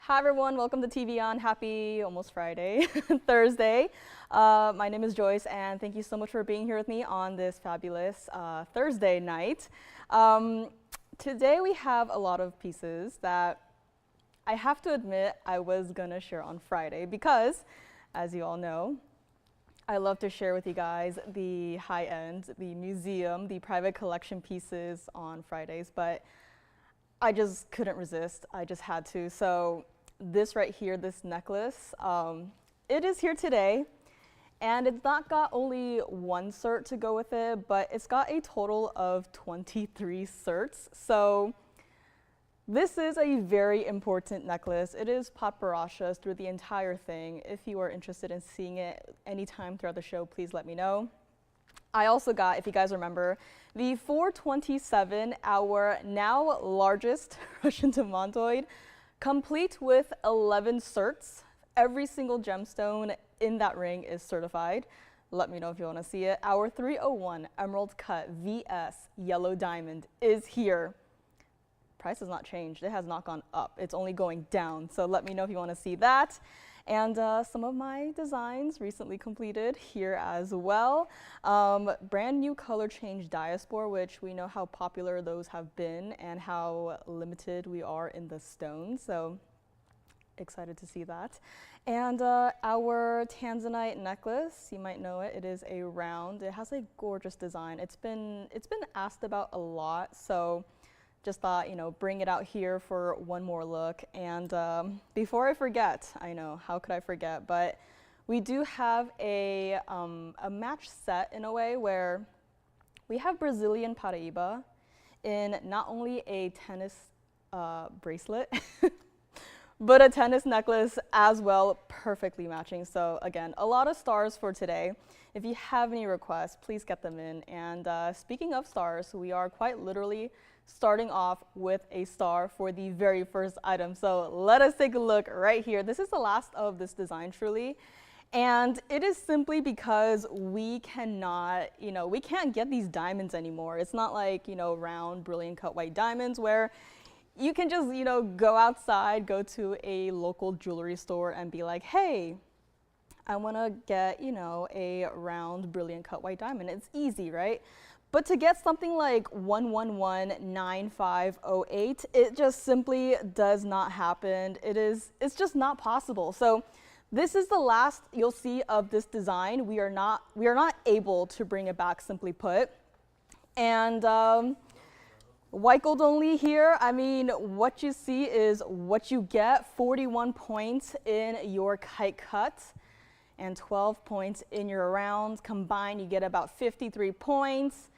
Hi everyone, welcome to TVON. Happy almost Friday, Thursday. My name is Joyce and thank you so much for being here with me on this fabulous Thursday night. Today we have a lot of pieces that I have to admit I was gonna share on Friday because, as you all know, I love to share with you guys the high-end, the museum, the private collection pieces on Fridays, but I just couldn't resist. I just had to. So this right here, this necklace, it is here today, and it's not got only one cert to go with it, but it's got a total of 23 certs. So this is a very important necklace. It is paparachas through the entire thing. If you are interested in seeing it anytime throughout the show, please let me know. I also got, if you guys remember, the 427, our now largest Russian demontoid, complete with 11 certs. Every single gemstone in that ring is certified. Let me know if you want to see it. Our 301 Emerald Cut VS Yellow Diamond is here. Price has not changed. It has not gone up. It's only going down. So let me know if you want to see that. And some of my designs recently completed here as well. Brand new color change diaspora, which we know how popular those have been and how limited we are in the stones. So excited to see that. And our tanzanite necklace, you might know it. It is a round. It has a gorgeous design. It's been asked about a lot. So just thought, you know, bring it out here for one more look. And before I forget, I know, how could I forget? But we do have a match set in a way where we have Brazilian Paraíba in not only a tennis bracelet, but a tennis necklace as well, perfectly matching. So again, a lot of stars for today. If you have any requests, please get them in. And speaking of stars, we are quite literally starting off with a star for the very first item. So let us take a look right here. This is the last of this design, truly. And it is simply because we cannot, you know, we can't get these diamonds anymore. It's not like, you know, round, brilliant cut white diamonds where you can just, you know, go outside, go to a local jewelry store and be like, hey, I want to get, you know, a round, brilliant cut white diamond. It's easy, right? But to get something like 1119508, it just simply does not happen. It's just not possible. So this is the last you'll see of this design. We are not able to bring it back, simply put. And white gold only here. I mean, what you see is what you get. 41 points in your kite cut and 12 points in your round. Combined, you get about 53 points.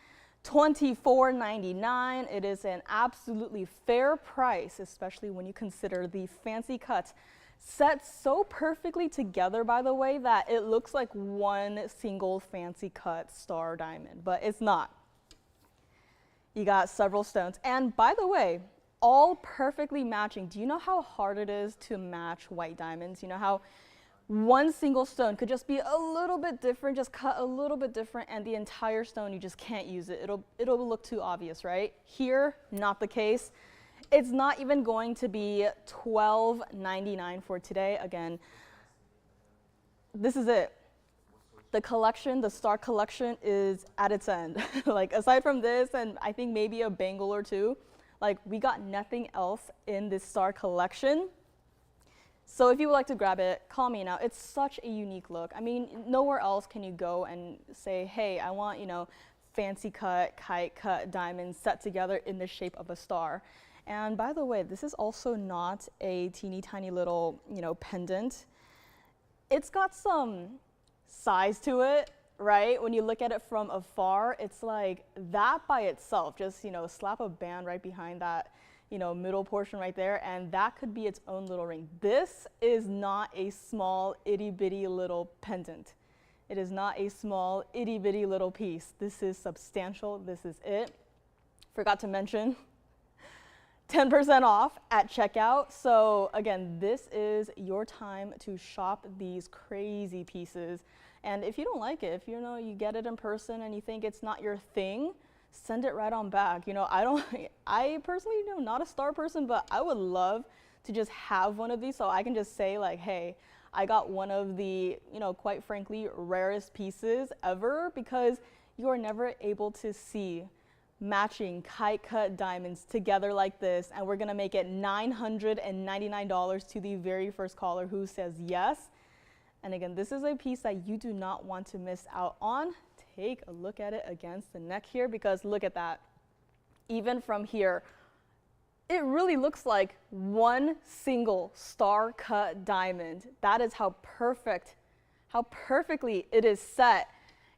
$24.99. It is an absolutely fair price, especially when you consider the fancy cuts set so perfectly together, by the way, that it looks like one single fancy cut star diamond, but it's not. You got several stones. And by the way, all perfectly matching. Do you know how hard it is to match white diamonds? You know how one single stone could just be a little bit different, just cut a little bit different, and the entire stone, you just can't use it. It'll look too obvious, right? Here, not the case. It's not even going to be $12.99 for today. Again, this is it. The collection, the star collection, is at its end. Like, aside from this and I think maybe a bangle or two, like, we got nothing else in this star collection. So if you would like to grab it, call me now. It's such a unique look. I mean, nowhere else can you go and say, hey, I want, you know, fancy cut, kite cut diamonds set together in the shape of a star. And by the way, this is also not a teeny tiny little, you know, pendant. It's got some size to it, right? When you look at it from afar, it's like that by itself, just, you know, slap a band right behind that, you know, middle portion right there, and that could be its own little ring. This is not a small itty bitty little pendant. It is not a small itty bitty little piece. This is substantial. This is it. Forgot to mention 10% off at checkout. So again, this is your time to shop these crazy pieces. And if you don't like it, if you know you get it in person and you think it's not your thing, send it right on back. You know, I personally, you know, not a star person, but I would love to just have one of these, so I can just say like, hey, I got one of the, you know, quite frankly, rarest pieces ever, because you are never able to see matching kite cut diamonds together like this. And we're gonna make it $999 to the very first caller who says yes. And again, this is a piece that you do not want to miss out on. Take a look at it against the neck here, because look at that. Even from here, it really looks like one single star cut diamond. That is how perfectly it is set.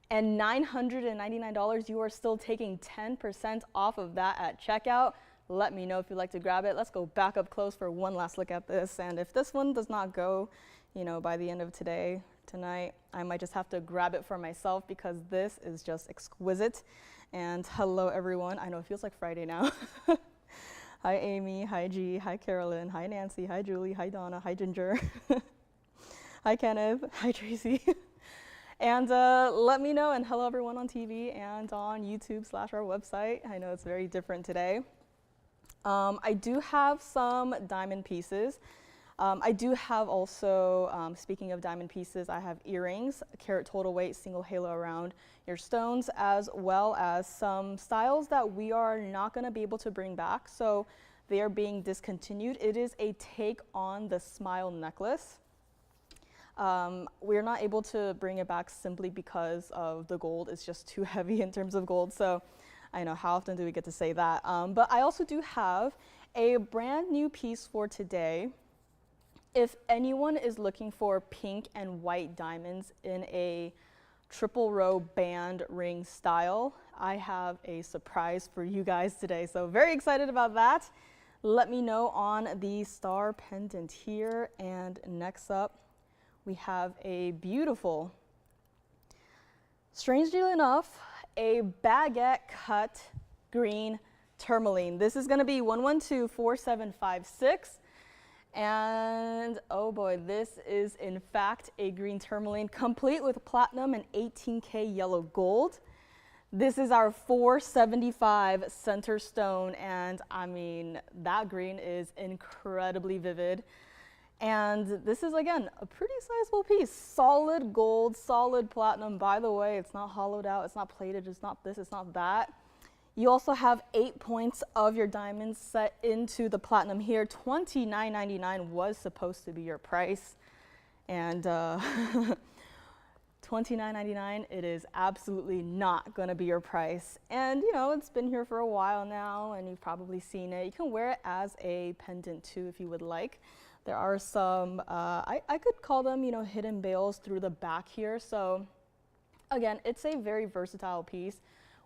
And $999, you are still taking 10% off of that at checkout. Let me know if you'd like to grab it. Let's go back up close for one last look at this. And if this one does not go, you know, by the end of tonight, I might just have to grab it for myself, because this is just exquisite. And hello, everyone. I know it feels like Friday now. Hi, Amy. Hi, G. Hi, Carolyn. Hi, Nancy. Hi, Julie. Hi, Donna. Hi, Ginger. Hi, Kenneth. Hi, Tracy. And let me know. And hello, everyone on TV and on YouTube / our website. I know it's very different today. I do have some diamond pieces. I do have also, speaking of diamond pieces, I have earrings, a carat total weight, single halo around your stones, as well as some styles that we are not going to be able to bring back. So they are being discontinued. It is a take on the smile necklace. We're not able to bring it back simply because of the gold. It's just too heavy in terms of gold. So I know, how often do we get to say that? But I also do have a brand new piece for today. If anyone is looking for pink and white diamonds in a triple row band ring style, I have a surprise for you guys today. So very excited about that. Let me know on the star pendant here. And next up, we have a beautiful, strangely enough, a baguette cut green tourmaline. This is going to be 1124756. And oh boy, this is in fact a green tourmaline, complete with platinum and 18K yellow gold. This is our 475 center stone, and I mean, that green is incredibly vivid. And this is, again, a pretty sizable piece. Solid gold, solid platinum. By the way, it's not hollowed out, it's not plated, it's not this, it's not that. You also have 8 points of your diamonds set into the platinum here. $29.99 was supposed to be your price. And $29.99, it is absolutely not going to be your price. And, you know, it's been here for a while now, and you've probably seen it. You can wear it as a pendant, too, if you would like. There are some, I could call them, you know, hidden bails through the back here. So, again, it's a very versatile piece.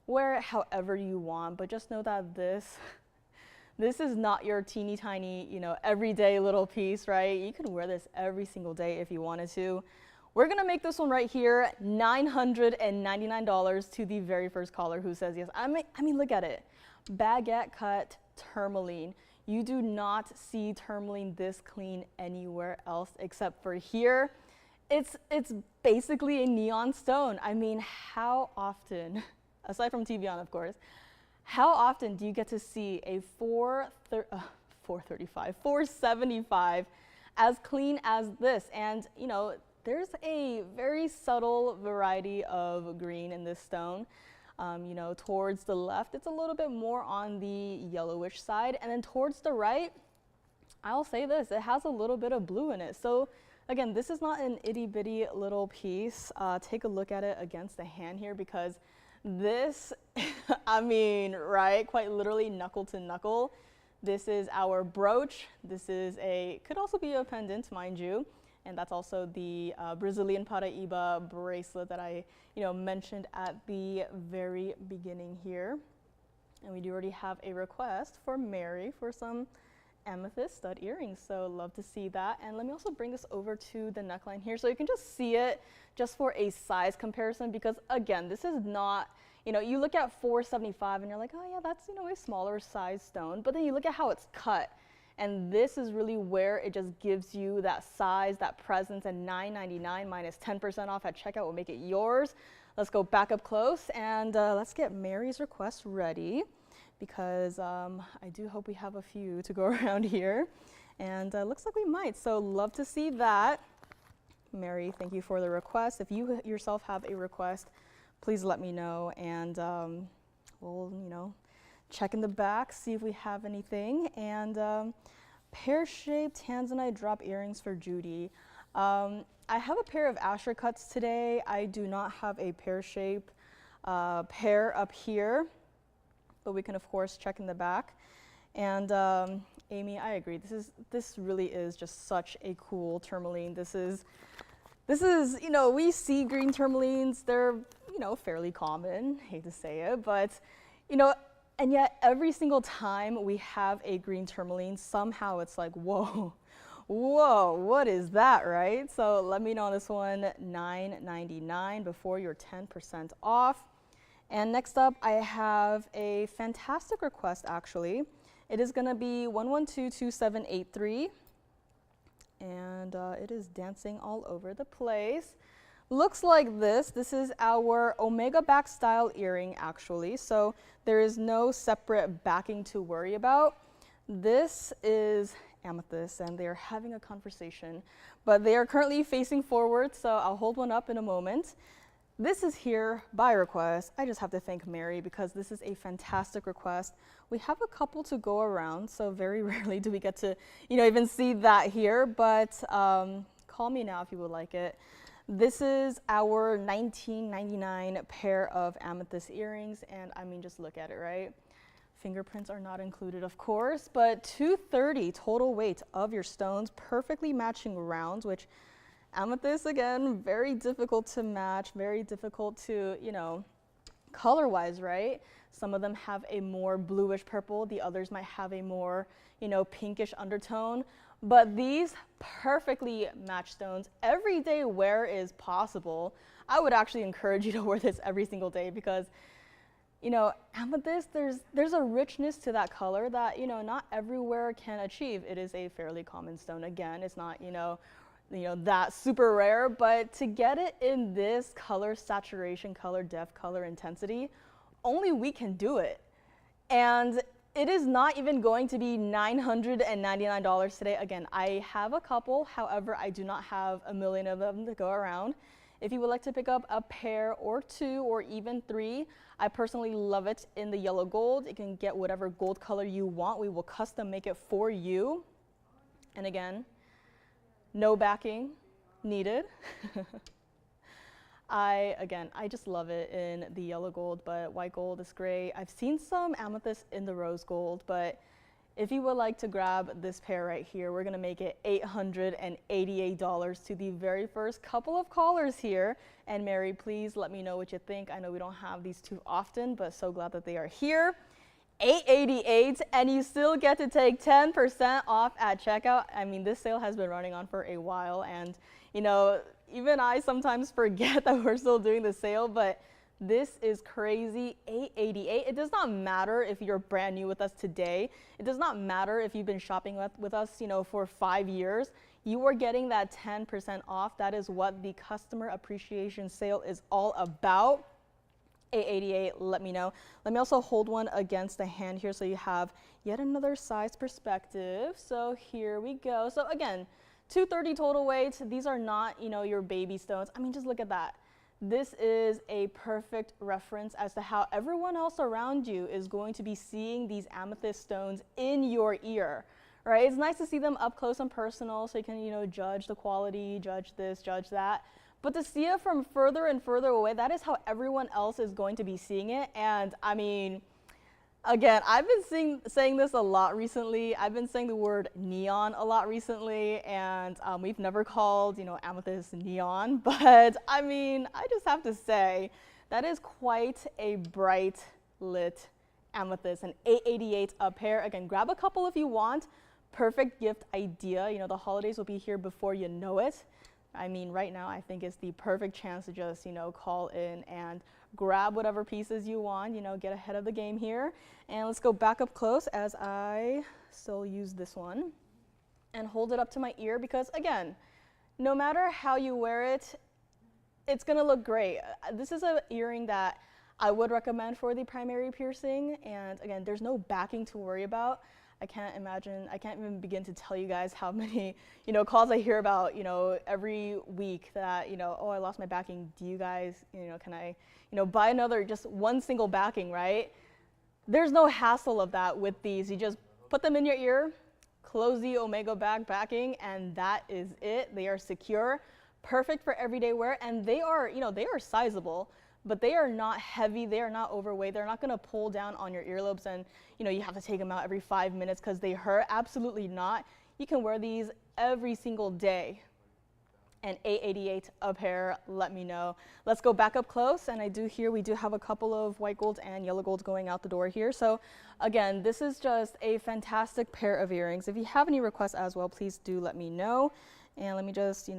Wear it however you want, but just know that this is not your teeny tiny, you know, everyday little piece, right? You can wear this every single day if you wanted to. We're gonna make this one right here $999 to the very first caller who says yes. I mean, look at it. Baguette cut tourmaline. You do not see tourmaline this clean anywhere else except for here. It's basically a neon stone. I mean, how often, aside from TVON, of course, how often do you get to see a 475 as clean as this? And, you know, there's a very subtle variety of green in this stone. You know, towards the left, it's a little bit more on the yellowish side. And then towards the right, I'll say this, it has a little bit of blue in it. So again, this is not an itty bitty little piece. Take a look at it against the hand here, because this, I mean, right, quite literally knuckle to knuckle. This is our brooch. This is could also be a pendant, mind you. And that's also the Brazilian Paraíba bracelet that I, mentioned at the very beginning here. And we do already have a request for Mary for some amethyst stud earrings. So love to see that. And let me also bring this over to the neckline here so you can just see it just for a size comparison, because again, this is not, you look at 475 and you're like, oh yeah, that's, a smaller size stone. But then you look at how it's cut. And this is really where it just gives you that size, that presence, and $9.99 minus 10% off at checkout will make it yours. Let's go back up close and let's get Mary's request ready, because I do hope we have a few to go around here. And looks like we might, so love to see that. Mary, thank you for the request. If you yourself have a request, please let me know, and we'll, check in the back, see if we have anything. And pear-shaped tanzanite drop earrings for Judy. I have a pair of Asher cuts today. I do not have a pear-shaped pair up here, but we can of course check in the back. And Amy, I agree. This really is just such a cool tourmaline. This is, we see green tourmalines. They're, fairly common. Hate to say it, but, and yet every single time we have a green tourmaline, somehow it's like, whoa, what is that, right? So let me know on this one, $9.99 before your 10% off. And next up, I have a fantastic request, actually. It is going to be 1122783, and it is dancing all over the place. Looks like this. This is our Omega back style earring, actually, so there is no separate backing to worry about. This is amethyst, and they're having a conversation, but they are currently facing forward, so I'll hold one up in a moment. This is here by request. I just have to thank Mary because this is a fantastic request. We have a couple to go around, so very rarely do we get to, even see that here, but call me now if you would like it. This is our $19.99 pair of amethyst earrings, and I mean, just look at it, right? Fingerprints are not included, of course, but 230 total weight of your stones, perfectly matching rounds, which amethyst, again, very difficult to match, very difficult to, color-wise, right? Some of them have a more bluish purple, the others might have a more, pinkish undertone, but these perfectly match stones. Everyday wear is possible. I would actually encourage you to wear this every single day because, amethyst, there's a richness to that color that, not everywhere can achieve. It is a fairly common stone. Again, it's not, that super rare, but to get it in this color saturation, color depth, color intensity, only we can do it. And it is not even going to be $999 today. Again, I have a couple, however, I do not have a million of them to go around. If you would like to pick up a pair or two or even three, I personally love it in the yellow gold. You can get whatever gold color you want. We will custom make it for you. And again, no backing needed. I just love it in the yellow gold, but white gold is great. I've seen some amethyst in the rose gold, but if you would like to grab this pair right here, we're gonna make it $888 to the very first couple of callers here. And Mary, please let me know what you think. I know we don't have these too often, but so glad that they are here. $888, and you still get to take 10% off at checkout. I mean, this sale has been running on for a while, and even I sometimes forget that we're still doing the sale, but this is crazy. $888. It does not matter if you're brand new with us today. It does not matter if you've been shopping with us, for 5 years. You are getting that 10% off. That is what the customer appreciation sale is all about. $888, let me know. Let me also hold one against the hand here so you have yet another size perspective. So here we go. So again, 230 total weight. These are not, your baby stones. I mean, just look at that. This is a perfect reference as to how everyone else around you is going to be seeing these amethyst stones in your ear, right? It's nice to see them up close and personal so you can, judge the quality, judge this, judge that. But to see it from further and further away, that is how everyone else is going to be seeing it. And I mean, again, I've been saying this a lot recently. I've been saying the word neon a lot recently, and we've never called, amethyst neon. But I mean, I just have to say that is quite a bright lit amethyst, an $888 a pair. Again, grab a couple if you want. Perfect gift idea. The holidays will be here before you know it. I mean, right now, I think it's the perfect chance to just, call in and grab whatever pieces you want, get ahead of the game here. And let's go back up close as I still use this one and hold it up to my ear because, again, no matter how you wear it, it's going to look great. This is an earring that I would recommend for the primary piercing. And again, there's no backing to worry about. I can't even begin to tell you guys how many, calls I hear about, every week that, oh, I lost my backing. Do you guys, can I, buy another, just one single backing, right? There's no hassle of that with these. You just put them in your ear, close the Omega backing, and that is it. They are secure, perfect for everyday wear, and they are, they are sizable, but they are not heavy, they are not overweight, they're not gonna pull down on your earlobes and you have to take them out every 5 minutes because they hurt. Absolutely not. You can wear these every single day. And $888 a pair, let me know. Let's go back up close, and we do have a couple of white golds and yellow golds going out the door here. So again, this is just a fantastic pair of earrings. If you have any requests as well, please do let me know. And let me just,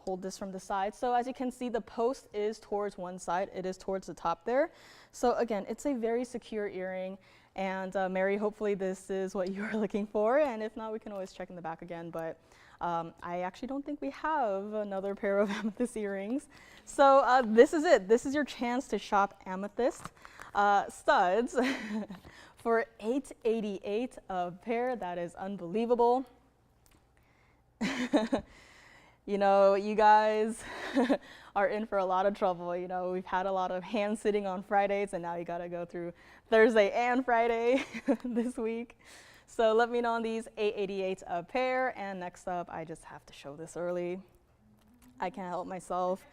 hold this from the side. So as you can see, the post is towards one side. It is towards the top there. So again, it's a very secure earring. And Mary, hopefully this is what you are looking for. And if not, we can always check in the back again. But I actually don't think we have another pair of amethyst earrings. So this is it. This is your chance to shop amethyst studs for $888 a pair. That is unbelievable. You guys are in for a lot of trouble. We've had a lot of hand sitting on Fridays, and now you got to go through Thursday and Friday this week. So let me know on these, $888 a pair. And next up, I just have to show this early. I can't help myself.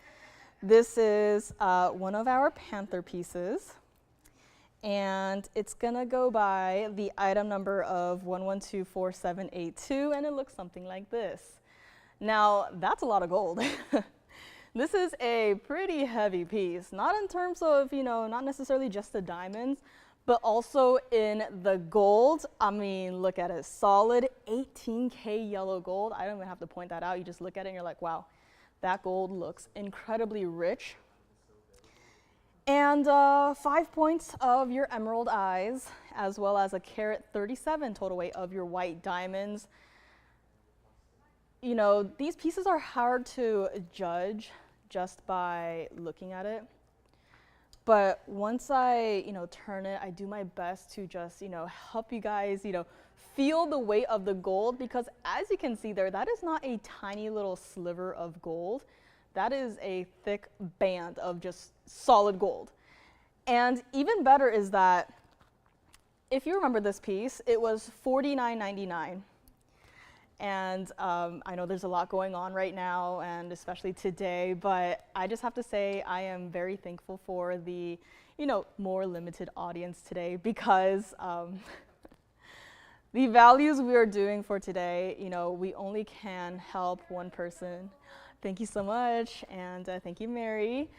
This is one of our Panther pieces. And it's gonna go by the item number of 1124782, and it looks something like this. Now, that's a lot of gold. This is a pretty heavy piece, not in terms of, not necessarily just the diamonds, but also in the gold. I mean, look at it, solid 18K yellow gold. I don't even have to point that out. You just look at it and you're like, wow, that gold looks incredibly rich. And 5 points of your emerald eyes, as well as a carat 37 total weight of your white diamonds. These pieces are hard to judge just by looking at it. But once I, turn it, I do my best to just, help you guys, feel the weight of the gold, because as you can see there, that is not a tiny little sliver of gold. That is a thick band of just solid gold. And even better is that, if you remember this piece, it was $49.99. And I know there's a lot going on right now, and especially today, but I just have to say I am very thankful for the, more limited audience today, because the values we are doing for today, we only can help one person. Thank you so much, and thank you, Mary.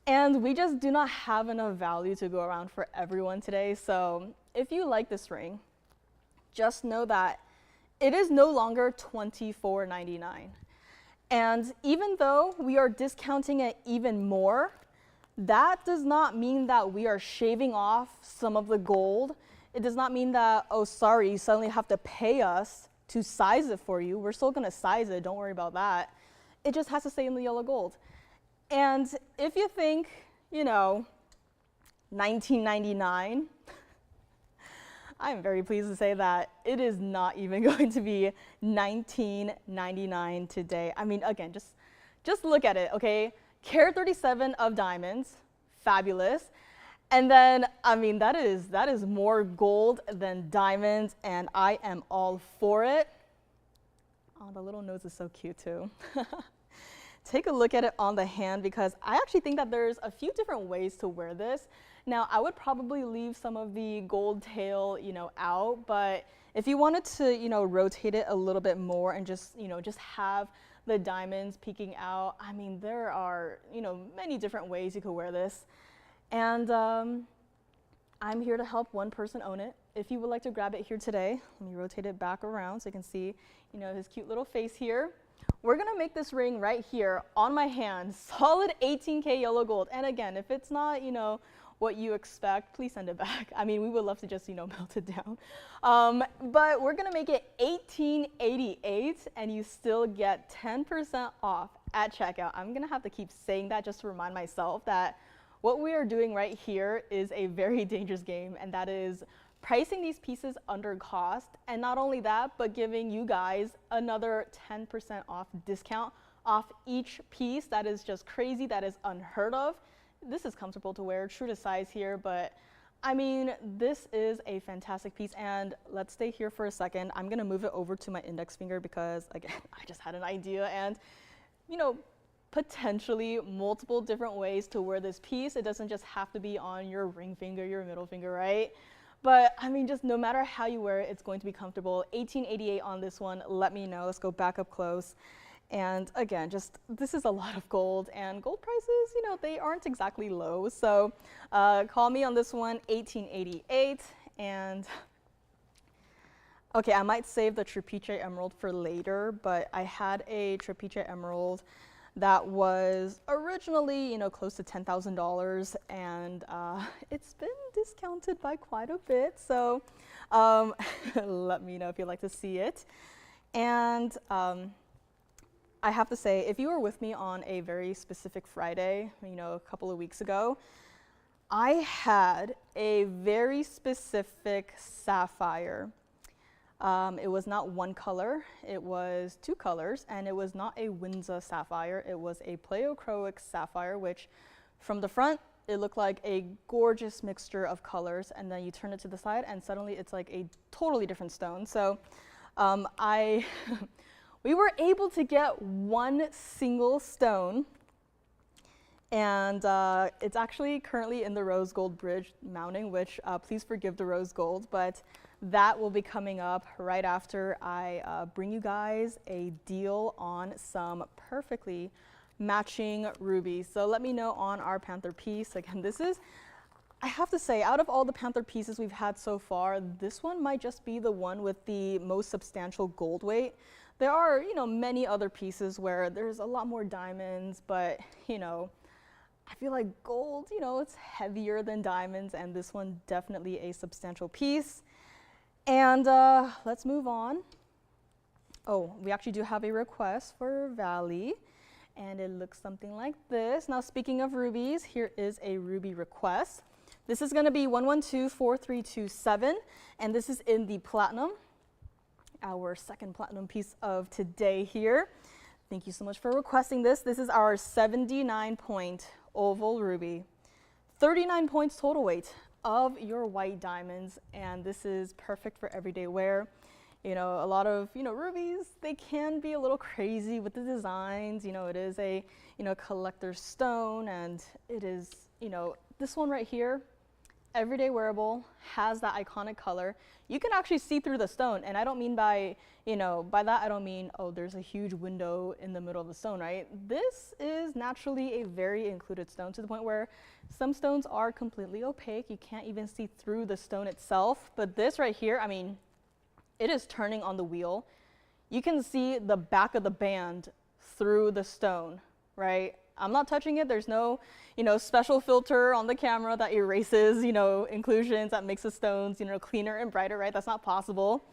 And we just do not have enough value to go around for everyone today. So if you like this ring, just know that it is no longer $24.99. And even though we are discounting it even more, that does not mean that we are shaving off some of the gold. It does not mean that, oh, sorry, you suddenly have to pay us to size it for you. We're still gonna size it, don't worry about that. It just has to stay in the yellow gold. And if you think, $19.99, I'm very pleased to say that it is not even going to be $19.99 today. I mean, again, just look at it, okay? Carat 37 of diamonds, fabulous. And then, I mean, that is more gold than diamonds, and I am all for it. Oh, the little nose is so cute too. Take a look at it on the hand, because I actually think that there's a few different ways to wear this. Now, I would probably leave some of the gold tail, out, but if you wanted to, rotate it a little bit more and just, just have the diamonds peeking out, I mean, there are, many different ways you could wear this. And I'm here to help one person own it. If you would like to grab it here today, let me rotate it back around so you can see, his cute little face here. We're gonna make this ring right here on my hand, solid 18K yellow gold. And again, if it's not, what you expect, please send it back. I mean, we would love to just, melt it down. But we're gonna make it $18.88, and you still get 10% off at checkout. I'm gonna have to keep saying that just to remind myself that what we are doing right here is a very dangerous game, and that is pricing these pieces under cost, and not only that, but giving you guys another 10% off discount off each piece. That is just crazy. That is unheard of. This is comfortable to wear, true to size here, but I mean, this is a fantastic piece. And let's stay here for a second. I'm gonna move it over to my index finger because, again, I just had an idea, and you know, potentially multiple different ways to wear this piece. It doesn't just have to be on your ring finger, your middle finger, right? But I mean, just no matter how you wear it, it's going to be comfortable. $18.88 on this one. Let me know. Let's go back up close. And again, just this is a lot of gold, and gold prices, you know, they aren't exactly low. So call me on this one, $18.88. And okay, I might save the Trapeche Emerald for later, but I had a Trapeche Emerald that was originally, you know, close to $10,000, and it's been discounted by quite a bit. So let me know if you'd like to see it. And I have to say, if you were with me on a very specific Friday, you know, a couple of weeks ago, I had a very specific sapphire. It was not one color, it was two colors, and it was not a Windsor sapphire, it was a pleochroic sapphire, which from the front, it looked like a gorgeous mixture of colors, and then you turn it to the side, and suddenly it's like a totally different stone. So we were able to get one single stone, and it's actually currently in the rose gold bridge mounting, which please forgive the rose gold, but that will be coming up right after I bring you guys a deal on some perfectly matching rubies. So let me know on our Panther piece. Again, this is, I have to say, out of all the Panther pieces we've had so far, this one might just be the one with the most substantial gold weight. There are, you know, many other pieces where there's a lot more diamonds, but, you know, I feel like gold, you know, it's heavier than diamonds, and this one definitely a substantial piece. And let's move on. Oh, we actually do have a request for Valley, and it looks something like this. Now, speaking of rubies, here is a ruby request. This is going to be 1124327, and this is in the platinum, our second platinum piece of today here. Thank you so much for requesting this. This is our 79-point oval ruby, 39 points total weight of your white diamonds, and this is perfect for everyday wear. You know, a lot of, you know, rubies, they can be a little crazy with the designs. You know, it is a, you know, collector's stone, and it is, you know, this one right here, everyday wearable, has that iconic color. You can actually see through the stone, and I don't mean by, you know, by that I don't mean, oh, there's a huge window in the middle of the stone, right? This is naturally a very included stone, to the point where some stones are completely opaque. You can't even see through the stone itself, but this right here, I mean, it is turning on the wheel. You can see the back of the band through the stone, right? I'm not touching it. There's no, you know, special filter on the camera that erases, you know, inclusions, that makes the stones, you know, cleaner and brighter, right? That's not possible.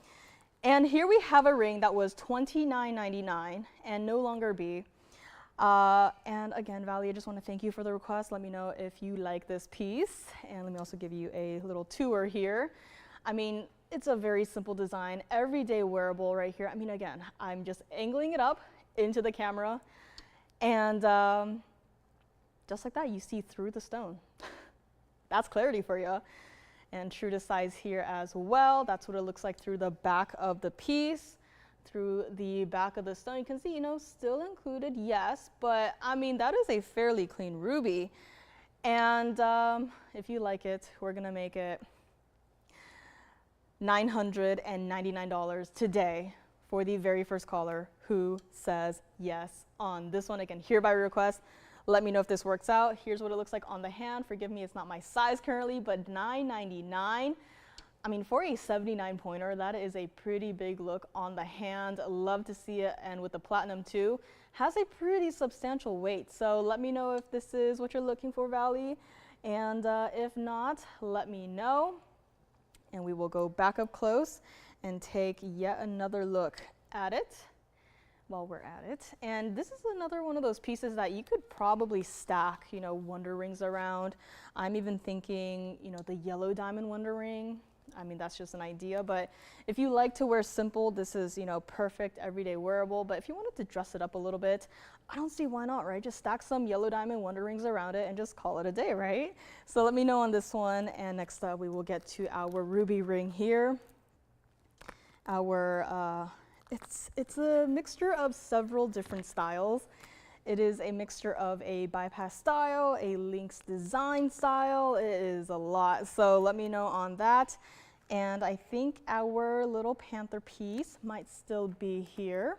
And here we have a ring that was $29.99 and no longer be. And again, Valley, I just want to thank you for the request. Let me know if you like this piece. And let me also give you a little tour here. I mean, it's a very simple design, everyday wearable right here. I mean, again, I'm just angling it up into the camera, and just like that, you see through the stone. That's clarity for you. And true to size here as well. That's what it looks like through the back of the piece. Through the back of the stone, you can see, you know, still included, yes, but I mean, that is a fairly clean ruby. And if you like it, we're gonna make it $999 today for the very first caller who says yes on this one. Again, hereby request. Let me know if this works out. Here's what it looks like on the hand. Forgive me, it's not my size currently, but $999. I mean, for a 79 pointer, that is a pretty big look on the hand. Love to see it. And with the platinum too, has a pretty substantial weight. So let me know if this is what you're looking for, Valley. And if not, let me know. And we will go back up close and take yet another look at it. while we're at it. And this is another one of those pieces that you could probably stack, you know, wonder rings around. I'm even thinking, you know, the yellow diamond wonder ring. I mean, that's just an idea, but if you like to wear simple, this is, you know, perfect everyday wearable. But if you wanted to dress it up a little bit, I don't see why not, right? Just stack some yellow diamond wonder rings around it and just call it a day, right? So let me know on this one. And next up, we will get to our ruby ring here. Our, it's a mixture of several different styles. It is a mixture of a bypass style, a links design style. It is a lot, so let me know on that. And I think our little panther piece might still be here.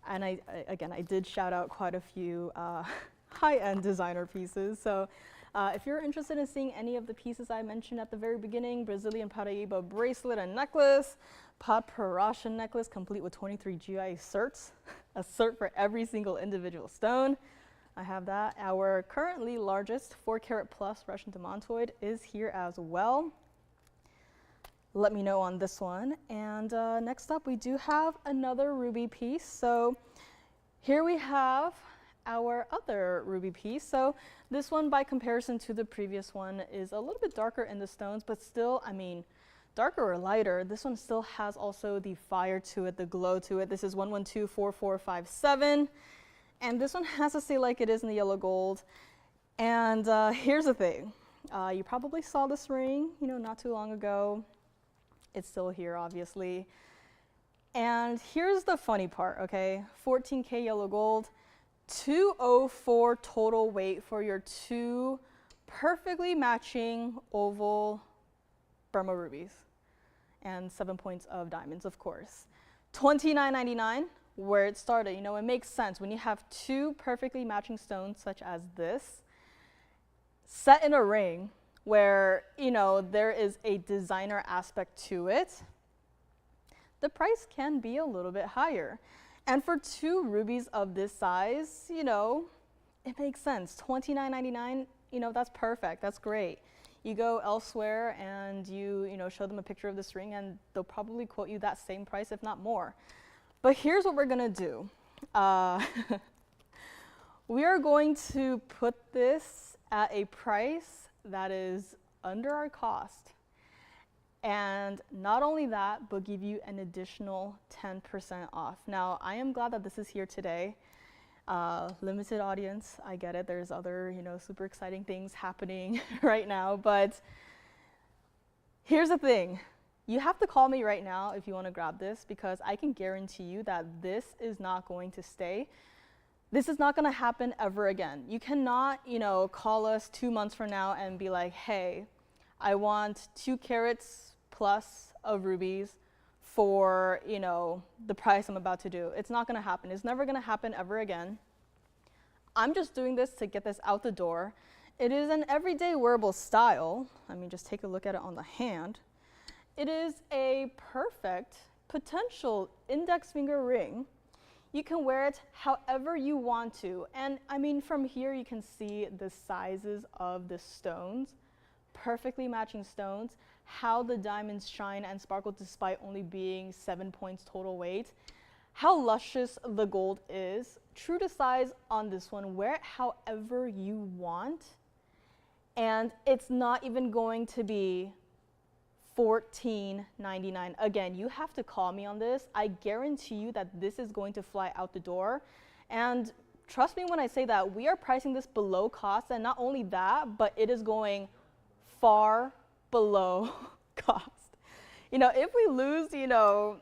And again, I did shout out quite a few high-end designer pieces. So if you're interested in seeing any of the pieces I mentioned at the very beginning, Brazilian Paraíba bracelet and necklace, Paparasha necklace complete with 23 GIA certs, a cert for every single individual stone. I have that. Our currently largest 4 carat plus Russian demontoid is here as well. Let me know on this one. And next up, we do have another ruby piece. So here we have our other ruby piece. So this one, by comparison to the previous one, is a little bit darker in the stones, but still, I mean, darker or lighter. This one still has also the fire to it, the glow to it. This is 1124457. And this one has to stay like it is in the yellow gold. And here's the thing. You probably saw this ring, you know, not too long ago. It's still here, obviously. And here's the funny part, okay? 14K yellow gold, 204 total weight for your 2 perfectly matching oval Burma rubies. And 7 points of diamonds, of course. $29.99, where it started. You know, it makes sense when you have 2 perfectly matching stones such as this, set in a ring where, you know, there is a designer aspect to it, the price can be a little bit higher. And for 2 rubies of this size, you know, it makes sense. $29.99, you know, that's perfect, that's great. You go elsewhere and you know, show them a picture of this ring and they'll probably quote you that same price, if not more. But here's what we're gonna do. We are going to put this at a price that is under our cost. And not only that, but give you an additional 10% off. Now, I am glad that this is here today. Limited audience, I get it. There's other, you know, super exciting things happening right now. But here's the thing. You have to call me right now if you want to grab this, because I can guarantee you that this is not going to stay. This is not going to happen ever again. You cannot, you know, call us 2 months from now and be like, hey, I want 2 carats plus of rubies for, you know, the price I'm about to do. It's not going to happen. It's never going to happen ever again. I'm just doing this to get this out the door. It is an everyday wearable style. I mean, just take a look at it on the hand. It is a perfect potential index finger ring. You can wear it however you want to. And I mean, from here you can see the sizes of the stones, perfectly matching stones, how the diamonds shine and sparkle despite only being 7 points total weight, how luscious the gold is, true to size on this one. Wear it however you want, and it's not even going to be $14.99. Again, you have to call me on this. I guarantee you that this is going to fly out the door. And trust me when I say that we are pricing this below cost, and not only that, but it is going far below cost. You know, if we lose, you know,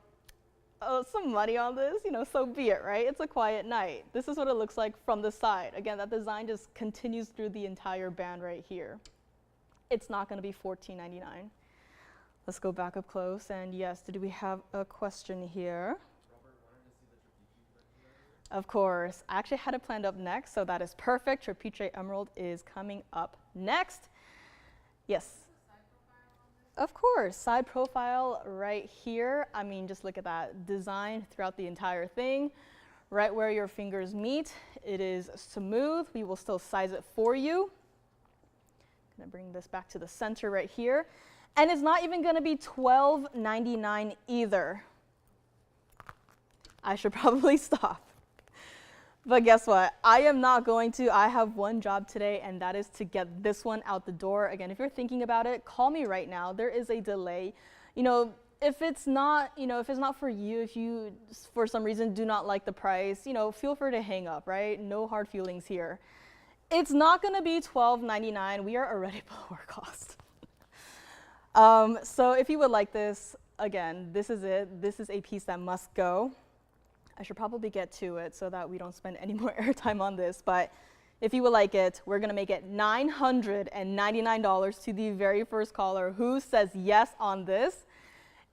some money on this, you know, so be it, right? It's a quiet night. This is what it looks like from the side. Again, that design just continues through the entire band right here. It's not going to be $14.99. Let's go back up close. And yes, did we have a question here? Of course. I actually had it planned up next, so that is perfect. Trapeche Emerald is coming up next. Yes. Of course, side profile right here. I mean, just look at that design throughout the entire thing. Right where your fingers meet, it is smooth. We will still size it for you. Gonna bring this back to the center right here. And it's not even gonna be $12.99 either. I should probably stop. But guess what? I am not going to. I have one job today, and that is to get this one out the door. Again, if you're thinking about it, call me right now. There is a delay. If it's not, if it's not for you, if you, for some reason, do not like the price, feel free to hang up, right? No hard feelings here. It's not going to be $12.99. We are already below our cost. So if you would like this, again, this is it. This is a piece that must go. I should probably get to it so that we don't spend any more airtime on this, but if you would like it, we're gonna make it $999 to the very first caller who says yes on this.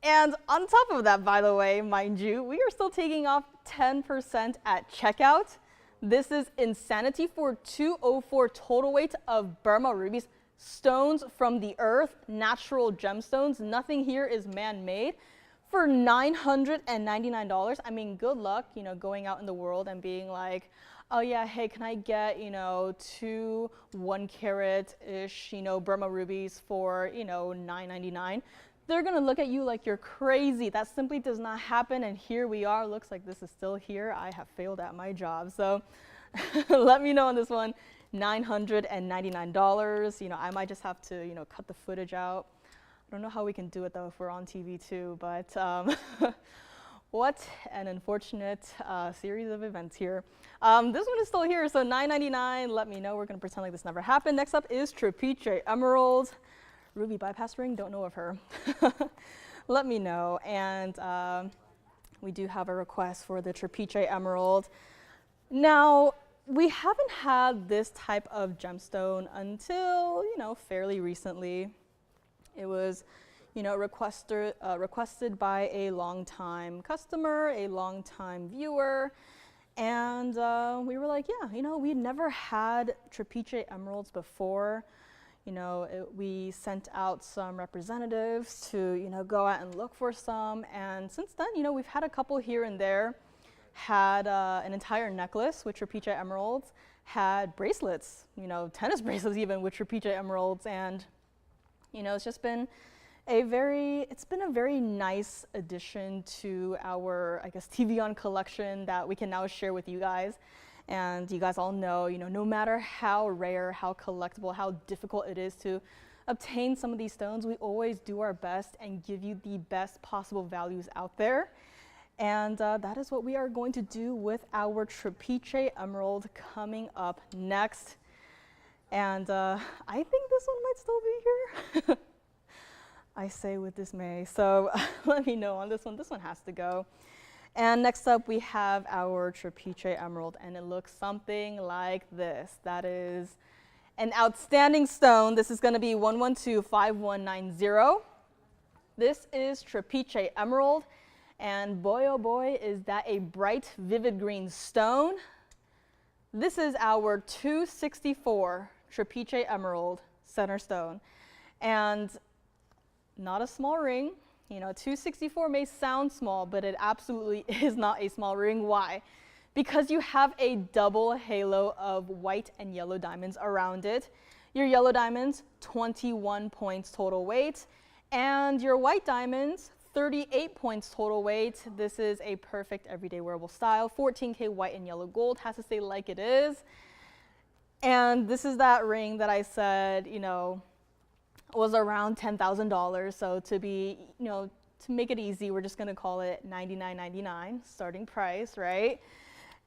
And on top of that, by the way, mind you, we are still taking off 10% at checkout. This is Insanity for 204 total weight of Burma rubies, stones from the earth, natural gemstones. Nothing here is man-made. For $999, I mean, good luck, going out in the world and being like, oh yeah, hey, can I get, 2 1-carat-ish, Burma rubies for, $9.99? They're gonna look at you like you're crazy. That simply does not happen, and here we are. Looks like this is still here. I have failed at my job, so let me know on this one. $999. I might just have to, cut the footage out. I don't know how we can do it though if we're on TV too, but what an unfortunate series of events here. This one is still here, so $9.99. Let me know. We're gonna pretend like this never happened. Next up is Trapeche Emerald. Ruby bypass ring, don't know of her. Let me know. And we do have a request for the Trapeche Emerald. Now, we haven't had this type of gemstone until, fairly recently. It was, requested by a longtime customer, a longtime viewer, and we were like, yeah, we'd never had Trapeche emeralds before. We sent out some representatives to, go out and look for some, and since then, we've had a couple here and there. Had an entire necklace with Trapeche emeralds, had bracelets, tennis bracelets even with Trapeche emeralds, and it's been a very nice addition to our, TVON collection that we can now share with you guys. And you guys all know, no matter how rare, how collectible, how difficult it is to obtain some of these stones, we always do our best and give you the best possible values out there. And that is what we are going to do with our Trapeche emerald coming up next. And I think this one might still be here. I say with dismay. So let me know on this one. This one has to go. And next up, we have our Trapeche emerald, and it looks something like this. That is an outstanding stone. This is going to be 1125190. This is Trapeche emerald, and boy, oh boy, is that a bright, vivid green stone. This is our 264 Trapeche emerald center stone, and not a small ring. 264 may sound small, but it absolutely is not a small ring. Why? Because you have a double halo of white and yellow diamonds around it. Your yellow diamonds, 21 points total weight, and your white diamonds, 38 points total weight. This is a perfect everyday wearable style. 14K white and yellow gold, has to stay like it is. And this is that ring that I said, was around $10,000. So to make it easy, we're just gonna call it $99.99 starting price, right?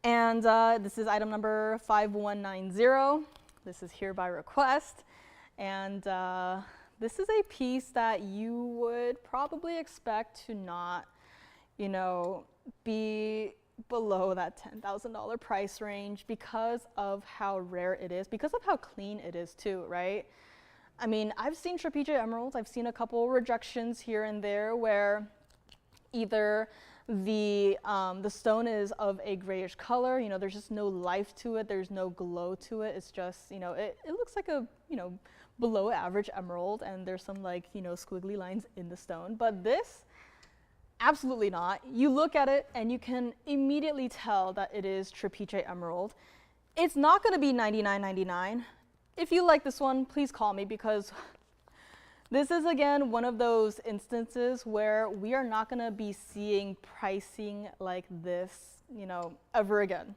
And this is item number 5190. This is here by request. And this is a piece that you would probably expect to not, be below that $10,000 price range because of how rare it is, because of how clean it is too, right? I mean, I've seen Trapeche emeralds. I've seen a couple rejections here and there where either the stone is of a grayish color, there's just no life to it, there's no glow to it. It's just, it looks like a, below average emerald, and there's some squiggly lines in the stone. But this, absolutely not. You look at it and you can immediately tell that it is Trapeche emerald. It's not going to be $99.99. If you like this one, please call me, because This is, again, one of those instances where we are not going to be seeing pricing like this, ever again.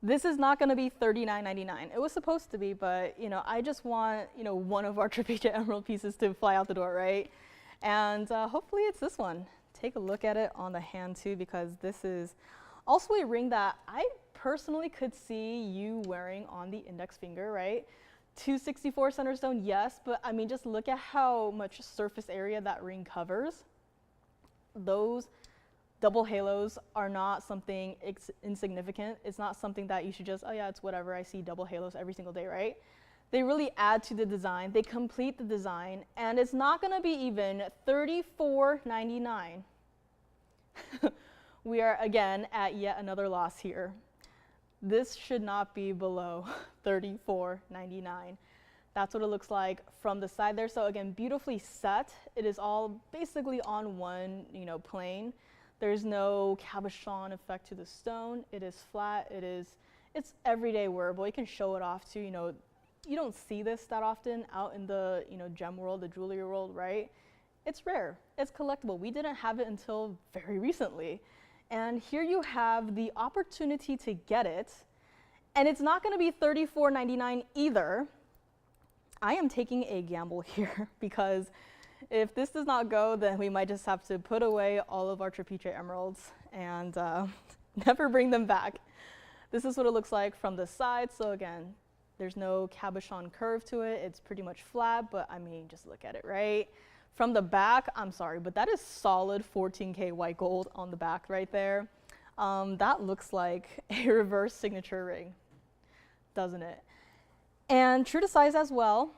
This is not going to be $39.99. It was supposed to be, but, I just want, one of our trapezium emerald pieces to fly out the door, right? And hopefully it's this one. Take a look at it on the hand, too, because this is also a ring that I personally could see you wearing on the index finger, right? 264 center stone, yes, but I mean, just look at how much surface area that ring covers. Those double halos are not something insignificant. It's not something that you should just, oh yeah, it's whatever, I see double halos every single day, right? They really add to the design, they complete the design, and it's not gonna be even $34.99. We are again at yet another loss here. This should not be below $34.99. That's what it looks like from the side there. So again, beautifully set. It is all basically on one, plane. There's no cabochon effect to the stone. It is flat. It's everyday wearable. You can show it off too. You don't see this that often out in the gem world, the jewelry world, right? It's rare. It's collectible. We didn't have it until very recently. And here you have the opportunity to get it, and it's not going to be $34.99 either. I am taking a gamble here because if this does not go, then we might just have to put away all of our trapezium emeralds and never bring them back. This is what it looks like from the side. So again, there's no cabochon curve to it. It's pretty much flat, but I mean, just look at it, right? From the back, I'm sorry, but that is solid 14K white gold on the back right there. That looks like a reverse signature ring, doesn't it? And true to size as well,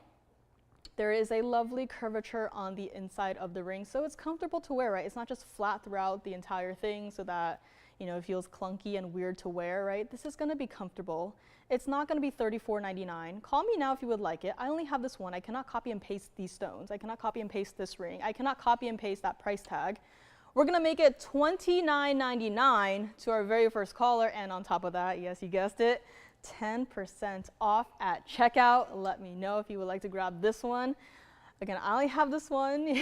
there is a lovely curvature on the inside of the ring, so it's comfortable to wear, right? It's not just flat throughout the entire thing so that, it feels clunky and weird to wear, right? This is gonna be comfortable. It's not gonna be $34.99. Call me now if you would like it. I only have this one. I cannot copy and paste these stones. I cannot copy and paste this ring. I cannot copy and paste that price tag. We're gonna make it $29.99 to our very first caller, and on top of that, yes, you guessed it, 10% off at checkout. Let me know if you would like to grab this one. Again, I only have this one,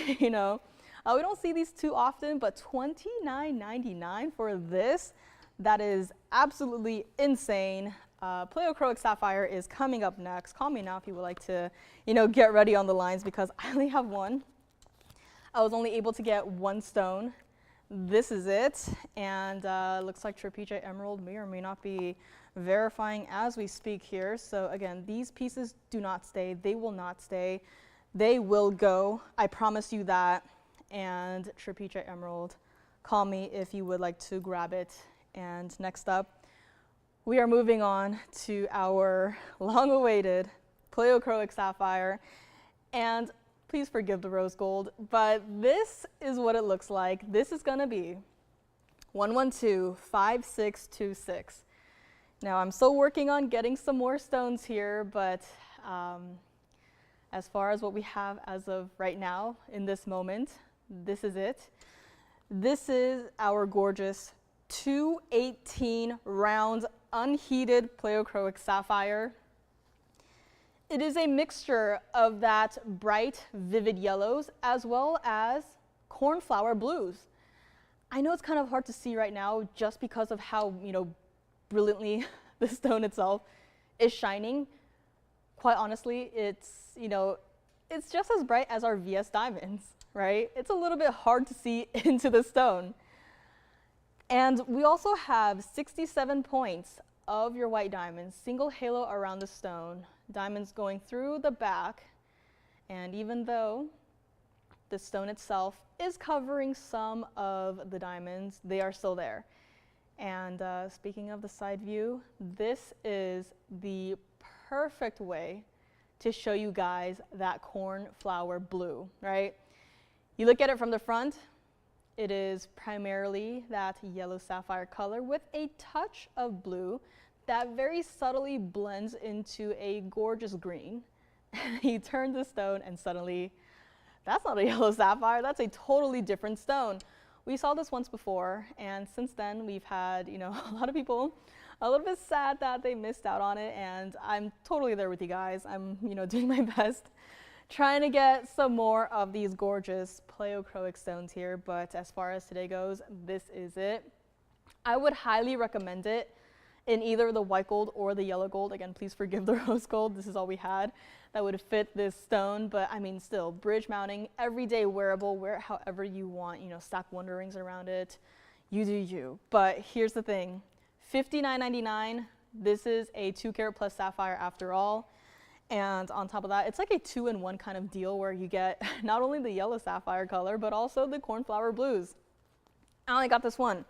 we don't see these too often, but $29.99 for this, that is absolutely insane. Pleochroic Sapphire is coming up next. Call me now if you would like to, get ready on the lines because I only have one. I was only able to get one stone. This is it, and looks like trapezium emerald may or may not be verifying as we speak here. So again, these pieces do not stay. They will not stay. They will go. I promise you that. And trapezium emerald, call me if you would like to grab it. And next up, we are moving on to our long-awaited pleochroic sapphire. And please forgive the rose gold, but this is what it looks like. This is gonna be 1125626. Now I'm still working on getting some more stones here, but as far as what we have as of right now in this moment, this is it. This is our gorgeous 218 round unheated pleochroic sapphire. It is a mixture of that bright, vivid yellows as well as cornflower blues. I know it's kind of hard to see right now just because of how, brilliantly the stone itself is shining. Quite honestly, it's just as bright as our VS diamonds, right? It's a little bit hard to see into the stone. And we also have 67 points of your white diamonds, single halo around the stone, diamonds going through the back, and even though the stone itself is covering some of the diamonds, they are still there. And speaking of the side view, this is the perfect way to show you guys that cornflower blue, right? You look at it from the front, it is primarily that yellow sapphire color with a touch of blue that very subtly blends into a gorgeous green. You turn the stone and suddenly, that's not a yellow sapphire, that's a totally different stone. We saw this once before, and since then we've had, a lot of people a little bit sad that they missed out on it, and I'm totally there with you guys. I'm, doing my best Trying to get some more of these gorgeous pleochroic stones here, but as far as today goes, this is it. I would highly recommend it in either the white gold or the yellow gold. Again, please forgive the rose gold. This is all we had that would fit this stone, but I mean, still, bridge mounting, everyday wearable, wear it however you want, you know, stack wonder rings around it, you do you. But here's the thing, $59.99, this is a 2-carat plus sapphire after all. And on top of that, it's like a 2-in-1 kind of deal where you get not only the yellow sapphire color, but also the cornflower blues. I only got this one.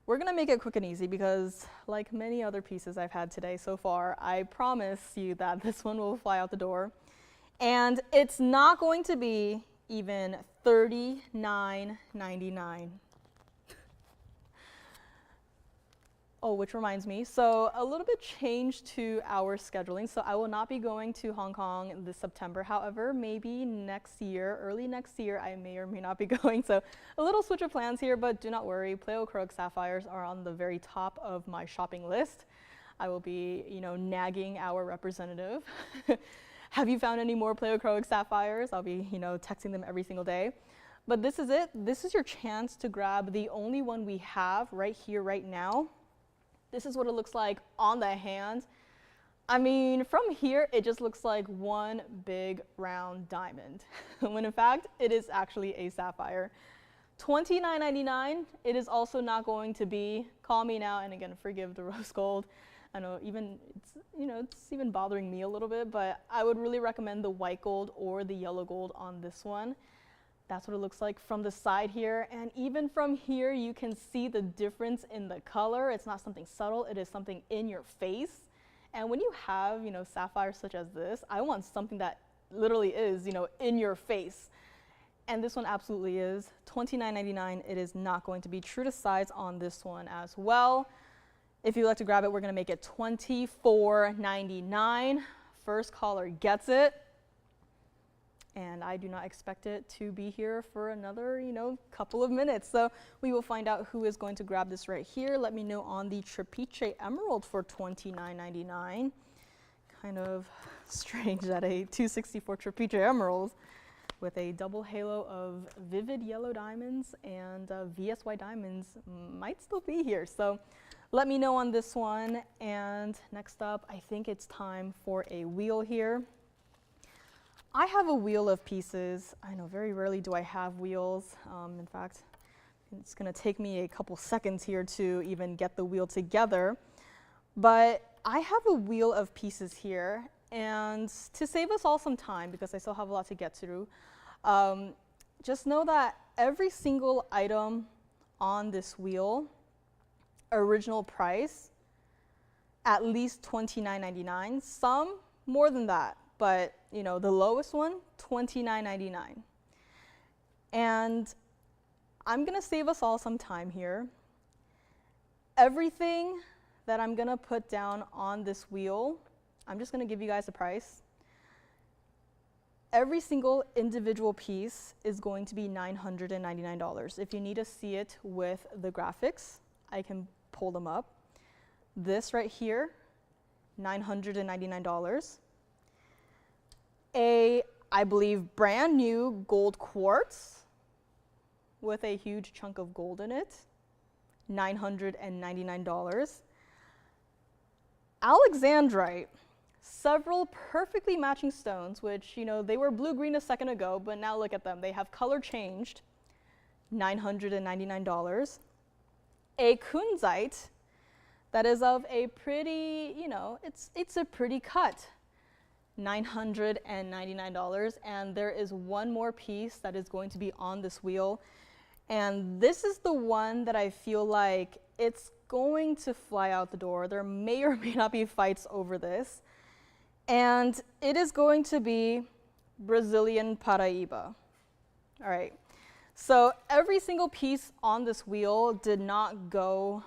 We're gonna make it quick and easy because like many other pieces I've had today so far, I promise you that this one will fly out the door. And it's not going to be even $39.99. Oh, which reminds me, so a little bit changed to our scheduling. So I will not be going to Hong Kong this September. However, maybe next year, early next year, I may or may not be going. So a little switch of plans here, but do not worry. Pleochroic sapphires are on the very top of my shopping list. I will be, you know, nagging our representative. Have you found any more pleochroic sapphires? I'll be, you know, texting them every single day. But this is it. This is your chance to grab the only one we have right here, right now. This is what it looks like on the hand. I mean, from here, it just looks like one big round diamond, when in fact, it is actually a sapphire. $29.99, it is also not going to be, call me now, and again, forgive the rose gold. I know even, it's even bothering me a little bit, but I would really recommend the white gold or the yellow gold on this one. That's what it looks like from the side here. And even from here, you can see the difference in the color. It's not something subtle, it is something in your face. And when you have, you know, sapphires such as this, I want something that literally is, you know, in your face. And this one absolutely is. $29.99, it is not going to be true to size on this one as well. If you'd like to grab it, we're gonna make it $24.99. First caller gets it. And I do not expect it to be here for another, you know, couple of minutes. So we will find out who is going to grab this right here. Let me know on the Trapiche Emerald for $29.99. Kind of strange that a 264 Trapiche Emerald with a double halo of vivid yellow diamonds and VSY diamonds might still be here. So let me know on this one. And next up, I think it's time for a wheel here. I have a wheel of pieces. I know very rarely do I have wheels. In fact, it's gonna take me a couple seconds here to even get the wheel together. But I have a wheel of pieces here, and to save us all some time, because I still have a lot to get through, just know that every single item on this wheel, original price, at least $29.99, some more than that. But, you know, the lowest one, $29.99. And I'm gonna save us all some time here. Everything that I'm gonna put down on this wheel, I'm just gonna give you guys a price. Every single individual piece is going to be $999. If you need to see it with the graphics, I can pull them up. This right here, $999. I believe, brand new gold quartz with a huge chunk of gold in it, $999. Alexandrite, several perfectly matching stones, which, you know, they were blue-green a second ago, but now look at them. They have color changed, $999. A kunzite that is of a pretty, you know, it's a pretty cut, $999, and there is one more piece that is going to be on this wheel, and this is the one that I feel like it's going to fly out the door. There may or may not be fights over this, and it is going to be Brazilian Paraíba. All right, so every single piece on this wheel did not go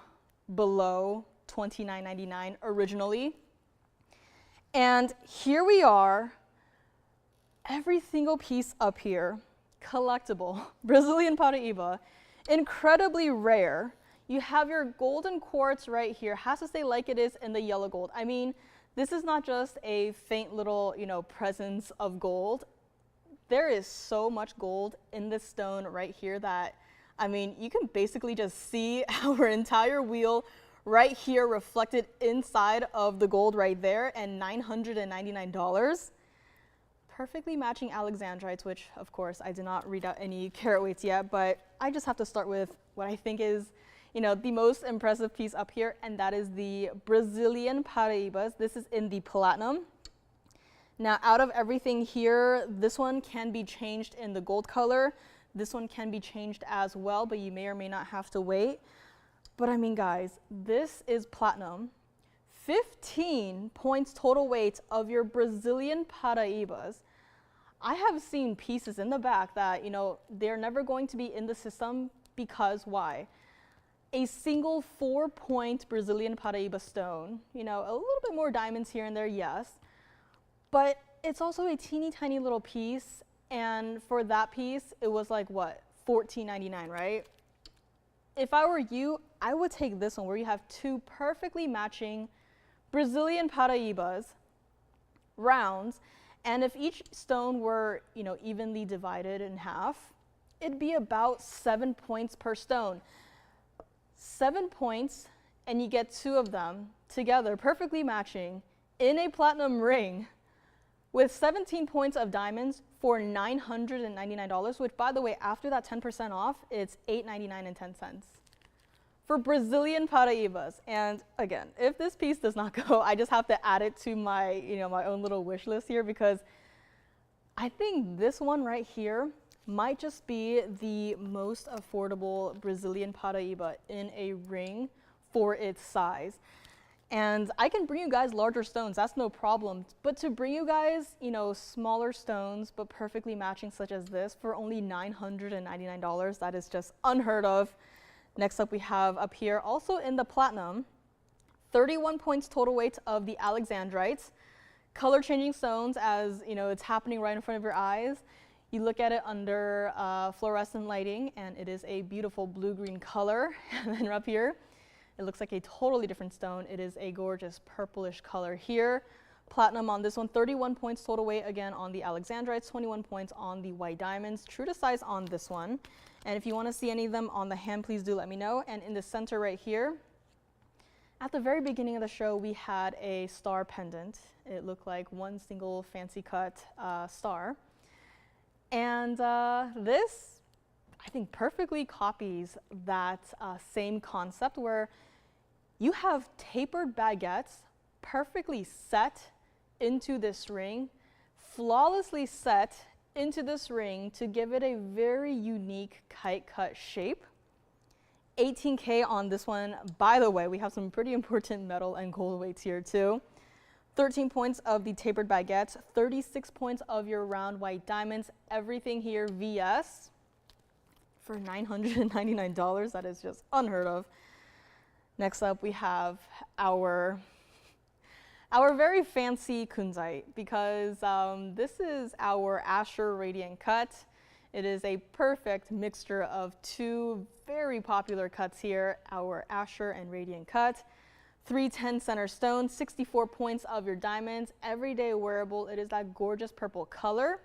below $29.99 originally. And here we are, every single piece up here, collectible, Brazilian Paraíba, incredibly rare. You have your golden quartz right here, has to stay like it is in the yellow gold. I mean, This is not just a faint little, presence of gold. There is so much gold in this stone right here that, I mean, you can basically just see our entire wheel right here reflected inside of the gold right there, and $999. Perfectly matching alexandrites, which of course I did not read out any carat weights yet, but I just have to start with what I think is, the most impressive piece up here, and that is the Brazilian Paraíbas. This is in the platinum. Now, out of everything here, this one can be changed in the gold color. This one can be changed as well, but you may or may not have to wait. But I mean, guys, this is platinum. 15 points total weight of your Brazilian Paraíbas. I have seen pieces in the back that, they're never going to be in the system because why? A single 4-point Brazilian Paraíba stone, a little bit more diamonds here and there, yes. But it's also a teeny tiny little piece, and for that piece, it was like what, $14.99, right? If I were you, I would take this one where you have two perfectly matching Brazilian Paraíbas, rounds, and if each stone were, evenly divided in half, it'd be about 7 points per stone. 7 points, and you get two of them together, perfectly matching, in a platinum ring, with 17 points of diamonds for $999, which, by the way, after that 10% off, it's $8.99. For Brazilian Paraíbas. And again, if this piece does not go, I just have to add it to my, my own little wish list here, because I think this one right here might just be the most affordable Brazilian Paraíba in a ring for its size. And I can bring you guys larger stones, that's no problem. But to bring you guys, smaller stones, but perfectly matching such as this for only $999, that is just unheard of. Next up we have up here, also in the platinum, 31 points total weight of the alexandrites. Color changing stones as, it's happening right in front of your eyes. You look at it under fluorescent lighting and it is a beautiful blue-green color. And then up here, it looks like a totally different stone. It is a gorgeous purplish color here. Platinum on this one, 31 points total weight again on the alexandrites, 21 points on the white diamonds. True to size on this one. And if you want to see any of them on the hand, please do let me know. And in the center right here, at the very beginning of the show, we had a star pendant. It looked like one single fancy cut star. And this, I think, perfectly copies that same concept where you have tapered baguettes perfectly set into this ring, flawlessly set into this ring to give it a very unique kite cut shape. 18K on this one. By the way, we have some pretty important metal and gold weights here too. 13 points of the tapered baguettes, 36 points of your round white diamonds. Everything here VS for $999. That is just unheard of. Next up, we have our very fancy kunzite, because this is our Asher Radiant cut. It is a perfect mixture of two very popular cuts here, our Asher and Radiant cut. 310 center stone, 64 points of your diamonds, everyday wearable. It is that gorgeous purple color.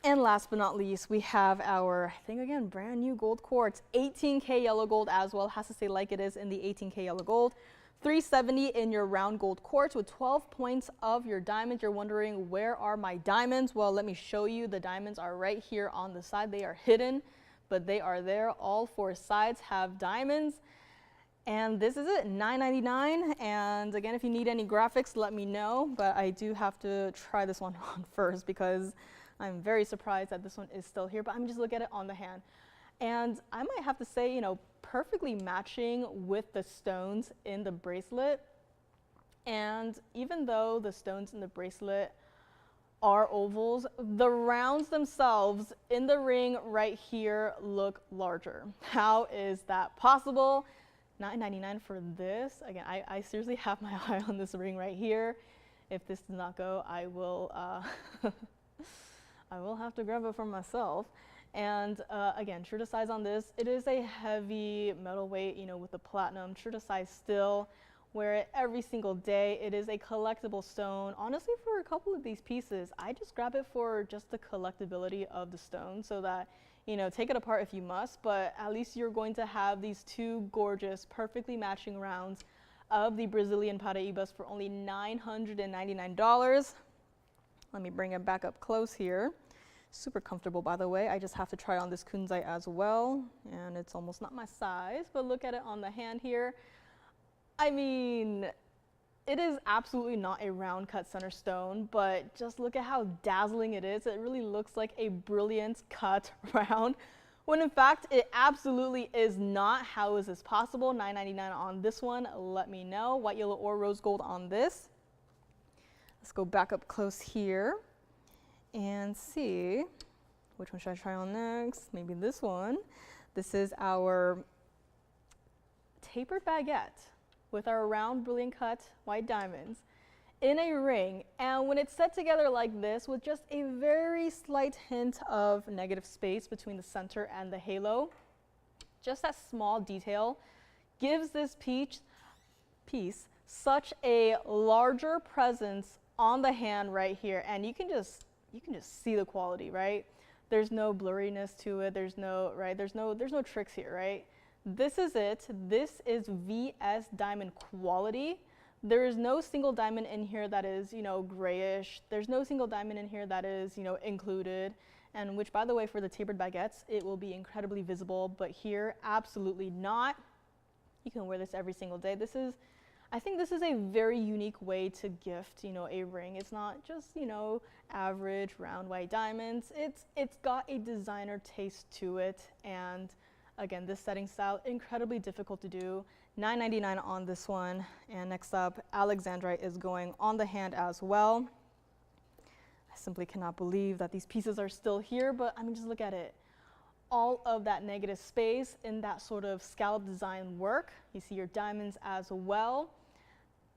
And last but not least, we have our, I think again, brand new gold quartz, 18K yellow gold as well. Has to say like it is in the 18K yellow gold. 370 in your round gold quartz with 12 points of your diamonds. You're wondering, where are my diamonds? Well, let me show you. The diamonds are right here on the side. They are hidden, but they are there. All four sides have diamonds. And this is it, $9.99. And again, if you need any graphics, let me know. But I do have to try this one on first, because I'm very surprised that this one is still here. But I'm just looking at it on the hand. And I might have to say, perfectly matching with the stones in the bracelet. And even though the stones in the bracelet are ovals, the rounds themselves in the ring right here look larger. How is that possible? $9.99 for this. Again, I seriously have my eye on this ring right here. If this does not go, I will I will have to grab it for myself. And again, true to size on this, it is a heavy metal weight, with the platinum. True to size still, wear it every single day. It is a collectible stone. Honestly, for a couple of these pieces, I just grab it for just the collectability of the stone, so that, you know, take it apart if you must, but at least you're going to have these two gorgeous, perfectly matching rounds of the Brazilian Paraíbas for only $999. Let me bring it back up close here. Super comfortable, by the way. I just have to try on this kunzite as well, and it's almost not my size, but look at it on the hand here. I mean, it is absolutely not a round cut center stone, but just look at how dazzling it is. It really looks like a brilliant cut round, when in fact it absolutely is not. How is this possible? $999 on this one. Let me know. White, yellow, or rose gold on this. Let's go back up close here and see which one should I try on next. Maybe this one. This is our tapered baguette with our round brilliant cut white diamonds in a ring, and when it's set together like this with just a very slight hint of negative space between the center and the halo, just that small detail gives this piece such a larger presence on the hand right here, and you can just see the quality, right? There's no blurriness to it. There's no tricks here, right? This is it. This is VS diamond quality. There is no single diamond in here that is, you know, grayish. There's no single diamond in here that is, you know, included. And which, by the way, for the tapered baguettes, it will be incredibly visible, but here, absolutely not. You can wear this every single day. I think this is a very unique way to gift, you know, a ring. It's not just, you know, average round white diamonds. It's got a designer taste to it, and again, this setting style, incredibly difficult to do. $999 on this one. And next up, Alexandrite is going on the hand as well. I simply cannot believe that these pieces are still here, but I mean, just look at it. All of that negative space in that sort of scallop design work. You see your diamonds as well.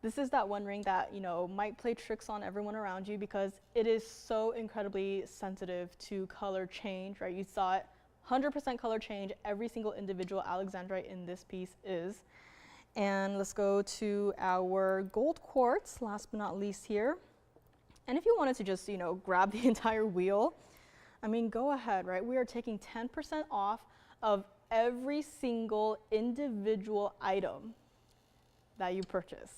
This is that one ring that, you know, might play tricks on everyone around you because it is so incredibly sensitive to color change, right? You saw it. 100% color change, every single individual Alexandrite in this piece is. And let's go to our gold quartz, last but not least here. And if you wanted to just, you know, grab the entire wheel, I mean, go ahead, right? We are taking 10% off of every single individual item that you purchase.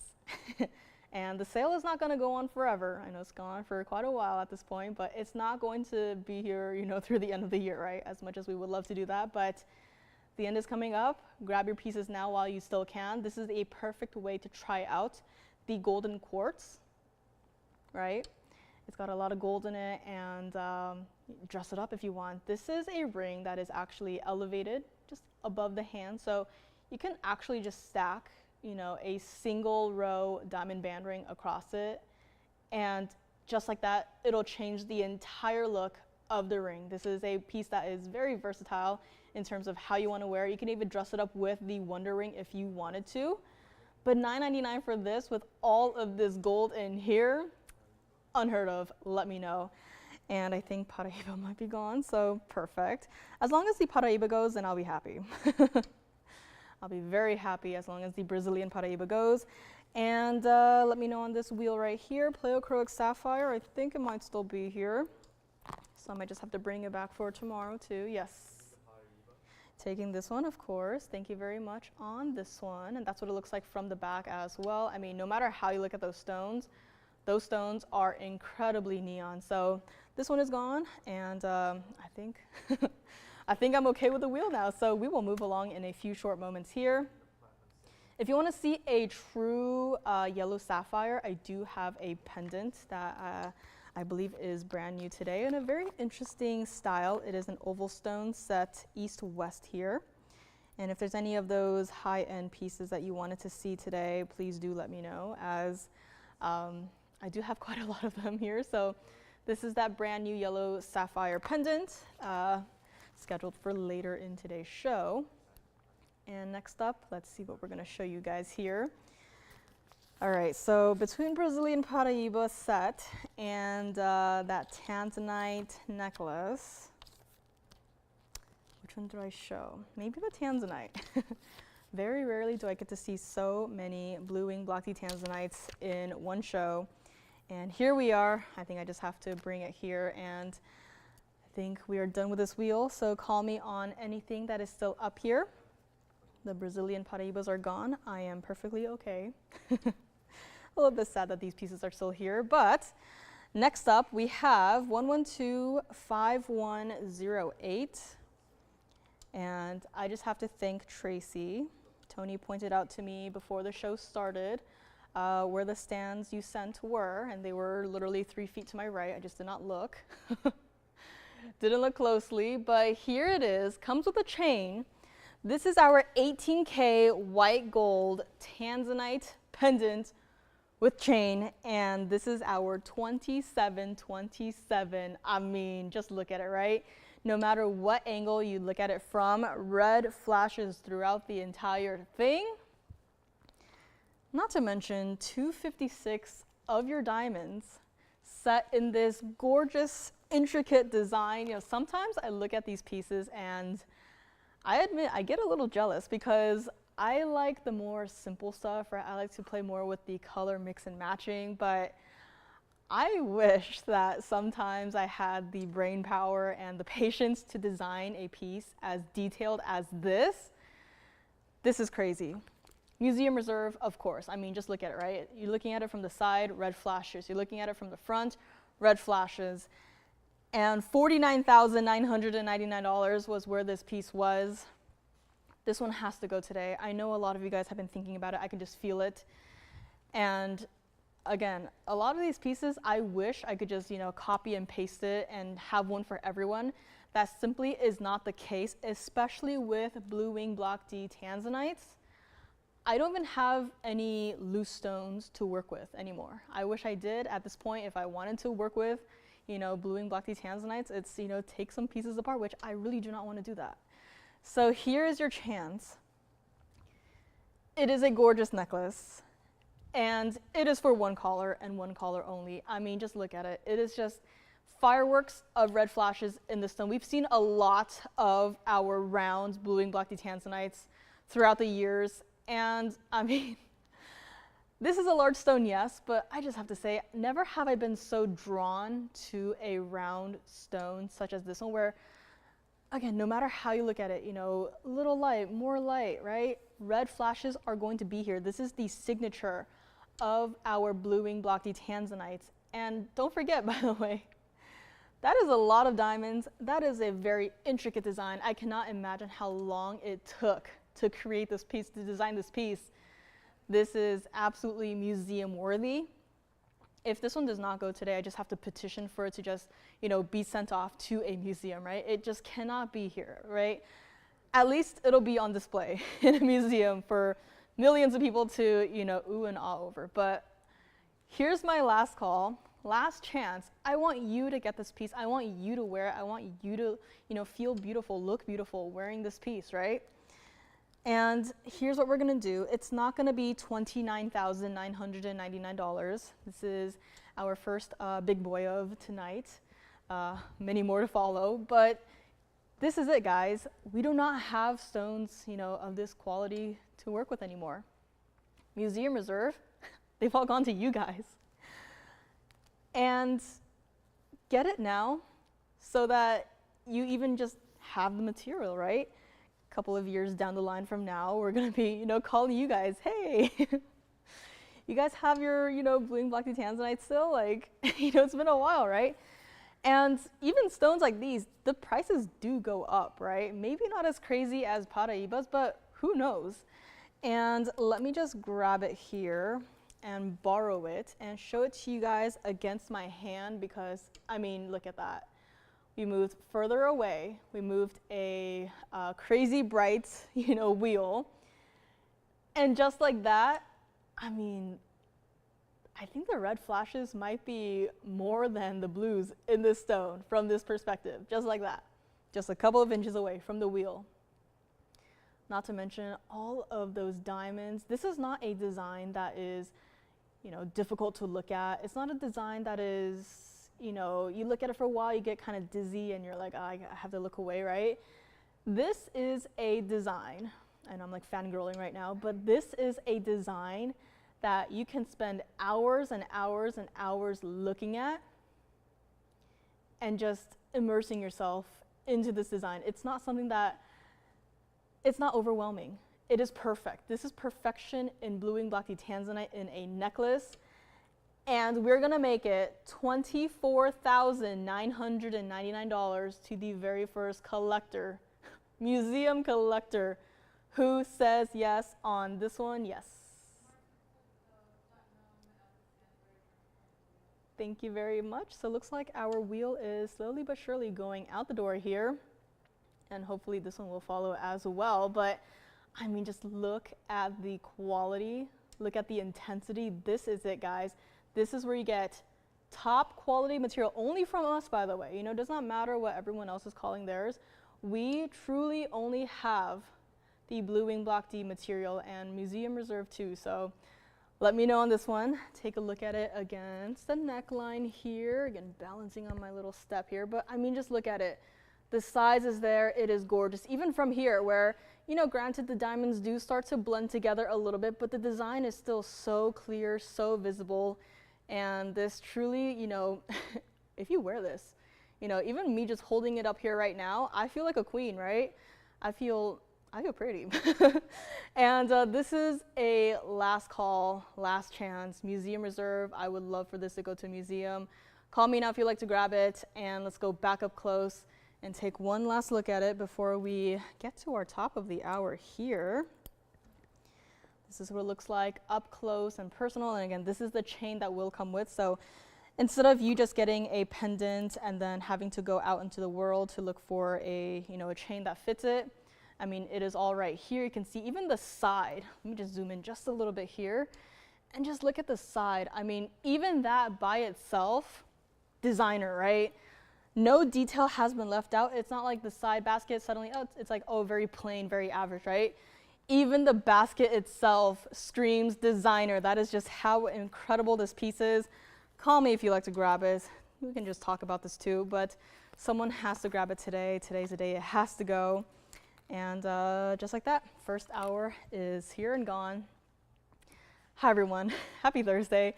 And the sale is not going to go on forever. I know it's gone for quite a while at this point, but it's not going to be here, you know, through the end of the year, right? As much as we would love to do that, but the end is coming up. Grab your pieces now while you still can. This is a perfect way to try out the golden quartz, right? It's got a lot of gold in it, and dress it up if you want. This is a ring that is actually elevated just above the hand, so you can actually just stack, you know, a single row diamond band ring across it, and just like that, it'll change the entire look of the ring. This is a piece that is very versatile in terms of how you want to wear it. You can even dress it up with the Wonder Ring if you wanted to, but $999 for this with all of this gold in here, unheard of. Let me know. And I think Paraíba might be gone, so perfect. As long as the Paraíba goes, then I'll be happy. I'll be very happy as long as the Brazilian Paraíba goes. And let me know on this wheel right here, Pleochroic Sapphire. I think it might still be here. So I might just have to bring it back for tomorrow too. Yes. Taking this one, of course. Thank you very much on this one. And that's what it looks like from the back as well. I mean, no matter how you look at those stones are incredibly neon. So this one is gone, and I think I think I'm okay with the wheel now. So we will move along in a few short moments here. If you want to see a true yellow sapphire, I do have a pendant that I believe is brand new today in a very interesting style. It is an oval stone set east-west here. And if there's any of those high-end pieces that you wanted to see today, please do let me know, as I do have quite a lot of them here. So this is that brand new yellow sapphire pendant, scheduled for later in today's show. And next up, let's see what we're going to show you guys here. All right, so between Brazilian Paraíba set and that tanzanite necklace, which one do I show? Maybe the tanzanite. Very rarely do I get to see so many blue wing block D tanzanites in one show. And here we are. I think I just have to bring it here, and I think we are done with this wheel. So call me on anything that is still up here. The Brazilian Paraibas are gone. I am perfectly okay. A little bit sad that these pieces are still here, but next up we have 1125108. And I just have to thank Tracy. Tony pointed out to me before the show started where the stands you sent were, and they were literally 3 feet to my right. I just did not look. Didn't look closely, but here it is. Comes with a chain. This is our 18K white gold tanzanite pendant with chain, and this is our 2727. I mean, just look at it, right? No matter what angle you look at it from, red flashes throughout the entire thing. Not to mention 256 of your diamonds set in this gorgeous, intricate design. You know, sometimes I look at these pieces and I admit I get a little jealous because I like the more simple stuff, right? I like to play more with the color mix and matching, but I wish that sometimes I had the brain power and the patience to design a piece as detailed as this. This is crazy. Museum reserve, of course. I mean, just look at it, right? You're looking at it from the side, red flashes. You're looking at it from the front, red flashes. And $49,999 was where this piece was. This one has to go today. I know a lot of you guys have been thinking about it. I can just feel it. And again, a lot of these pieces, I wish I could just, copy and paste it and have one for everyone. That simply is not the case, especially with blue wing block D tanzanites. I don't even have any loose stones to work with anymore. I wish I did at this point. If I wanted to work with, blue wing block D tanzanites, it's, take some pieces apart, which I really do not want to do that. So here is your chance. It is a gorgeous necklace. And it is for one caller and one caller only. I mean, just look at it. It is just fireworks of red flashes in the stone. We've seen a lot of our round blue wing block D tanzanites throughout the years. And I mean, this is a large stone, yes, but I just have to say, never have I been so drawn to a round stone such as this one, where, again, no matter how you look at it, little light, more light, right? Red flashes are going to be here. This is the signature of our blue wing block D tanzanites. And don't forget, by the way, that is a lot of diamonds. That is a very intricate design. I cannot imagine how long it took to create this piece, to design this piece. This is absolutely museum worthy. If this one does not go today, I just have to petition for it to just, be sent off to a museum, right? It just cannot be here, right? At least it'll be on display in a museum for millions of people to, ooh and ah over. But here's my last call, last chance. I want you to get this piece. I want you to wear it. I want you to, feel beautiful, look beautiful wearing this piece, right? And here's what we're gonna do. It's not gonna be $29,999. This is our first big boy of tonight. Many more to follow, but this is it, guys. We do not have stones, of this quality to work with anymore. Museum reserve, they've all gone to you guys. And get it now so that you even just have the material, right? A couple of years down the line from now, we're gonna be, calling you guys, hey, you guys have your, blue wing block D tanzanite still? Like, it's been a while, right? And even stones like these, the prices do go up, right? Maybe not as crazy as Paraibas, but who knows? And let me just grab it here and borrow it and show it to you guys against my hand, because, I mean, look at that. We moved further away. We moved a crazy bright, wheel. And just like that, I mean, I think the red flashes might be more than the blues in this stone from this perspective, just like that. Just a couple of inches away from the wheel. Not to mention all of those diamonds. This is not a design that is, difficult to look at. It's not a design that is, you look at it for a while, you get kind of dizzy and you're like, oh, I have to look away, right? This is a design and I'm like fangirling right now, but this is a design that you can spend hours and hours and hours looking at and just immersing yourself into this design. It's not something that, it's not overwhelming. It is perfect. This is perfection in blue wing black tanzanite in a necklace. And we're gonna make it $24,999 to the very first collector, museum collector, who says yes on this one. Yes. Thank you very much. So it looks like our wheel is slowly but surely going out the door here. And hopefully this one will follow as well. But I mean, just look at the quality, look at the intensity. This is it, guys. This is where you get top quality material, only from us, by the way. You know, it does not matter what everyone else is calling theirs. We truly only have the blue wing block D material and museum reserve too. So let me know on this one. Take a look at it against the neckline here. Again, balancing on my little step here. But I mean, just look at it. The size is there. It is gorgeous. Even from here where, you know, granted the diamonds do start to blend together a little bit, but the design is still so clear, so visible. And this truly, you know, if you wear this, you know, even me just holding it up here right now, I feel like a queen, right? I feel pretty. And this is a last call, last chance, museum reserve. I would love for this to go to a museum. Call me now if you'd like to grab it, and let's go back up close and take one last look at it before we get to our top of the hour here. This is what it looks like up close and personal. And again, this is the chain that will come with. So instead of you just getting a pendant and then having to go out into the world to look for a, you know, a chain that fits it, I mean, it is all right here. You can see even the side. Let me just zoom in just a little bit here and just look at the side. I mean, even that by itself, designer, right? No detail has been left out. It's not like the side basket suddenly, oh, it's like, oh, very plain, very average, right? Even the basket itself screams designer. That is just how incredible this piece is. Call me if you like to grab it. We can just talk about this too, but someone has to grab it today. Today's the day it has to go. And just like that, first hour is here and gone. Hi everyone, happy Thursday.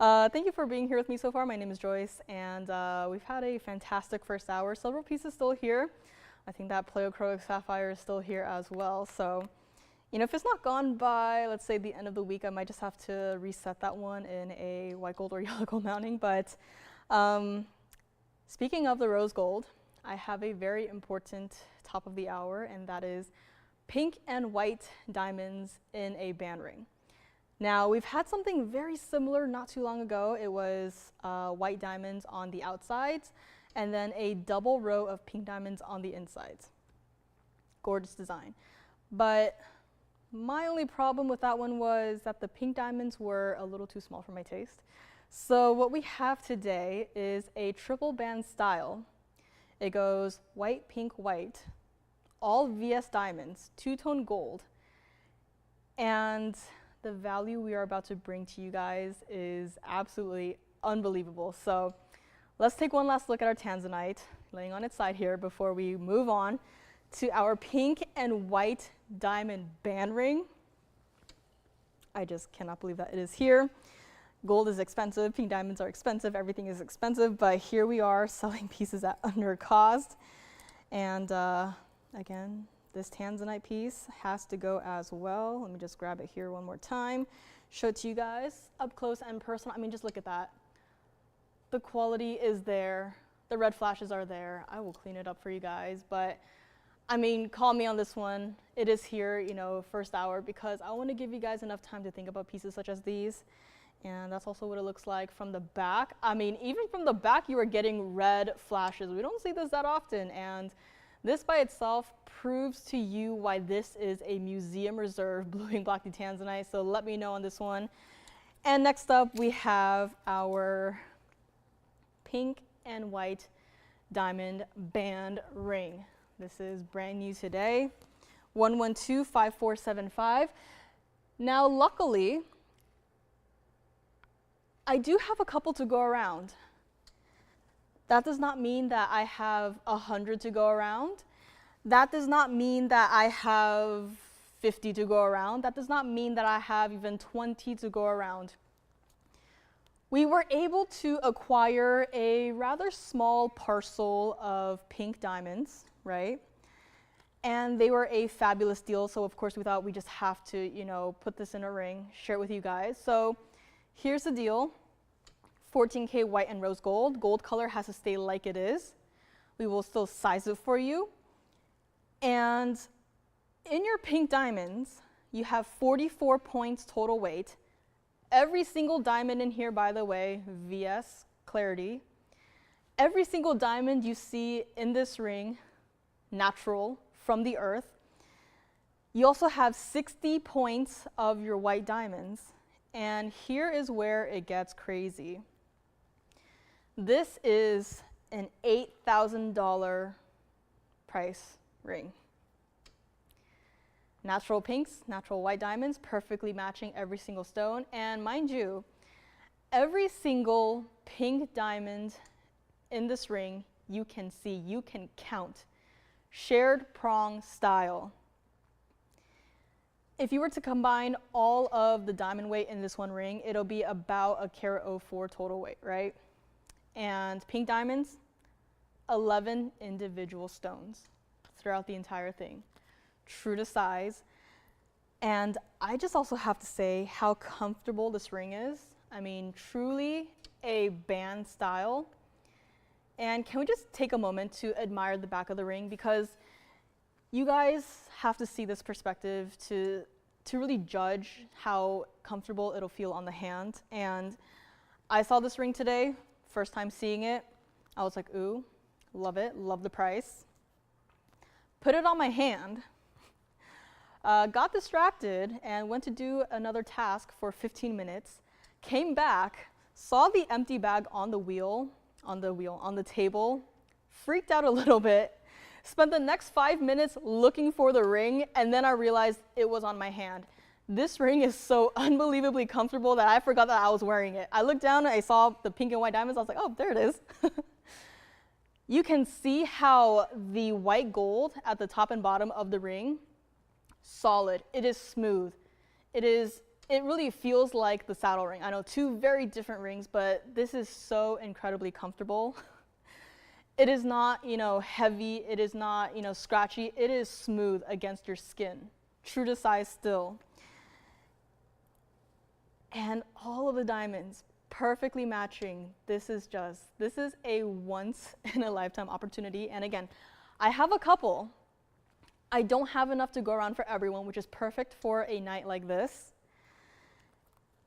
Thank you for being here with me so far. My name is Joyce, and we've had a fantastic first hour. Several pieces still here. I think that pleochroic sapphire is still here as well. So, you know, if it's not gone by, let's say, the end of the week, I might just have to reset that one in a white gold or yellow gold mounting. But speaking of the rose gold, I have a very important top of the hour, and that is pink and white diamonds in a band ring. Now, we've had something very similar not too long ago. It was white diamonds on the outsides, and then a double row of pink diamonds on the insides. Gorgeous design. But my only problem with that one was that the pink diamonds were a little too small for my taste. So what we have today is a triple band style. It goes white, pink, white, all VS diamonds, two-tone gold. And the value we are about to bring to you guys is absolutely unbelievable. So let's take one last look at our tanzanite, laying on its side here before we move on to our pink and white diamond band ring. I just cannot believe that it is here. Gold is expensive, pink diamonds are expensive, everything is expensive, but here we are selling pieces at under cost. And again, this tanzanite piece has to go as well. Let me just grab it here one more time, show it to you guys up close and personal. I mean, just look at that. The quality is there. The red flashes are there. I will clean it up for you guys, but I mean, call me on this one. It is here, you know, first hour, because I want to give you guys enough time to think about pieces such as these. And that's also what it looks like from the back. I mean, even from the back, you are getting red flashes. We don't see this that often. And this by itself proves to you why this is a museum reserve blue wing block tanzanite. So let me know on this one. And next up, we have our pink and white diamond band ring. This is brand new today, 112-5475. Now, luckily, I do have a couple to go around. That does not mean that I have 100 to go around. That does not mean that I have 50 to go around. That does not mean that I have even 20 to go around. We were able to acquire a rather small parcel of pink diamonds, right? And they were a fabulous deal, so of course we thought we just have to, you know, put this in a ring, share it with you guys. So here's the deal. 14K white and rose gold. Gold color has to stay like it is. We will still size it for you. And in your pink diamonds, you have 44 points total weight. Every single diamond in here, by the way, VS clarity. Every single diamond you see in this ring, natural, from the earth. You also have 60 points of your white diamonds. And here is where it gets crazy. This is an $8,000 price ring. Natural pinks, natural white diamonds, perfectly matching every single stone. And mind you, every single pink diamond in this ring you can see, you can count. Shared prong style. If you were to combine all of the diamond weight in this one ring, it'll be about a carat 04 total weight, right? And pink diamonds, 11 individual stones throughout the entire thing. True to size. And I just also have to say how comfortable this ring is. I mean, truly a band style. And can we just take a moment to admire the back of the ring, because you guys have to see this perspective to really judge how comfortable it'll feel on the hand. And I saw this ring today, first time seeing it. I was like, ooh, love it, love the price. Put it on my hand, got distracted and went to do another task for 15 minutes, came back, saw the empty bag on the table, freaked out a little bit, spent the next 5 minutes looking for the ring, and then I realized it was on my hand. This ring is so unbelievably comfortable that I forgot that I was wearing it. I looked down and I saw the pink and white diamonds. I was like, oh, there it is. You can see how the white gold at the top and bottom of the ring, solid. It is smooth. It really feels like the saddle ring. I know, two very different rings, but this is so incredibly comfortable. It is not, you know, heavy. It is not, you know, scratchy. It is smooth against your skin. True to size still. And all of the diamonds perfectly matching. This is a once in a lifetime opportunity. And again, I have a couple. I don't have enough to go around for everyone, which is perfect for a night like this.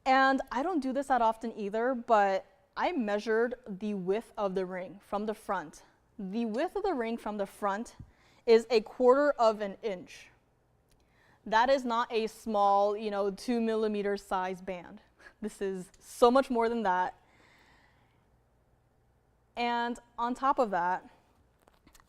And I don't do this that often either, but I measured the width of the ring from the front. The width of the ring from the front is 1/4 of an inch. That is not a small, you know, 2 millimeter size band. This is so much more than that. And on top of that,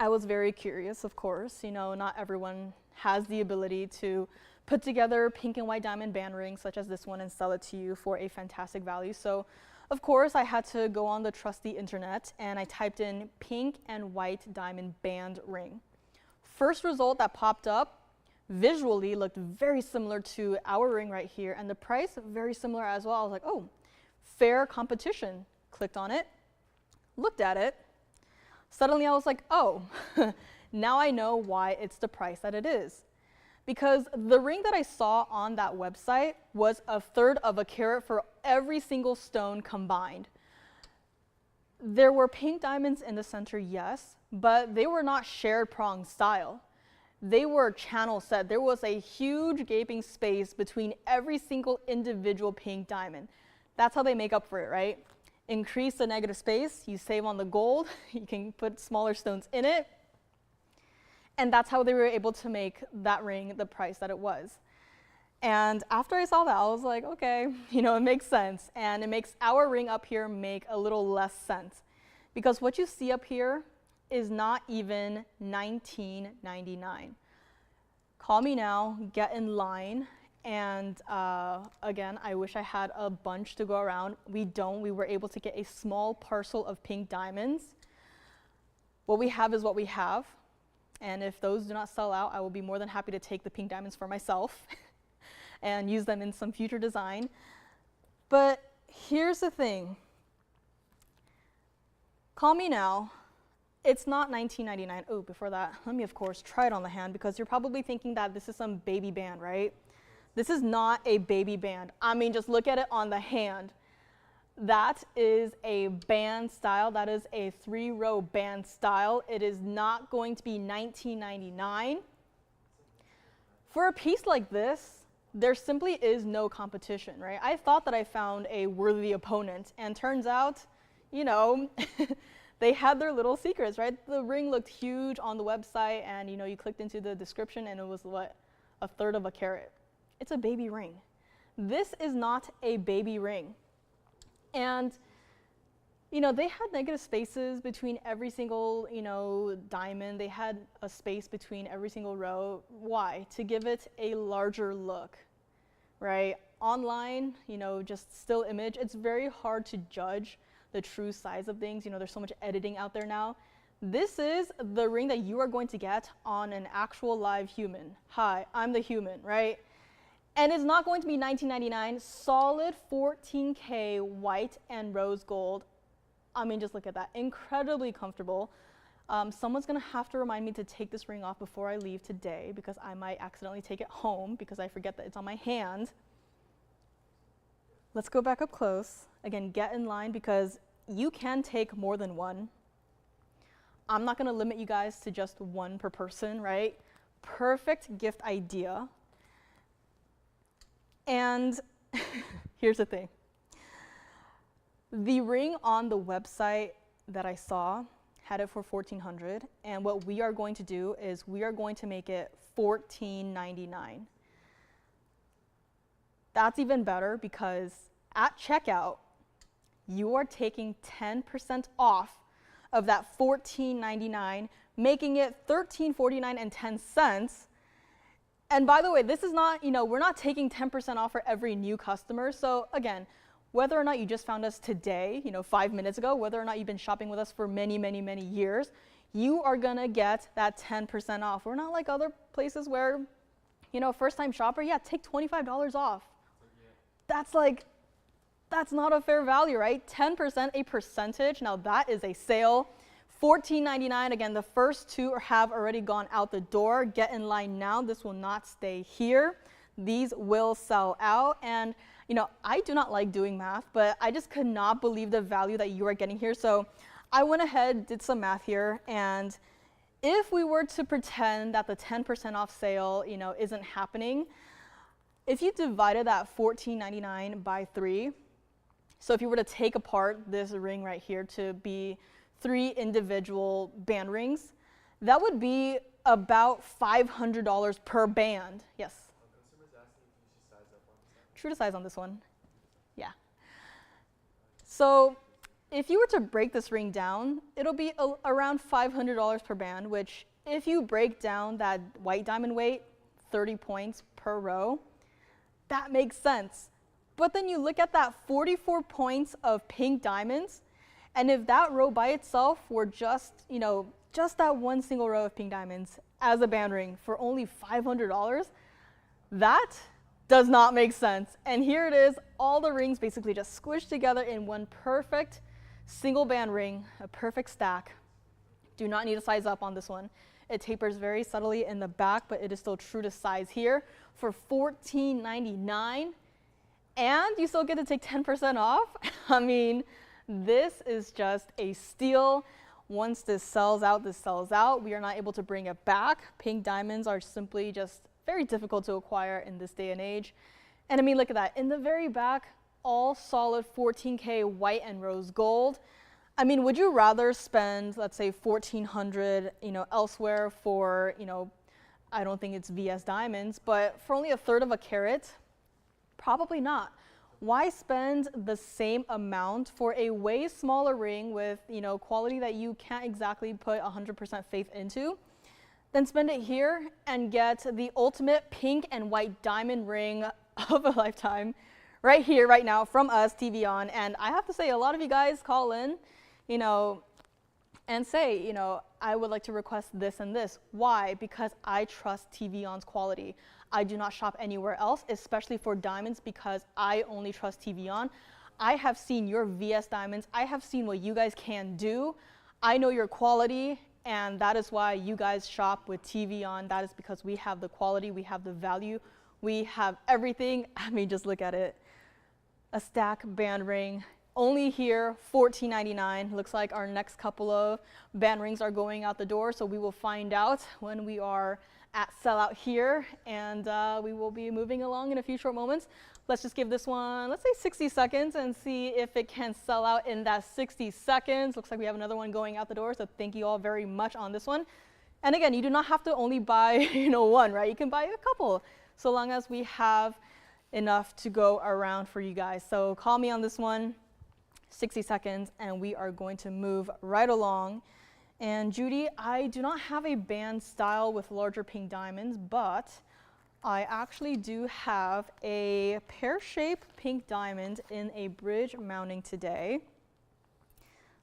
I was very curious, of course. You know, not everyone has the ability to put together pink and white diamond band rings such as this one and sell it to you for a fantastic value. So, of course, I had to go on the trusty internet and I typed in pink and white diamond band ring. First result that popped up visually looked very similar to our ring right here, and the price very similar as well. I was like, oh, fair competition. Clicked on it, looked at it. Suddenly I was like, oh, now I know why it's the price that it is. Because the ring that I saw on that website was 1/3 of a carat for every single stone combined. There were pink diamonds in the center, yes, but they were not shared prong style. They were channel set. There was a huge gaping space between every single individual pink diamond. That's how they make up for it, right? Increase the negative space, you save on the gold, you can put smaller stones in it. And that's how they were able to make that ring the price that it was. And after I saw that, I was like, okay, you know, it makes sense. And it makes our ring up here make a little less sense. Because what you see up here is not even $19.99. Call me now, get in line. And again, I wish I had a bunch to go around. We don't. We were able to get a small parcel of pink diamonds. What we have is what we have. And if those do not sell out, I will be more than happy to take the pink diamonds for myself and use them in some future design. But here's the thing. Call me now. It's not $19.99. Oh, before that, let me, of course, try it on the hand, because you're probably thinking that this is some baby band, right? This is not a baby band. I mean, just look at it on the hand. That is a band style. That is a 3-row band style. It is not going to be $19.99. For a piece like this, there simply is no competition, right? I thought that I found a worthy opponent, and turns out, you know, they had their little secrets, right? The ring looked huge on the website, and you know, you clicked into the description and it was what? 1/3 of a carat. It's a baby ring. This is not a baby ring. And you know, they had negative spaces between every single, you know, diamond. They had a space between every single row. Why? To give it a larger look, right? Online, you know, just still image, it's very hard to judge the true size of things. You know, there's so much editing out there now. This is the ring that you are going to get on an actual live human. Hi, I'm the human, right? And it's not going to be $19.99, solid 14K white and rose gold. I mean, just look at that, incredibly comfortable. Someone's gonna have to remind me to take this ring off before I leave today, because I might accidentally take it home because I forget that it's on my hand. Let's go back up close. Again, get in line, because you can take more than one. I'm not gonna limit you guys to just one per person, right? Perfect gift idea. And here's the thing. The ring on the website that I saw had it for $1,400, and what we are going to do is we are going to make it $1,499. That's even better, because at checkout, you are taking 10% off of that $1,499, making it $1,349.10. And by the way, this is not, you know, we're not taking 10% off for every new customer. So again, whether or not you just found us today, you know, 5 minutes ago, whether or not you've been shopping with us for many, many, many years, you are gonna get that 10% off. We're not like other places where, you know, first-time shopper, yeah, take $25 off. That's not a fair value, right? 10%, a percentage, now that is a sale. $14.99, again, the first two have already gone out the door. Get in line now, this will not stay here. These will sell out, and you know, I do not like doing math, but I just could not believe the value that you are getting here. So I went ahead, did some math here, and if we were to pretend that the 10% off sale, you know, isn't happening, if you divided that $14.99 by 3, so if you were to take apart this ring right here to be 3 individual band rings, that would be about $500 per band. Yes? Consumers asking if you should size up on this. True to size on this one. Yeah. So if you were to break this ring down, it'll be around $500 per band, which if you break down that white diamond weight, 30 points per row, that makes sense. But then you look at that 44 points of pink diamonds, and if that row by itself were just, you know, just that one single row of pink diamonds as a band ring for only $500, that does not make sense. And here it is, all the rings basically just squished together in one perfect single band ring, a perfect stack. Do not need to size up on this one. It tapers very subtly in the back, but it is still true to size here for $14.99. And you still get to take 10% off. I mean, this is just a steal. Once this sells out, this sells out. We are not able to bring it back. Pink diamonds are simply just very difficult to acquire in this day and age. And I mean, look at that. In the very back, all solid 14K white and rose gold. I mean, would you rather spend, let's say, $1,400, you know, elsewhere for, you know, I don't think it's VS diamonds, but for only 1/3 of a carat? Probably not. Why spend the same amount for a way smaller ring with, you know, quality that you can't exactly put 100% faith into? Then spend it here and get the ultimate pink and white diamond ring of a lifetime right here, right now from us, TVON. And I have to say, a lot of you guys call in, you know, and say, you know, I would like to request this and this. Why? Because I trust TVON's quality. I do not shop anywhere else, especially for diamonds, because I only trust TVON. I have seen your VS diamonds. I have seen what you guys can do. I know your quality, and that is why you guys shop with TVON. That is because we have the quality, we have the value, we have everything. I mean, just look at it. A stack band ring, only here, $14.99. Looks like our next couple of band rings are going out the door, so we will find out when we are at sellout here, and we will be moving along in a few short moments. Let's just give this one, let's say 60 seconds and see if it can sell out in that 60 seconds. Looks like we have another one going out the door, so thank you all very much on this one. And again, you do not have to only buy, you know, one, right? You can buy a couple, so long as we have enough to go around for you guys. So call me on this one. 60 seconds, and we are going to move right along. And Judy, I do not have a band style with larger pink diamonds, but I actually do have a pear-shaped pink diamond in a bridge mounting today.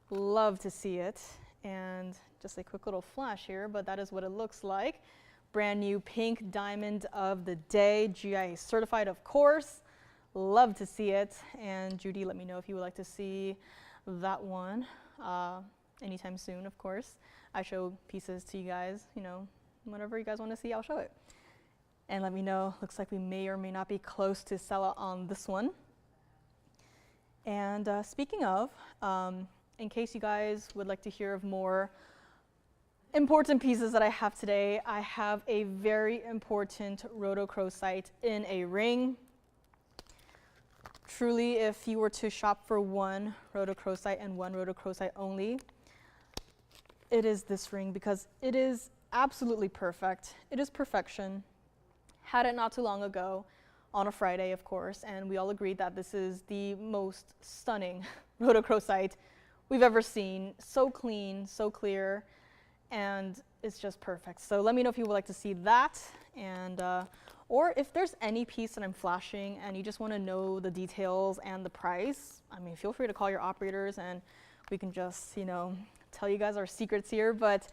Love to see it. And just a quick little flash here, but that is what it looks like. Brand new pink diamond of the day, GIA certified, of course. Love to see it. And Judy, let me know if you would like to see that one anytime soon, of course. I show pieces to you guys, you know, whatever you guys want to see, I'll show it. And let me know. Looks like we may or may not be close to sellout on this one. And speaking of, in case you guys would like to hear of more important pieces that I have today, I have a very important rhodochrosite in a ring. Truly, if you were to shop for one rhodochrosite and one rhodochrosite only, it is this ring, because it is absolutely perfect. It is perfection. Had it not too long ago on a Friday, of course, and we all agreed that this is the most stunning rhodochrosite we've ever seen. So clean, so clear, and it's just perfect. So let me know if you would like to see that, and or if there's any piece that I'm flashing and you just want to know the details and the price, I mean, feel free to call your operators and we can just, you know, tell you guys our secrets here. But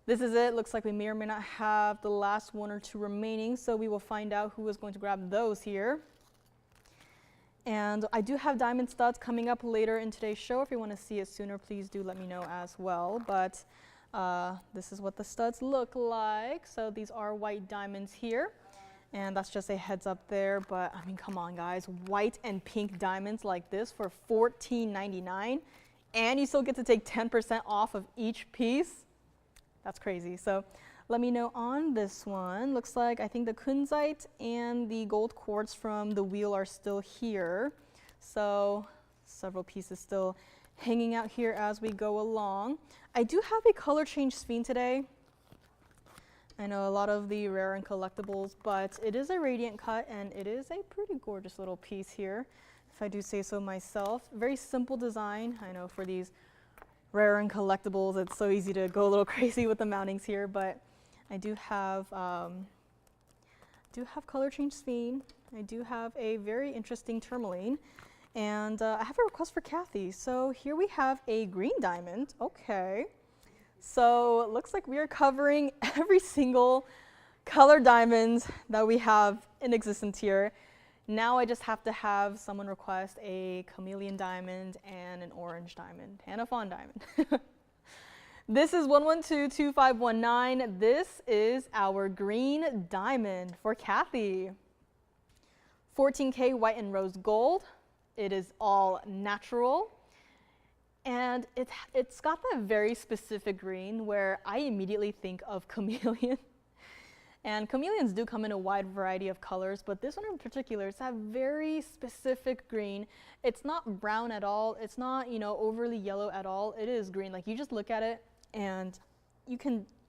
this is it. Looks like we may or may not have the last one or two remaining, so we will find out who is going to grab those here. And I do have diamond studs coming up later in today's show. If you want to see it sooner, please do let me know as well. But this is what the studs look like. So these are white diamonds here. And that's just a heads up there. But I mean, come on, guys. White and pink diamonds like this for $14.99. And you still get to take 10% off of each piece. That's crazy. So let me know on this one. Looks like I think the kunzite and the gold quartz from the wheel are still here. So several pieces still hanging out here as we go along. I do have a color change sphin today. I know a lot of the rare and collectibles, but it is a radiant cut and it is a pretty gorgeous little piece here, if I do say so myself. Very simple design. I know for these rare and collectibles, it's so easy to go a little crazy with the mountings here, but I do have color change sphin. I do have a very interesting tourmaline, and I have a request for Kathy. So here we have a green diamond. Okay. So it looks like we are covering every single color diamond that we have in existence here. Now I just have to have someone request a chameleon diamond and an orange diamond and a fawn diamond. This is 1122519. This is our green diamond for Kathy. 14K white and rose gold. It is all natural. And it's got that very specific green where I immediately think of chameleon. And chameleons do come in a wide variety of colors, but this one in particular, it's that very specific green. It's not brown at all. It's not, you know, overly yellow at all. It is green. Like, you just look at it and you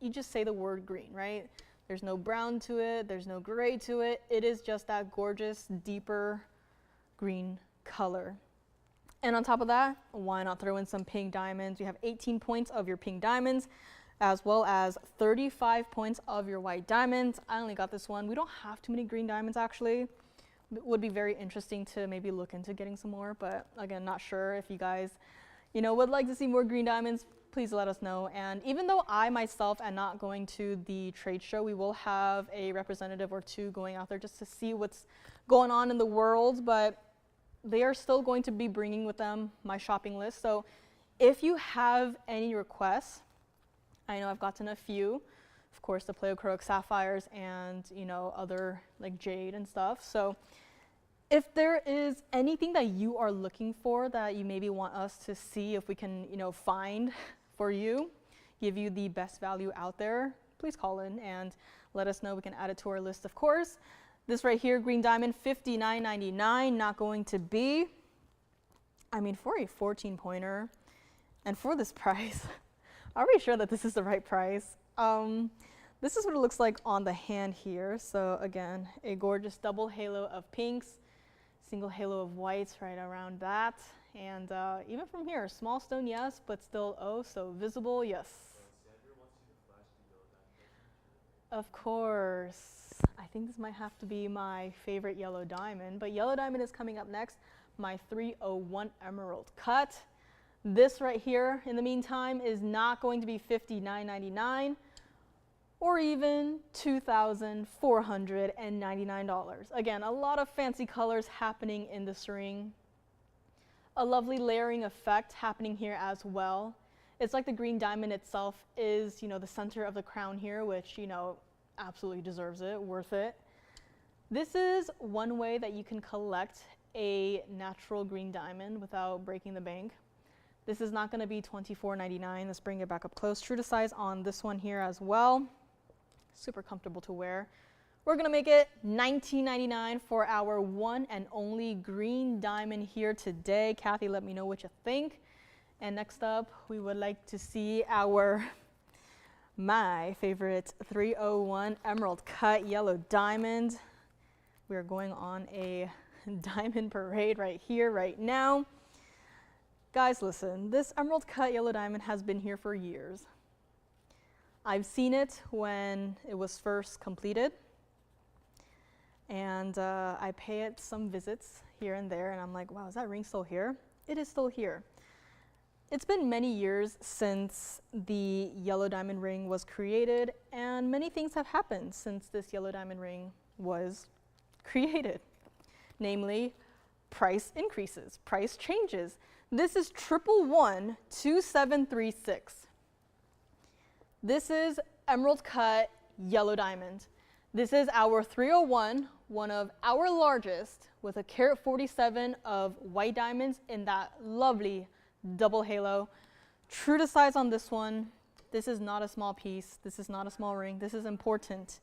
just say the word green, right? There's no brown to it. There's no gray to it. It is just that gorgeous, deeper green color. And on top of that, why not throw in some pink diamonds? You have 18 points of your pink diamonds, as well as 35 points of your white diamonds. I only got this one. We don't have too many green diamonds, actually. It would be very interesting to maybe look into getting some more, but again, not sure. If you guys, you know, would like to see more green diamonds, please let us know. And even though I myself am not going to the trade show, we will have a representative or two going out there just to see what's going on in the world, but they are still going to be bringing with them my shopping list. So if you have any requests, I know I've gotten a few, of course the pleochroic sapphires and other like jade and stuff. So if there is anything that you are looking for that you maybe want us to see if we can find for you, give you the best value out there, please call in and let us know. We can add it to our list, of course. This right here, green diamond, $59.99, not going to be, I mean, for a 14-pointer and for this price, are we sure that this is the right price? This is what it looks like on the hand here. So again, a gorgeous double halo of pinks, single halo of whites right around that. And even from here, small stone, yes, but still oh so visible, yes. Of course. I think this might have to be my favorite yellow diamond, but yellow diamond is coming up next, my 301 emerald cut. This right here, in the meantime, is not going to be $59.99 or even $2,499. Again, a lot of fancy colors happening in this ring. A lovely layering effect happening here as well. It's like the green diamond itself is, the center of the crown here, which, absolutely deserves it, worth it. This is one way that you can collect a natural green diamond without breaking the bank. This is not going to be $24.99. Let's bring it back up close. True to size on this one here as well. Super comfortable to wear. We're going to make it $19.99 for our one and only green diamond here today. Kathy, let me know what you think. And next up, we would like to see my favorite 301 emerald cut yellow diamond. We are going on a diamond parade right here, right now. Guys, listen, this emerald cut yellow diamond has been here for years. I've seen it when it was first completed, and I pay it some visits here and there, and I'm like, wow, is that ring still here? It is still here. It's been many years since the yellow diamond ring was created, and many things have happened since this yellow diamond ring was created. Namely, price increases, price changes. This is 1112736. This is emerald cut yellow diamond. This is our 301, one of our largest, with a carat 47 of white diamonds in that lovely double halo. True to size on this one. This is not a small piece. This is not a small ring. This is important.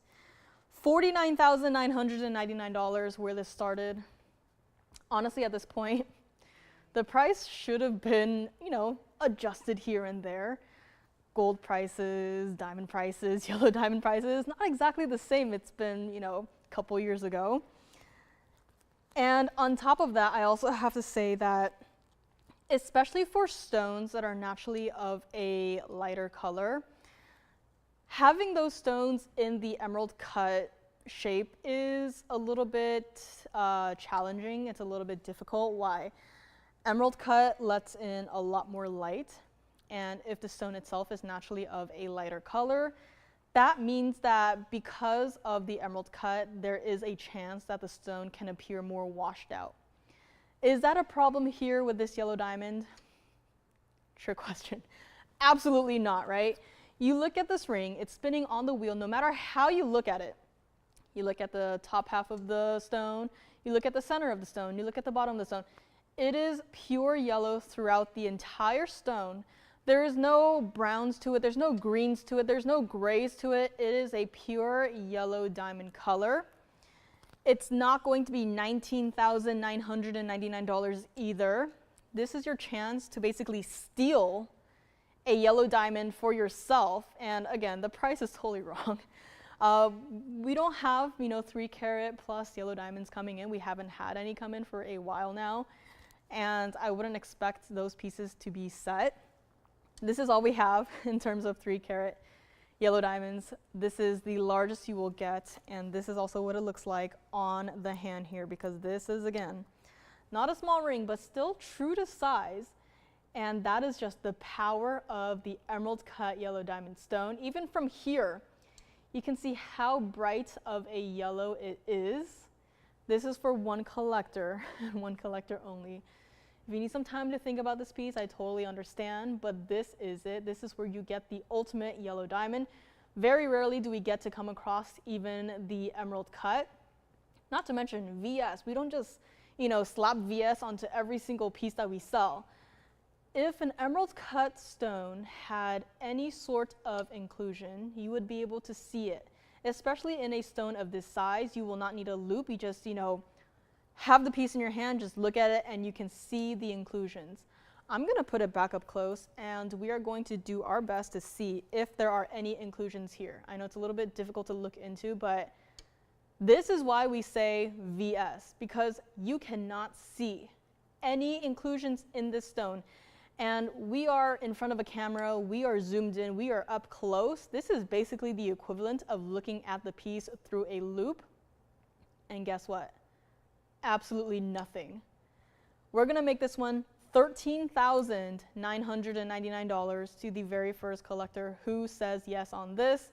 $49,999 where this started. Honestly, at this point, the price should have been, adjusted here and there. Gold prices, diamond prices, yellow diamond prices, not exactly the same. It's been, a couple years ago. And on top of that, I also have to say that especially for stones that are naturally of a lighter color, having those stones in the emerald cut shape is a little bit challenging. It's a little bit difficult. Why? Emerald cut lets in a lot more light, and if the stone itself is naturally of a lighter color, that means that because of the emerald cut, there is a chance that the stone can appear more washed out. Is that a problem here with this yellow diamond? Trick question. Absolutely not, right? You look at this ring, it's spinning on the wheel no matter how you look at it. You look at the top half of the stone, you look at the center of the stone, you look at the bottom of the stone. It is pure yellow throughout the entire stone. There is no browns to it, there's no greens to it, there's no grays to it. It is a pure yellow diamond color. It's not going to be $19,999 either. This is your chance to basically steal a yellow diamond for yourself. And again, the price is totally wrong. We don't have, 3 carat plus yellow diamonds coming in. We haven't had any come in for a while now. And I wouldn't expect those pieces to be set. This is all we have in terms of 3 carat yellow diamonds. This is the largest you will get, and this is also what it looks like on the hand here, because this is, again, not a small ring, but still true to size. And that is just the power of the emerald cut yellow diamond stone. Even from here, you can see how bright of a yellow it is. This is for one collector, and one collector only. If you need some time to think about this piece, I totally understand, but this is it. This is where you get the ultimate yellow diamond. Very rarely do we get to come across even the emerald cut. Not to mention VS. We don't just, slap VS onto every single piece that we sell. If an emerald cut stone had any sort of inclusion, you would be able to see it. Especially in a stone of this size, you will not need a loupe. You just, have the piece in your hand, just look at it, and you can see the inclusions. I'm going to put it back up close, and we are going to do our best to see if there are any inclusions here. I know it's a little bit difficult to look into, but this is why we say VS, because you cannot see any inclusions in this stone. And we are in front of a camera, we are zoomed in, we are up close. This is basically the equivalent of looking at the piece through a loupe. And guess what? Absolutely nothing. We're going to make this one $13,999 to the very first collector who says yes on this.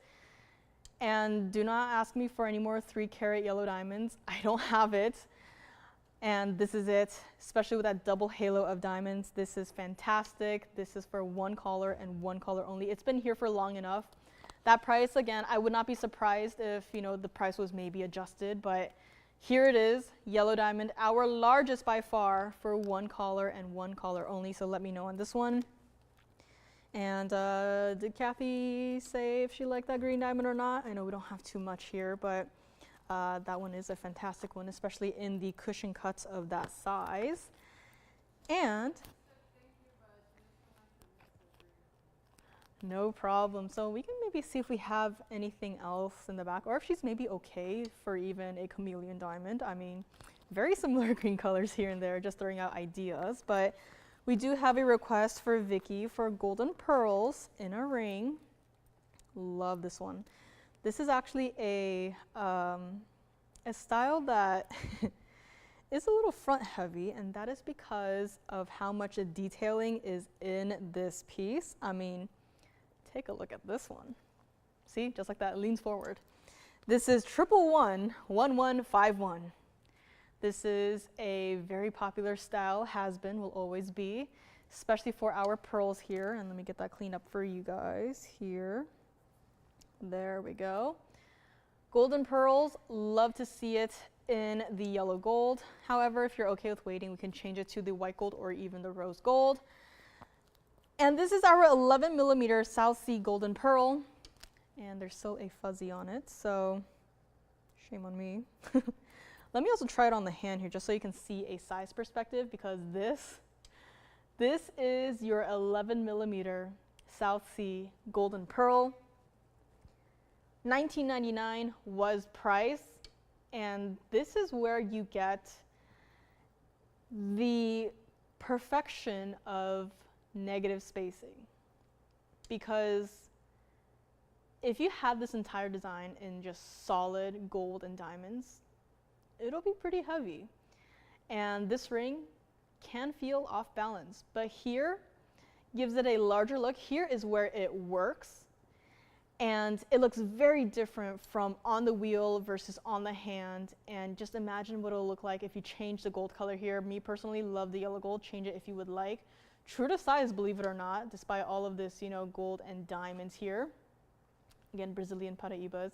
And do not ask me for any more 3-carat yellow diamonds. I don't have it. And this is it, especially with that double halo of diamonds. This is fantastic. This is for one caller and one caller only. It's been here for long enough. That price, again, I would not be surprised if the price was maybe adjusted, but here it is, yellow diamond, our largest by far for one caller and one caller only. So let me know on this one. And did Kathy say if she liked that green diamond or not? I know we don't have too much here, but that one is a fantastic one, especially in the cushion cuts of that size. And no problem. So we can maybe see if we have anything else in the back, or if she's maybe okay for even a chameleon diamond. I mean, very similar green colors here and there, just throwing out ideas. But we do have a request for Vicky for golden pearls in a ring. Love this one. This is actually a style that is a little front heavy, and that is because of how much detailing is in this piece. I mean, take a look at this one. See, just like that, it leans forward. This is 1111151. This is a very popular style, has been, will always be, especially for our pearls here. And let me get that cleaned up for you guys here. There we go. Golden pearls, love to see it in the yellow gold. However, if you're okay with waiting, we can change it to the white gold or even the rose gold. And this is our 11 millimeter South Sea golden pearl. And there's still a fuzzy on it, so shame on me. Let me also try it on the hand here just so you can see a size perspective, because this is your 11 millimeter South Sea golden pearl. $19.99 was price, and this is where you get the perfection of negative spacing, because if you have this entire design in just solid gold and diamonds, it'll be pretty heavy, and this ring can feel off balance, but here gives it a larger look. Here is where it works, and it looks very different from on the wheel versus on the hand. And just imagine what it'll look like if you change the gold color here. Me personally love the yellow gold. Change it if you would like. True to size, believe it or not, despite all of this, gold and diamonds here. Again, Brazilian paraíbas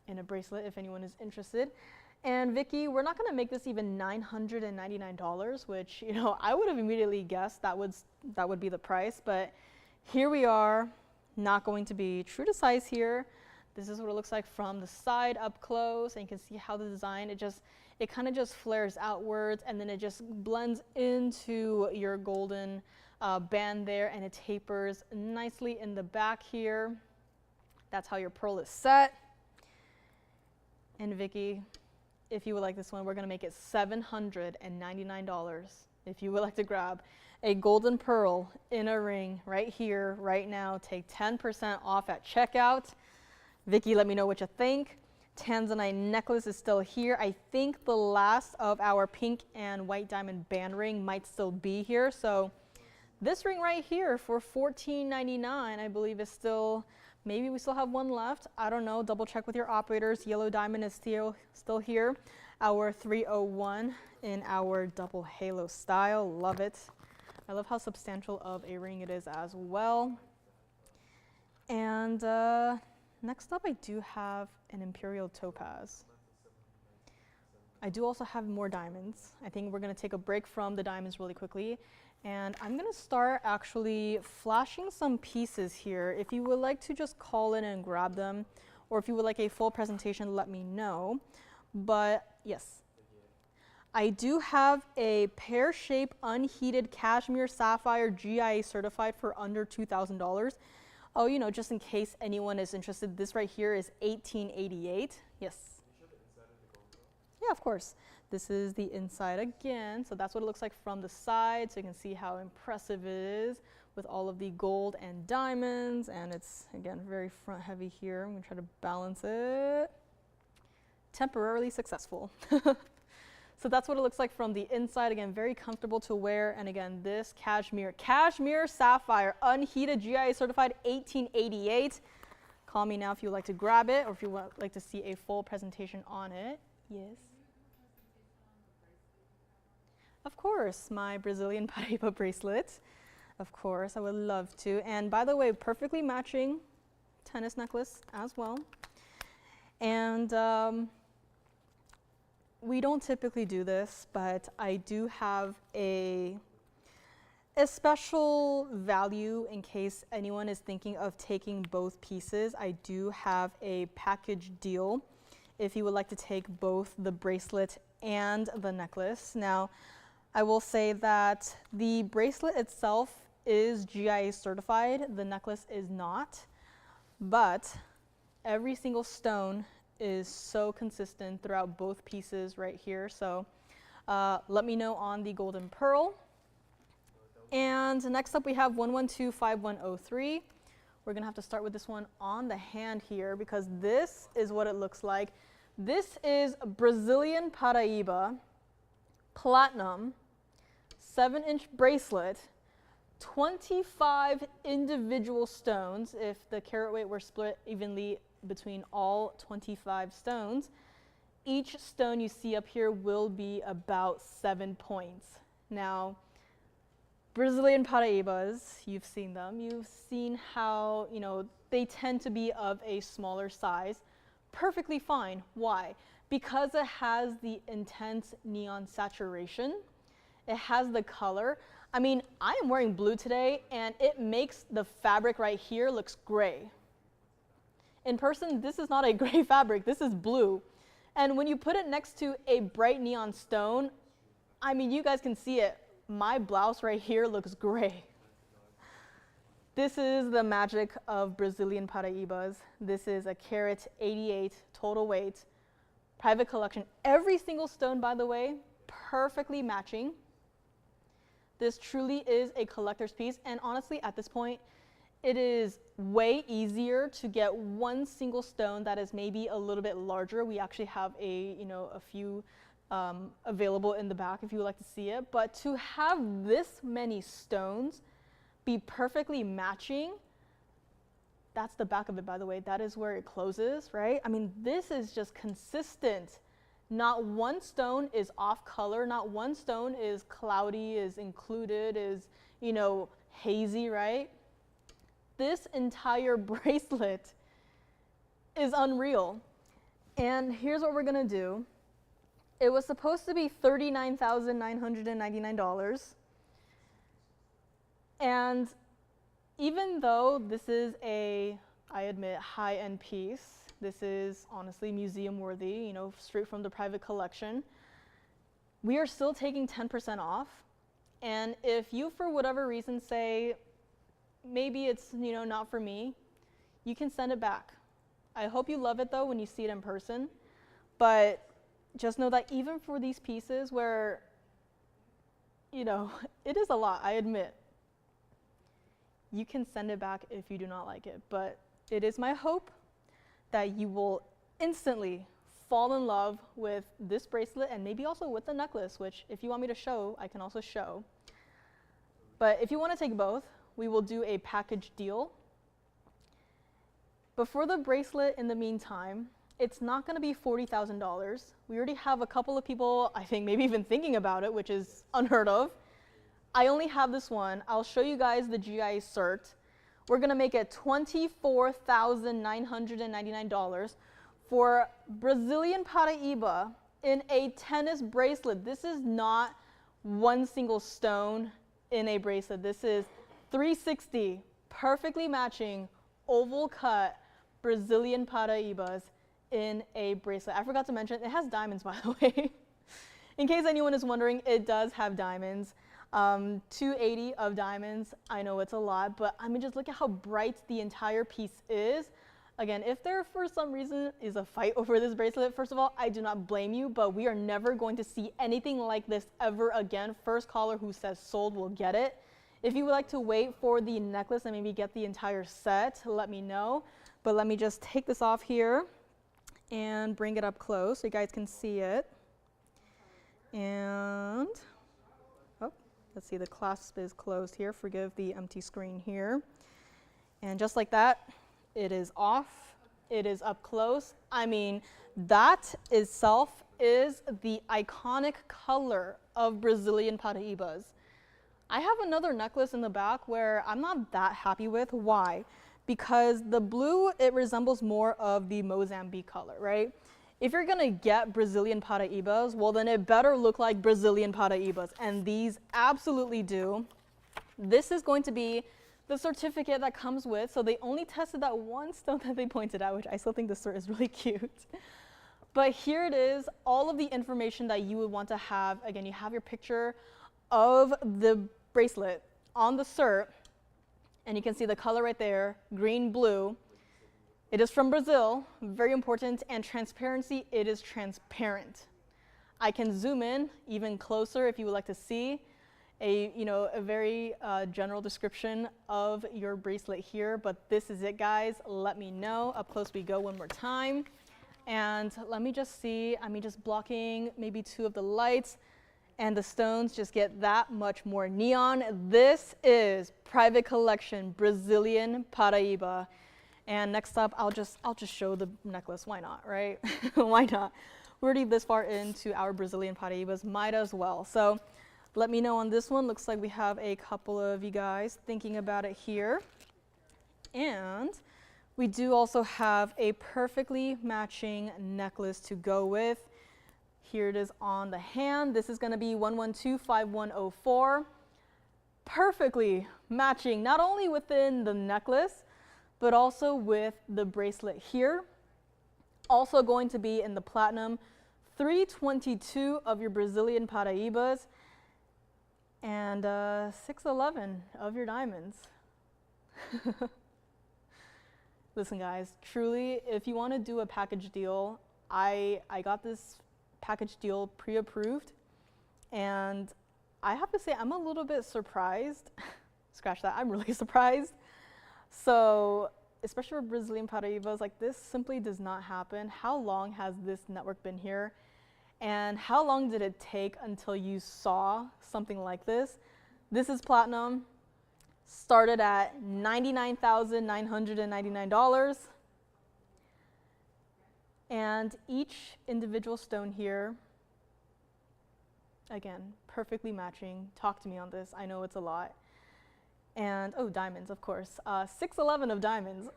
in a bracelet if anyone is interested. And Vicky, we're not going to make this even $999, which, I would have immediately guessed that would be the price, but here we are, not going to be. True to size here. This is what it looks like from the side up close, and you can see how the design, it kind of just flares outwards, and then it just blends into your golden band there, and it tapers nicely in the back here. That's how your pearl is set. And Vicky, if you would like this one, we're going to make it $799 if you would like to grab a golden pearl in a ring right here, right now. Take 10% off at checkout. Vicky, let me know what you think. Tanzanite necklace is still here. I think the last of our pink and white diamond band ring might still be here, so This ring right here for $14.99, I believe is still, maybe we still have one left. I don't know, double check with your operators. Yellow diamond is still here. Our 301 in our double halo style, love it. I love how substantial of a ring it is as well. And next up I do have an imperial topaz. I do also have more diamonds. I think we're gonna take a break from the diamonds really quickly. And I'm gonna start actually flashing some pieces here. If you would like to just call in and grab them, or if you would like a full presentation, let me know. But yes, I do have a pear-shaped unheated cashmere sapphire GIA certified for under $2,000. Oh, you know, just in case anyone is interested, this right here is $18.88. Yes. Yeah, of course. This is the inside again. So that's what it looks like from the side. So you can see how impressive it is with all of the gold and diamonds. And it's, again, very front heavy here. I'm going to try to balance it. Temporarily successful. So that's what it looks like from the inside. Again, very comfortable to wear. And again, this cashmere sapphire unheated GIA certified $18.88. Call me now if you would like to grab it or if you would like to see a full presentation on it. Yes. Of course, my Brazilian Paraíba bracelet. Of course, I would love to. And by the way, perfectly matching tennis necklace as well. And we don't typically do this, but I do have a special value in case anyone is thinking of taking both pieces. I do have a package deal if you would like to take both the bracelet and the necklace. Now, I will say that the bracelet itself is GIA certified, the necklace is not, but every single stone is so consistent throughout both pieces right here. So let me know on the golden pearl. And next up we have 1125103. We're gonna have to start with this one on the hand here because this is what it looks like. This is Brazilian Paraíba platinum 7-inch bracelet, 25 individual stones. If the carat weight were split evenly between all 25 stones, each stone you see up here will be about 7 points. Now, Brazilian Paraíbas, you've seen them. You've seen how, you know, they tend to be of a smaller size. Perfectly fine. Why? Because it has the intense neon saturation. It has the color. I mean, I am wearing blue today and it makes the fabric right here looks gray. In person, this is not a gray fabric, this is blue. And when you put it next to a bright neon stone, I mean, you guys can see it. My blouse right here looks gray. This is the magic of Brazilian Paraíbas. This is a carat 88 total weight, private collection. Every single stone, by the way, perfectly matching. This truly is a collector's piece, and honestly, at this point, it is way easier to get one single stone that is maybe a little bit larger. We actually have a few available in the back if you would like to see it. But to have this many stones be perfectly matching, that's the back of it, by the way. That is where it closes, right? I mean, this is just consistent. Not one stone is off color. Not one stone is cloudy, is included, is, you know, hazy, right? This entire bracelet is unreal. And here's what we're gonna do. It was supposed to be $39,999. And even though this is a, I admit, high-end piece, this is honestly museum worthy, you know, straight from the private collection, we are still taking 10% off. And if you, for whatever reason, say, maybe it's, you know, not for me, you can send it back. I hope you love it though when you see it in person, but just know that even for these pieces where, you know, it is a lot, I admit, you can send it back if you do not like it. But it is my hope that you will instantly fall in love with this bracelet and maybe also with the necklace, which if you want me to show, I can also show. But if you want to take both, we will do a package deal. But for the bracelet in the meantime, it's not going to be $40,000. We already have a couple of people, I think, maybe even thinking about it, which is unheard of. I only have this one. I'll show you guys the GI cert. We're going to make it $24,999 for Brazilian Paraíba in a tennis bracelet. This is not one single stone in a bracelet. This is 360, perfectly matching, oval cut Brazilian Paraíbas in a bracelet. I forgot to mention, it has diamonds, by the way. In case anyone is wondering, it does have diamonds. 280 of diamonds. I know it's a lot, but I mean, just look at how bright the entire piece is. Again, if there for some reason is a fight over this bracelet, first of all, I do not blame you, but we are never going to see anything like this ever again. First caller who says sold will get it. If you would like to wait for the necklace and maybe get the entire set, let me know. But let me just take this off here and bring it up close so you guys can see it. And let's see, the clasp is closed here. Forgive the empty screen here. And just like that, it is off. It is up close. I mean, that itself is the iconic color of Brazilian Paraíbas. I have another necklace in the back where I'm not that happy with. Why? Because the blue, it resembles more of the Mozambique color, right? If you're gonna get Brazilian Paraíbas, well then it better look like Brazilian Paraíbas, and these absolutely do. This is going to be the certificate that comes with, so they only tested that one stone that they pointed out, which I still think this cert is really cute. But here it is, all of the information that you would want to have. Again, you have your picture of the bracelet on the cert, and you can see the color right there, green, blue. It is from Brazil, very important, and transparency, it is transparent. I can zoom in even closer if you would like to see a very general description of your bracelet here, but this is it, guys. Let me know. Up close we go one more time. And let me just see, just blocking maybe 2 of the lights, and the stones just get that much more neon. This is private collection Brazilian Paraíba. And next up, I'll just show the necklace. Why not, right? Why not? We're already this far into our Brazilian Paraíbas, might as well. So let me know on this one. Looks like we have a couple of you guys thinking about it here. And we do also have a perfectly matching necklace to go with. Here it is on the hand. This is going to be 1125104. Perfectly matching, not only within the necklace, but also with the bracelet here. Also going to be in the platinum, 322 of your Brazilian Paraíbas, and 611 of your diamonds. Listen, guys, truly, if you want to do a package deal, I got this package deal pre-approved, and I have to say I'm a little bit surprised. Scratch that, I'm really surprised. So, especially for Brazilian Paraíbas, like this simply does not happen. How long has this network been here? And how long did it take until you saw something like this? This is platinum, started at $99,999. And each individual stone here, again, perfectly matching. Talk to me on this, I know it's a lot. And, oh, diamonds, of course. 611 of diamonds.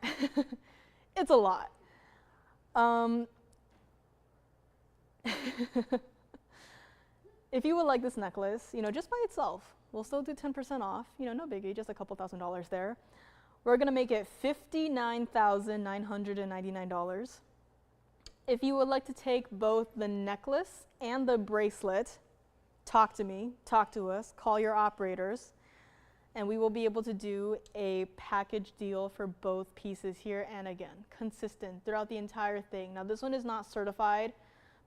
It's a lot. If you would like this necklace, just by itself, we'll still do 10% off. No biggie, just a couple $1,000s there. We're gonna make it $59,999. If you would like to take both the necklace and the bracelet, talk to me, talk to us, call your operators, and we will be able to do a package deal for both pieces here. And again, consistent throughout the entire thing. Now this one is not certified,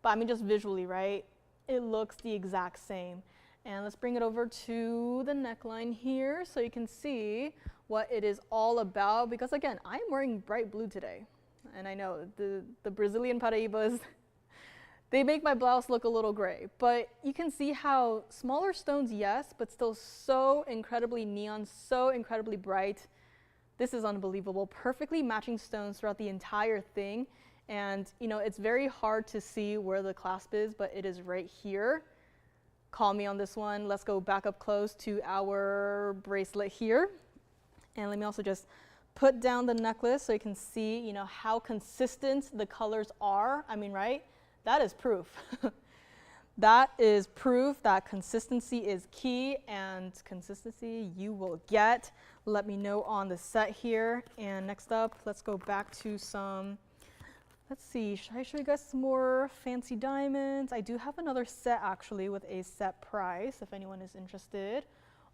but just visually, right? It looks the exact same. And let's bring it over to the neckline here so you can see what it is all about. Because again, I'm wearing bright blue today. And I know the Brazilian Paraíbas, They make my blouse look a little gray, but you can see how smaller stones, yes, but still so incredibly neon, so incredibly bright. This is unbelievable. Perfectly matching stones throughout the entire thing. And you know, it's very hard to see where the clasp is, but it is right here. Call me on this one. Let's go back up close to our bracelet here. And let me also just put down the necklace so you can see, you know, how consistent the colors are. I mean, right? That is proof. That is proof that consistency is key, and consistency you will get. Let me know on the set here. And next up, let's go back to some, let's see, should I show you guys some more fancy diamonds? I do have another set actually with a set price if anyone is interested,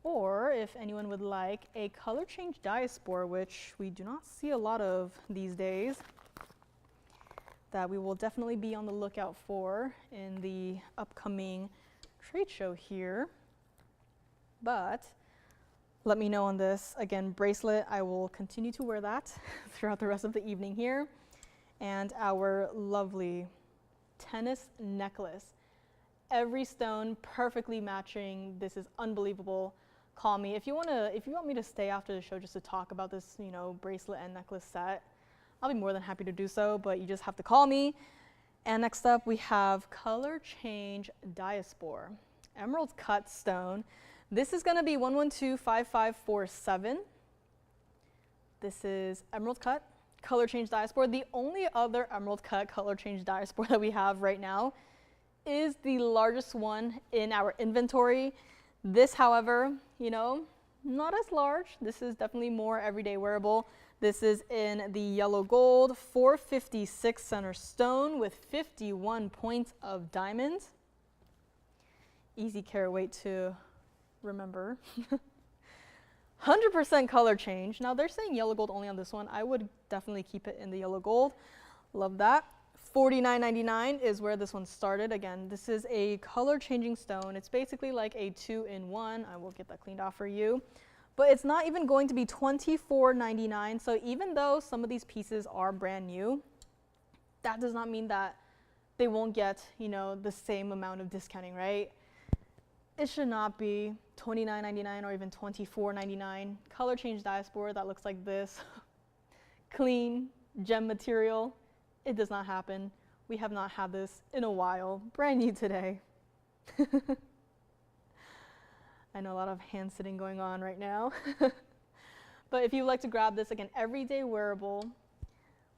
or if anyone would like a color change diaspora, which we do not see a lot of these days, that we will definitely be on the lookout for in the upcoming trade show here. But let me know on this. Again, bracelet, I will continue to wear that throughout the rest of the evening here. And our lovely tennis necklace. Every stone perfectly matching. This is unbelievable. Call me if you want me to stay after the show just to talk about this, you know, bracelet and necklace set. I'll be more than happy to do so, but you just have to call me. And next up we have color change diaspora, emerald cut stone. This is going to be 1125547. This is emerald cut color change diaspora. The only other emerald cut color change diaspora that we have right now is the largest one in our inventory. This, however, you know, not as large. This is definitely more everyday wearable. This is in the yellow gold, 456 center stone with 51 points of diamond. Easy carat weight to remember. 100% color change. Now they're saying yellow gold only on this one. I would definitely keep it in the yellow gold. Love that. $49.99 is where this one started. Again, this is a color changing stone. It's basically like a 2-in-1. I will get that cleaned off for you. But it's not even going to be $24.99. So even though some of these pieces are brand new, that does not mean that they won't get, you know, the same amount of discounting, right? It should not be $29.99 or even $24.99. Color change diaspora that looks like this. Clean gem material. It does not happen. We have not had this in a while. Brand new today. I know a lot of hand sitting going on right now. But if you'd like to grab this, again, everyday wearable,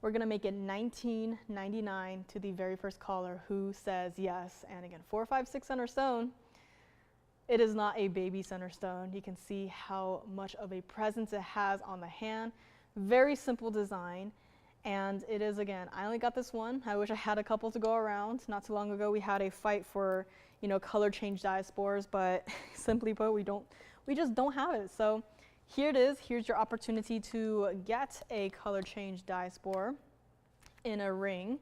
we're gonna make it $19.99 to the very first caller who says yes. And again, 456 center stone. It is not a baby center stone. You can see how much of a presence it has on the hand. Very simple design. And it is, again, I only got this one. I wish I had a couple to go around. Not too long ago, we had a fight for, you know, color change diasporas, but simply put, we just don't have it. So here it is. Here's your opportunity to get a color change diaspora in a ring.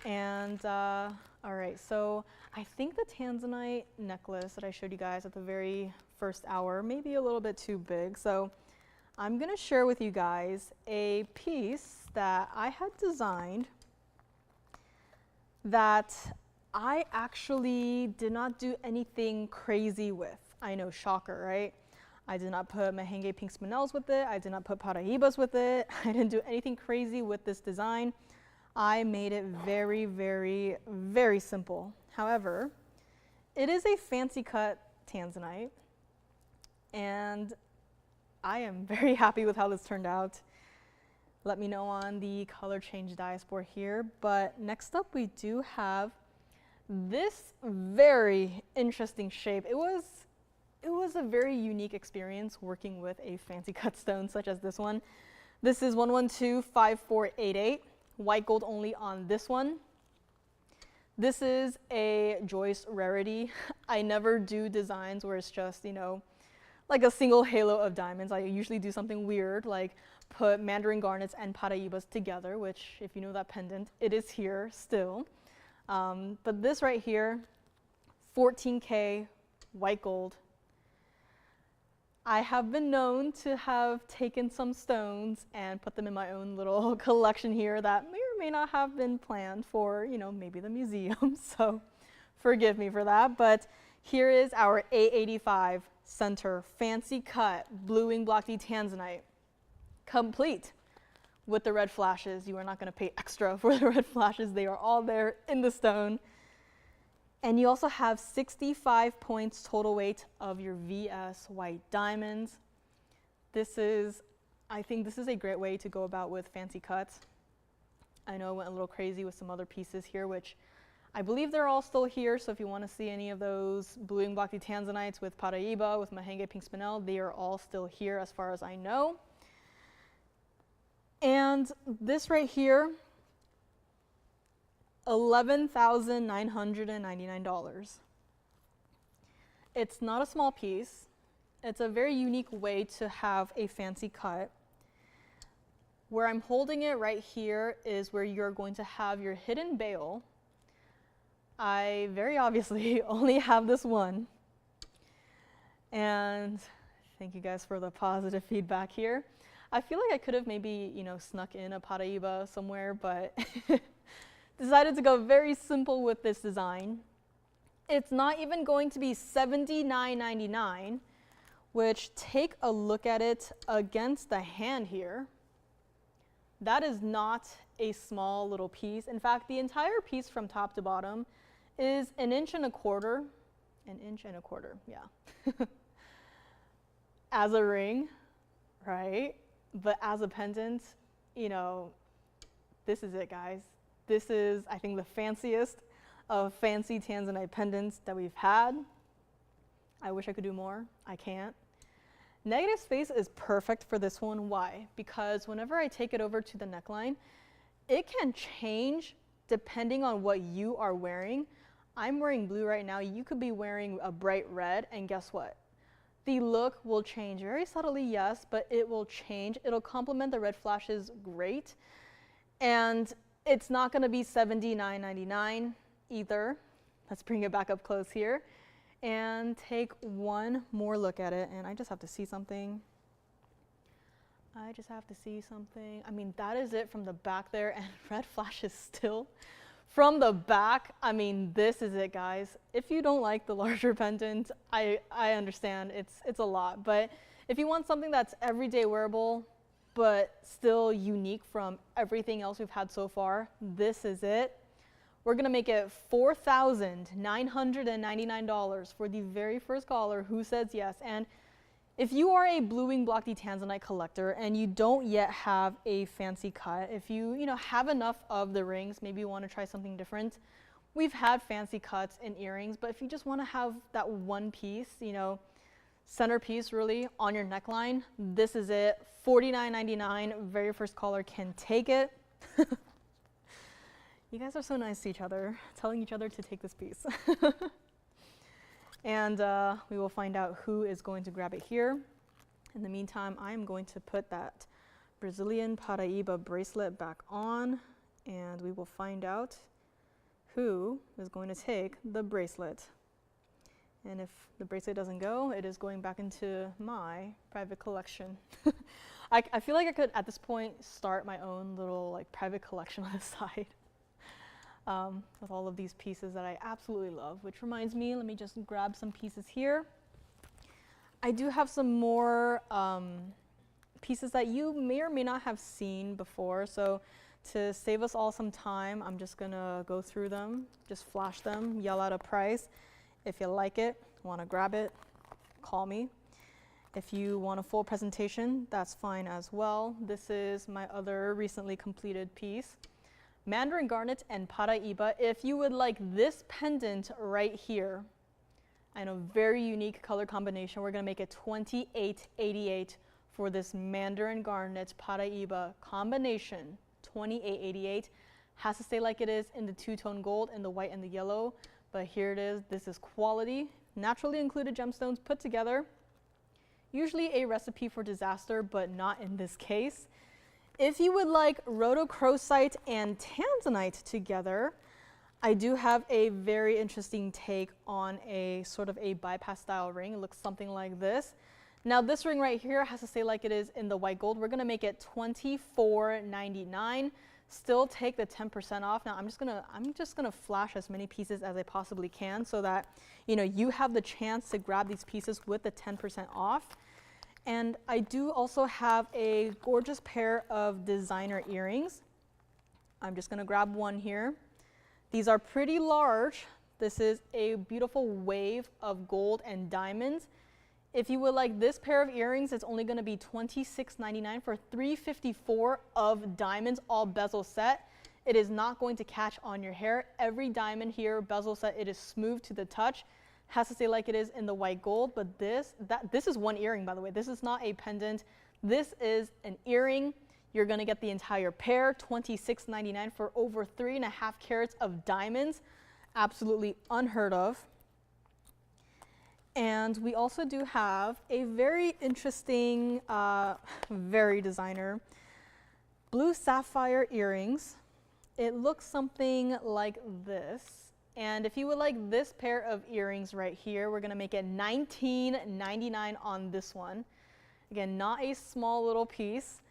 And all right, so I think the tanzanite necklace that I showed you guys at the very first hour may be a little bit too big. So I'm gonna share with you guys a piece that I had designed that I actually did not do anything crazy with. I know, shocker, right? I did not put merengue pink spinels with it. I did not put paraibas with it. I didn't do anything crazy with this design. I made it very, very, very simple. However, it is a fancy cut tanzanite, and I am very happy with how this turned out. Let me know on the color change diaspora here. But next up, we do have this very interesting shape. It was a very unique experience working with a fancy cut stone such as this one. This is 1125488, white gold only on this one. This is a Joyce rarity. I never do designs where it's just, you know, like a single halo of diamonds. I usually do something weird, like put mandarin garnets and paraibas together, which, if you know that pendant, it is here still. But this right here, 14K white gold. I have been known to have taken some stones and put them in my own little collection here that may or may not have been planned for, you know, maybe the museum. So forgive me for that. But here is our 885 center fancy cut blue wing block D tanzanite, complete with the red flashes. You are not going to pay extra for the red flashes. They are all there in the stone. And you also have 65 points total weight of your VS white diamonds. I think this is a great way to go about with fancy cuts. I know I went a little crazy with some other pieces here, which I believe they're all still here. So if you want to see any of those blue wing block D tanzanites with Paraiba, with Mahenge pink spinel, they are all still here as far as I know. And this right here, $11,999. It's not a small piece. It's a very unique way to have a fancy cut. Where I'm holding it right here is where you're going to have your hidden bail. I very obviously only have this one. And thank you guys for the positive feedback here. I feel like I could have maybe, you know, snuck in a Paraiba somewhere, but decided to go very simple with this design. It's not even going to be $79.99, which take a look at it against the hand here. That is not a small little piece. In fact, the entire piece from top to bottom is 1.25 inches. 1.25 inches, yeah. As a ring, right? But as a pendant, you know, this is it, guys. This is, I think, the fanciest of fancy tanzanite pendants that we've had. I wish I could do more. I can't. Negative space is perfect for this one. Why? Because whenever I take it over to the neckline, it can change depending on what you are wearing. I'm wearing blue right now. You could be wearing a bright red, and guess what? The look will change very subtly, yes, but it will change. It'll complement the red flashes great. And it's not going to be $79.99 either. Let's bring it back up close here and take one more look at it. And I just have to see something. I mean, that is it from the back there, and red flashes still. From the back, I mean, this is it, guys. If you don't like the larger pendant, I understand it's a lot. But if you want something that's everyday wearable, but still unique from everything else we've had so far, this is it. We're gonna make it $4,999 for the very first caller who says yes. And if you are a blue wing block D tanzanite collector and you don't yet have a fancy cut, if you have enough of the rings, maybe you want to try something different. We've had fancy cuts in earrings, but if you just want to have that one piece, centerpiece really on your neckline, this is it. $49.99. Very first caller can take it. You guys are so nice to each other, telling each other to take this piece. And we will find out who is going to grab it here. In the meantime, I am going to put that Brazilian Paraiba bracelet back on, and we will find out who is going to take the bracelet. And if the bracelet doesn't go, it is going back into my private collection. I feel like I could, at this point, start my own little private collection on the side. With all of these pieces that I absolutely love, which reminds me, let me just grab some pieces here. I do have some more pieces that you may or may not have seen before, so to save us all some time, I'm just gonna go through them, just flash them, yell out a price. If you like it, want to grab it, call me. If you want a full presentation, that's fine as well. This is my other recently completed piece. Mandarin garnet and Paraiba. If you would like this pendant right here, I know, very unique color combination, we're gonna make it $28.88 for this Mandarin garnet Paraiba combination. $28.88. Has to stay like it is in the two-tone gold and the white and the yellow, but here it is. This is quality, naturally included gemstones put together. Usually a recipe for disaster, but not in this case. If you would like rhodochrosite and tanzanite together, I do have a very interesting take on a sort of a bypass style ring. It looks something like this. Now this ring right here has to stay like it is in the white gold. We're gonna make it $24.99. still take the 10% off. Now I'm just gonna flash as many pieces as I possibly can so that you have the chance to grab these pieces with the 10% off. And I do also have a gorgeous pair of designer earrings. I'm just gonna grab one here. These are pretty large. This is a beautiful wave of gold and diamonds. If you would like this pair of earrings, it's only going to be $26.99 for $354 of diamonds, all bezel set. It is not going to catch on your hair. Every diamond here, bezel set, it is smooth to the touch. Has to stay like it is in the white gold, but this is one earring, by the way. This is not a pendant. This is an earring. You're going to get the entire pair, $26.99 for over 3.5 carats of diamonds. Absolutely unheard of. And we also do have a very interesting, very designer, blue sapphire earrings. It looks something like this. And if you would like this pair of earrings right here, we're gonna make it $19.99 on this one. Again, not a small little piece.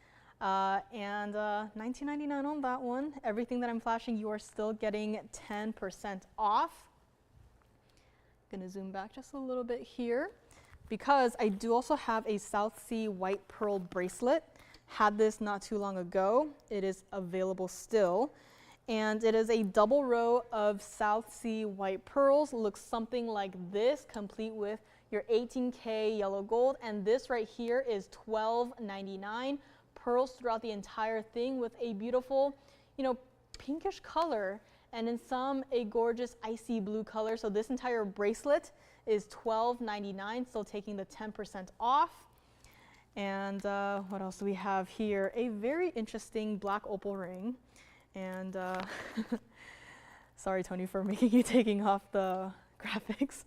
And $19.99 on that one. Everything that I'm flashing, you are still getting 10% off. Gonna zoom back just a little bit here because I do also have a South Sea white pearl bracelet. Had this not too long ago. It is available still. And it is a double row of South Sea white pearls. Looks something like this, complete with your 18K yellow gold. And this right here is $12.99. Pearls throughout the entire thing with a beautiful, pinkish color. And in some, a gorgeous icy blue color. So this entire bracelet is $12.99, still taking the 10% off. And what else do we have here? A very interesting black opal ring. And sorry, Tony, for making you taking off the graphics.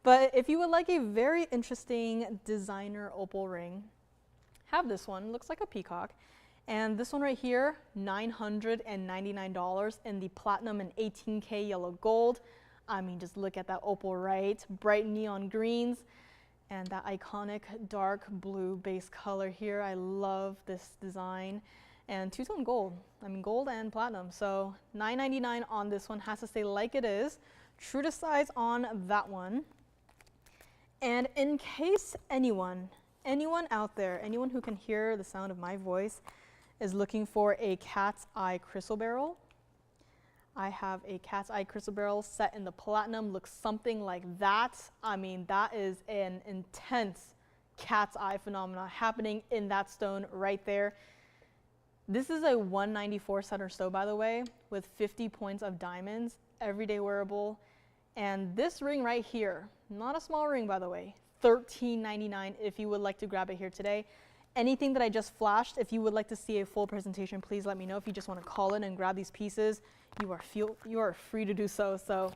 But if you would like a very interesting designer opal ring, have this one. Looks like a peacock. And this one right here, $999 in the platinum and 18K yellow gold. I mean, just look at that opal, right? Bright neon greens and that iconic dark blue base color here. I love this design. And two-tone gold. I mean, gold and platinum. So $999 on this one. Has to stay like it is. True to size on that one. And in case anyone out there, anyone who can hear the sound of my voice, is looking for a cat's eye crystal barrel. I have a cat's eye crystal barrel set in the platinum, looks something like that. I mean, that is an intense cat's eye phenomena happening in that stone right there. This is a 194 center stone, by the way, with 50 points of diamonds, everyday wearable. And this ring right here, not a small ring, by the way, $13.99 if you would like to grab it here today. Anything that I just flashed, if you would like to see a full presentation, please let me know. If you just want to call in and grab these pieces, you are free to do so. So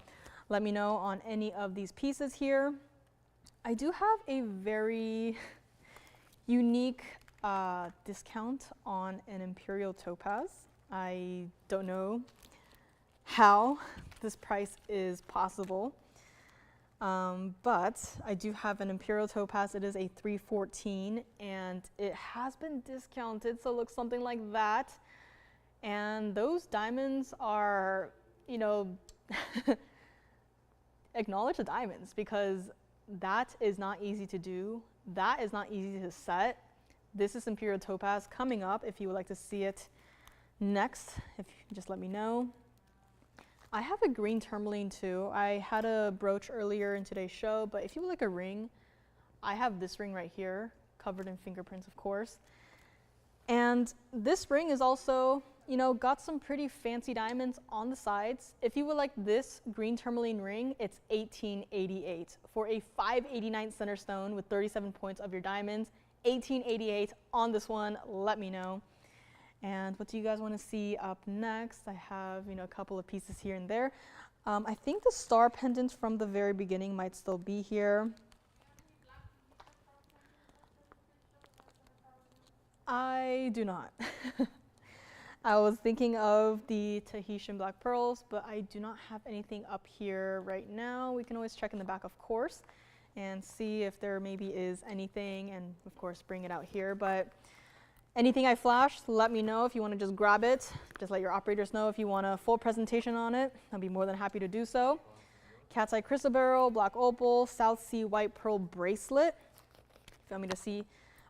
let me know on any of these pieces here. I do have a very unique discount on an imperial topaz. I don't know how this price is possible. But I do have an imperial topaz. It is a 314 and it has been discounted, so it looks something like that. And those diamonds are, acknowledge the diamonds, because that is not easy to do. That is not easy to set. This is imperial topaz coming up. If you would like to see it next, if you can just let me know. I have a green tourmaline too. I had a brooch earlier in today's show, but if you would like a ring, I have this ring right here, covered in fingerprints, of course. And this ring is also, got some pretty fancy diamonds on the sides. If you would like this green tourmaline ring, it's $18.88 for a $5.89 center stone with 37 points of your diamonds. $18.88 on this one. Let me know. And what do you guys want to see up next? I have, a couple of pieces here and there. I think the star pendant from the very beginning might still be here. I do not. I was thinking of the Tahitian black pearls, but I do not have anything up here right now. We can always check in the back, of course, and see if there maybe is anything, and of course bring it out here. But Anything I flash, let me know if you want to just grab it. Just let your operators know if you want a full presentation on it. I'll be more than happy to do so. Cat's Eye Chrysoberyl, Black Opal, South Sea White Pearl Bracelet. If you want me to see,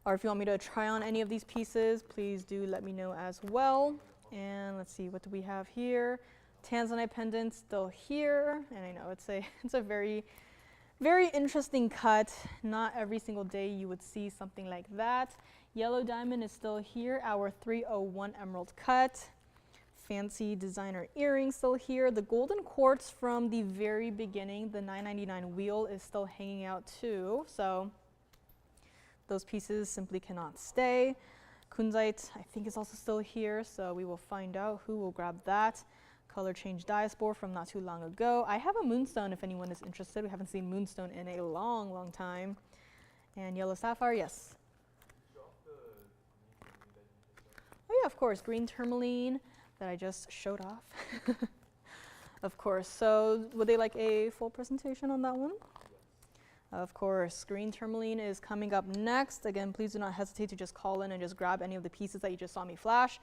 or if you want me to try on any of these pieces, please do let me know as well. And let's see, what do we have here? Tanzanite pendant still here. And I know it's a very, very interesting cut. Not every single day you would see something like that. Yellow diamond is still here, our 301 emerald cut. Fancy designer earring still here. The golden quartz from the very beginning, the 999 wheel, is still hanging out too. So those pieces simply cannot stay. Kunzite, I think, is also still here, so we will find out who will grab that. Color change diaspore from not too long ago. I have a moonstone if anyone is interested. We haven't seen moonstone in a long, long time. And yellow sapphire, yes. Oh yeah, of course, green tourmaline that I just showed off. Of course, so would they like a full presentation on that one? Of course, green tourmaline is coming up next. Again, please do not hesitate to just call in and just grab any of the pieces that you just saw me flash.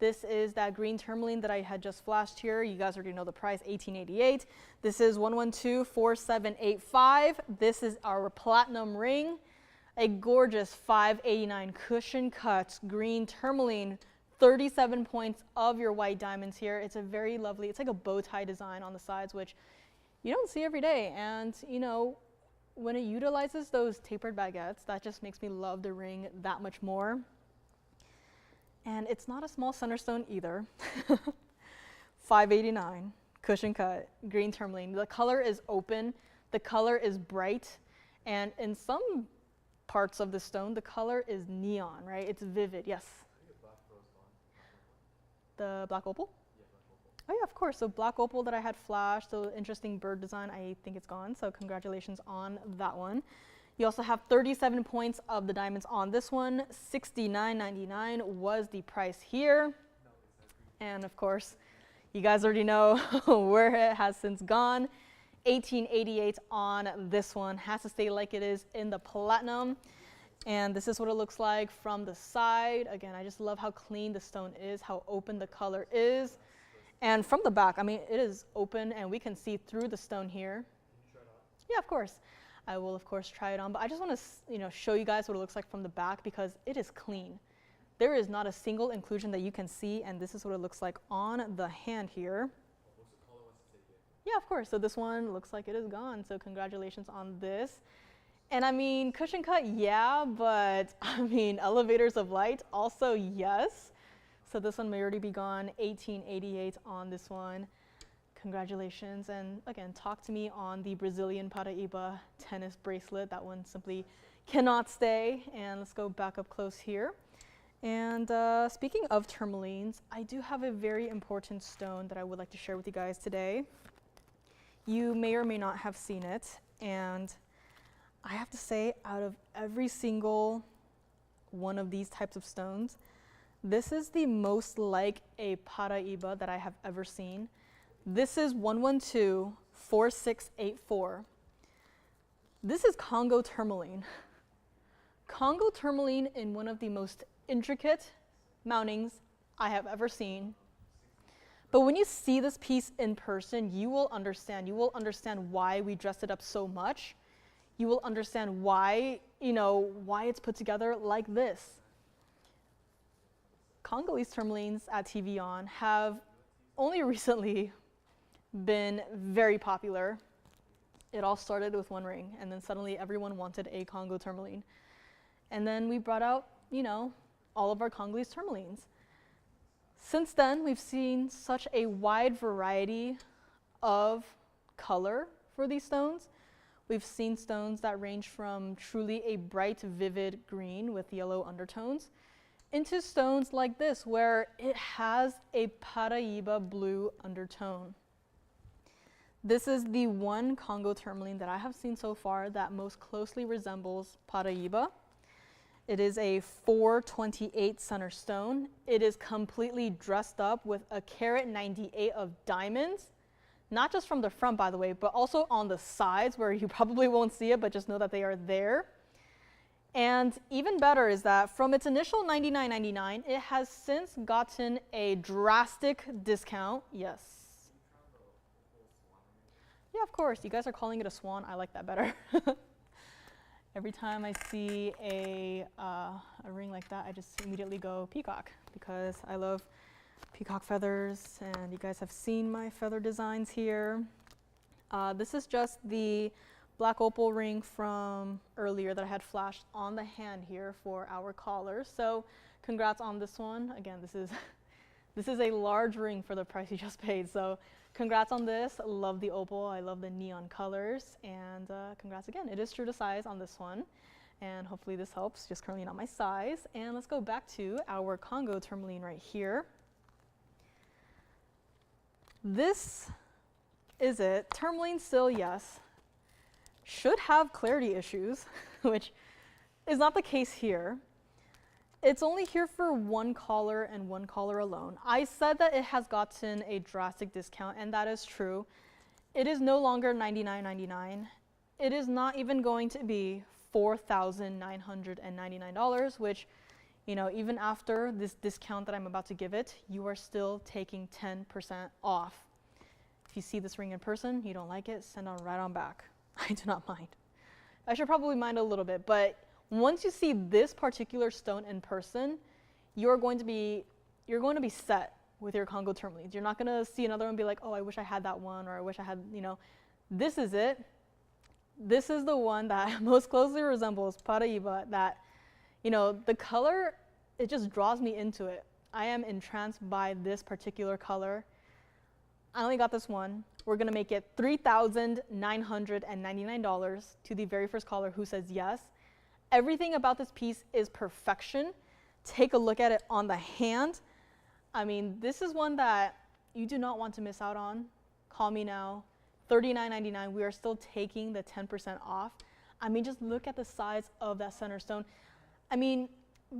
This is that green tourmaline that I had just flashed here. You guys already know the price, $18.88. This is 112-4785. This is our platinum ring. A gorgeous $5.89 cushion cut green tourmaline, 37 points of your white diamonds here. It's a very lovely, it's like a bow tie design on the sides, which you don't see every day. And you know, when it utilizes those tapered baguettes, that just makes me love the ring that much more. And it's not a small centerstone either. $5.89 cushion cut green tourmaline. The color is open, the color is bright, and in some parts of the stone, the color is neon, right? It's vivid, yes. The black opal? Yeah, black opal. Oh yeah, of course. So black opal that I had flashed, the interesting bird design, I think it's gone. So congratulations on that one. You also have 37 points of the diamonds on this one. $69.99 was the price here. And of course, you guys already know where it has since gone. $18.88 on this one. Has to stay like it is in the platinum. And this is what it looks like from the side. Again, I just love how clean the stone is, how open the color is. And from the back, I mean, it is open and we can see through the stone here. Yeah, of course. I will, of course, try it on. But I just want to, show you guys what it looks like from the back because it is clean. There is not a single inclusion that you can see, and this is what it looks like on the hand here. Yeah, of course. So this one looks like it is gone. So congratulations on this. And I mean, cushion cut, yeah, but I mean, elevators of light, also yes. So this one may already be gone. $18.88 on this one. Congratulations. And again, talk to me on the Brazilian Paraíba tennis bracelet. That one simply cannot stay. And let's go back up close here. And speaking of tourmalines, I do have a very important stone that I would like to share with you guys today. You may or may not have seen it, and I have to say, out of every single one of these types of stones, this is the most like a Paraíba that I have ever seen. This is 112-4684. This is Congo tourmaline. Congo tourmaline in one of the most intricate mountings I have ever seen. But when you see this piece in person, you will understand. You will understand why we dressed it up so much. You will understand why, why it's put together like this. Congolese tourmalines at TVON have only recently been very popular. It all started with one ring, and then suddenly everyone wanted a Congo tourmaline. And then we brought out, all of our Congolese tourmalines. Since then, we've seen such a wide variety of color for these stones. We've seen stones that range from truly a bright, vivid green with yellow undertones into stones like this, where it has a Paraíba blue undertone. This is the one Congo tourmaline that I have seen so far that most closely resembles Paraíba. It is a 428 center stone. It is completely dressed up with a carat 98 of diamonds, not just from the front, by the way, but also on the sides where you probably won't see it, but just know that they are there. And even better is that from its initial $99.99, it has since gotten a drastic discount. Yes. Yeah, of course. You guys are calling it a swan. I like that better. Every time I see a ring like that, I just immediately go peacock because I love peacock feathers, and you guys have seen my feather designs here. This is just the black opal ring from earlier that I had flashed on the hand here for our collar. So congrats on this one. Again, this is a large ring for the price you just paid. So congrats on this. Love the opal. I love the neon colors. And congrats again. It is true to size on this one. And hopefully this helps. Just currently not my size. And let's go back to our Congo tourmaline right here. This is it. Tourmaline still, yes. Should have clarity issues, which is not the case here. It's only here for one collar and one collar alone. I said that it has gotten a drastic discount, and that is true. It is no longer $99.99. It is not even going to be $4,999, which, you know, even after this discount that I'm about to give it, you are still taking 10% off. If you see this ring in person, you don't like it, send on right on back. I do not mind. I should probably mind a little bit, but once you see this particular stone in person, you're going to be set with your Congo tourmalines. You're not going to see another one and be like, oh, I wish I had that one, or I wish I had, you know, this is it. This is the one that most closely resembles Paraiba, that, you know, the color, it just draws me into it. I am entranced by this particular color. I only got this one. We're going to make it $3,999 to the very first caller who says yes. Everything about this piece is perfection. Take a look at it on the hand. I mean, this is one that you do not want to miss out on. Call me now. $39.99. We are still taking the 10% off. I mean, just look at the size of that center stone. I mean,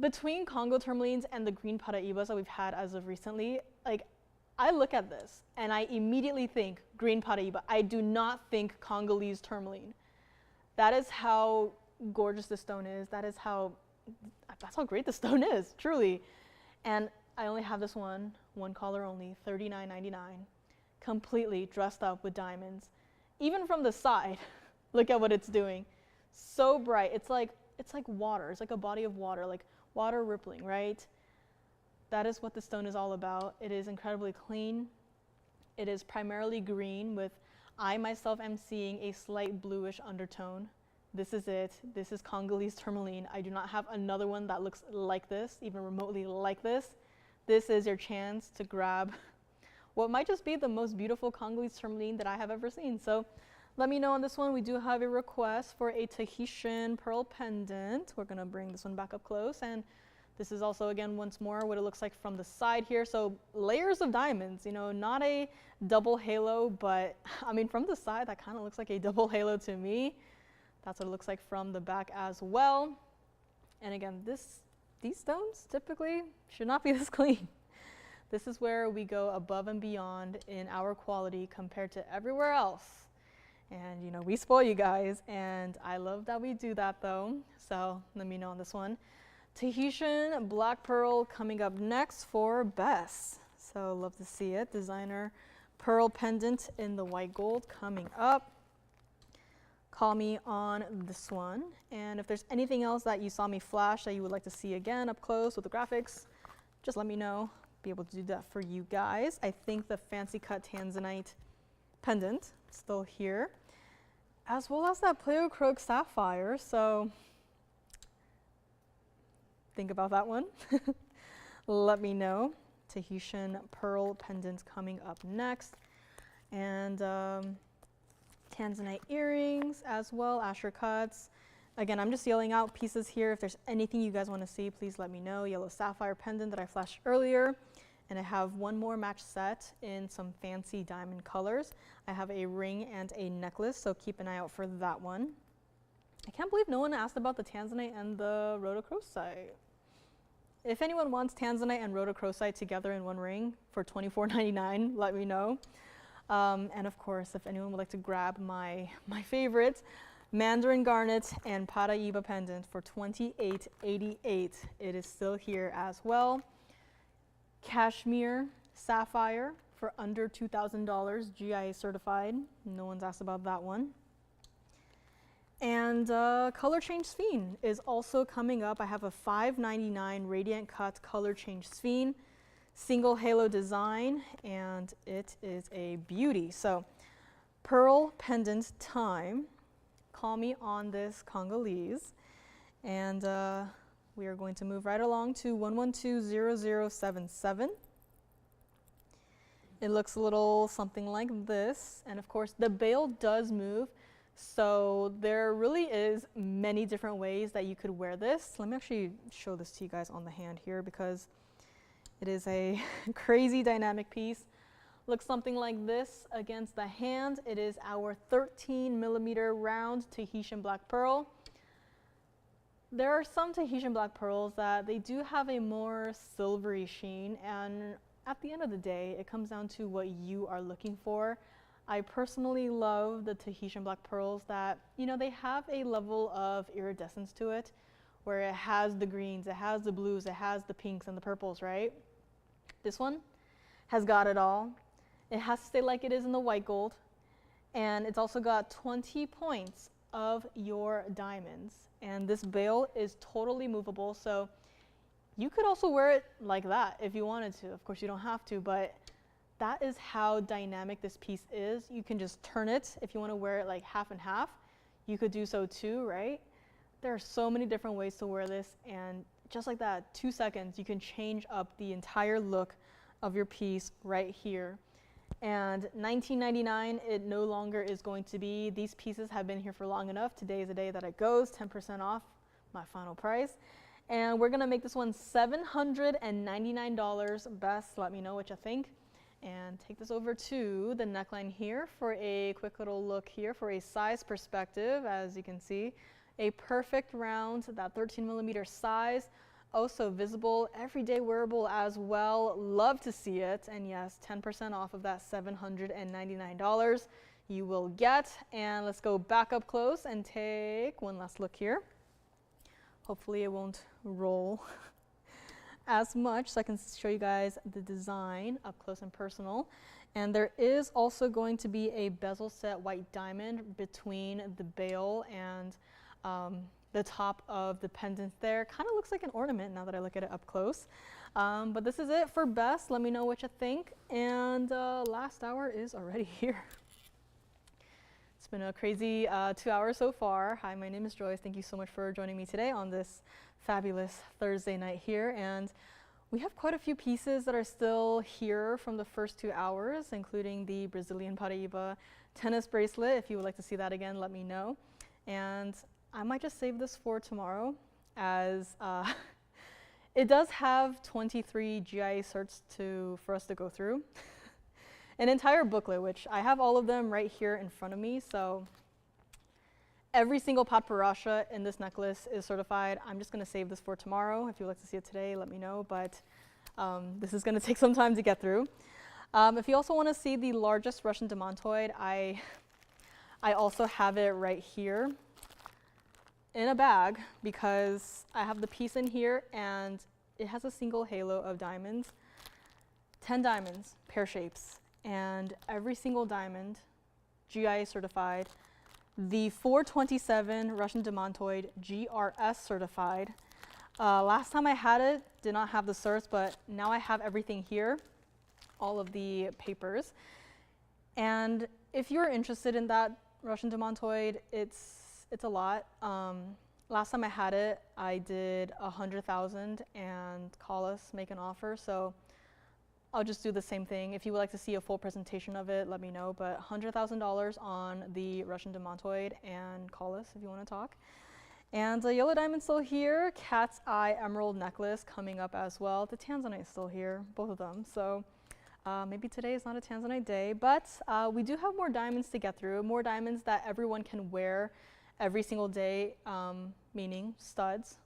between Congo tourmalines and the green Paraibas that we've had as of recently, like, I look at this and I immediately think green Paraiba. I do not think Congolese tourmaline. That is how gorgeous this stone is. That's how great the stone is, truly. And I only have this one collar only, $39.99, completely dressed up with diamonds. Even from the side, look at what it's doing. So bright. It's like water. It's like a body of water, like water rippling, right? That is what the stone is all about. It is incredibly clean. It is primarily green with, I myself am seeing a slight bluish undertone. This is it. This is Congolese tourmaline. I do not have another one that looks like this, even remotely like this. This is your chance to grab what might just be the most beautiful Congolese tourmaline that I have ever seen. So let me know on this one. We do have a request for a Tahitian pearl pendant. We're gonna bring this one back up close, and this is also, again, once more, what it looks like from the side here. So layers of diamonds, you know, not a double halo, but I mean, from the side, that kind of looks like a double halo to me. That's what it looks like from the back as well. And again, these stones typically should not be this clean. This is where we go above and beyond in our quality compared to everywhere else. And, you know, we spoil you guys, and I love that we do that, though. So let me know on this one. Tahitian black pearl coming up next for Bess. So love to see it. Designer pearl pendant in the white gold coming up. Call me on this one. And if there's anything else that you saw me flash that you would like to see again up close with the graphics, just let me know. Be able to do that for you guys. I think the fancy cut tanzanite pendant still here, as well as that pleocroc sapphire. So think about that one. Let me know. Tahitian pearl pendant coming up next. And tanzanite earrings as well, Asher cuts. Again, I'm just yelling out pieces here. If there's anything you guys want to see, please let me know. Yellow sapphire pendant that I flashed earlier. And I have one more match set in some fancy diamond colors. I have a ring and a necklace, so keep an eye out for that one. I can't believe no one asked about the tanzanite and the rhodochrosite. If anyone wants tanzanite and rhodochrosite together in one ring for $24.99, let me know. And of course, if anyone would like to grab my favorite, Mandarin garnet and Paraiba pendant for $28.88. It is still here as well. Cashmere sapphire for under $2,000, GIA certified. No one's asked about that one. And color change sphene is also coming up. I have a $5.99 radiant cut color change sphene, single halo design, and it is a beauty. So pearl pendant time. Call me on this Congolese. And we are going to move right along to 1120077. It looks a little something like this. And of course, the bail does move. So there really is many different ways that you could wear this. Let me actually show this to you guys on the hand here because it is a crazy dynamic piece. Looks something like this against the hand. It is our 13mm round Tahitian black pearl. There are some Tahitian black pearls that they do have a more silvery sheen, and at the end of the day, it comes down to what you are looking for. I personally love the Tahitian black pearls that, you know, they have a level of iridescence to it, where it has the greens, it has the blues, it has the pinks and the purples, right? This one has got it all. It has to stay like it is in the white gold, and it's also got 20 points of your diamonds. And this bail is totally movable, so you could also wear it like that if you wanted to. Of course, you don't have to, but that is how dynamic this piece is. You can just turn it if you want to wear it like half and half. You could do so too, right? There are so many different ways to wear this, and just like that, 2 seconds, you can change up the entire look of your piece right here. And $19.99, it no longer is going to be. These pieces have been here for long enough. Today is the day that it goes, 10% off my final price. And we're gonna make this one $799. Best, let me know what you think. And take this over to the neckline here for a quick little look here for a size perspective. As you can see, a perfect round, that 13mm size. Also visible, everyday wearable as well. Love to see it. And yes, 10% off of that $799 you will get. And let's go back up close and take one last look here. Hopefully it won't roll as much, so I can show you guys the design up close and personal. And there is also going to be a bezel set white diamond between the bail and the top of the pendant there. Kind of looks like an ornament now that I look at it up close. But this is it for best. Let me know what you think. And last hour is already here. It's been a crazy 2 hours so far. Hi, my name is Joyce. Thank you so much for joining me today on this fabulous Thursday night here. And we have quite a few pieces that are still here from the first 2 hours, including the Brazilian Paraiba tennis bracelet. If you would like to see that again, let me know. And I might just save this for tomorrow, as it does have 23 GIA certs for us to go through. An entire booklet, which I have all of them right here in front of me. So every single patparasha in this necklace is certified. I'm just going to save this for tomorrow. If you'd like to see it today, let me know. But this is going to take some time to get through. If you also want to see the largest Russian demantoid, I also have it right here in a bag, because I have the piece in here and it has a single halo of diamonds, 10 diamonds, pear shapes, and every single diamond GIA certified. The 427 Russian demantoid GRS certified. Last time I had it, did not have the certs, but now I have everything here, all of the papers. And if you're interested in that Russian demantoid, it's a lot. Last time I had it, I did 100,000 and call us, make an offer. So I'll just do the same thing. If you would like to see a full presentation of it, let me know. But $100,000 on the Russian demantoid, and call us if you want to talk. And the yellow diamond still here. Cat's eye emerald necklace coming up as well. The tanzanite is still here, both of them. So maybe today is not a tanzanite day, but we do have more diamonds to get through. More diamonds that everyone can wear every single day, meaning studs.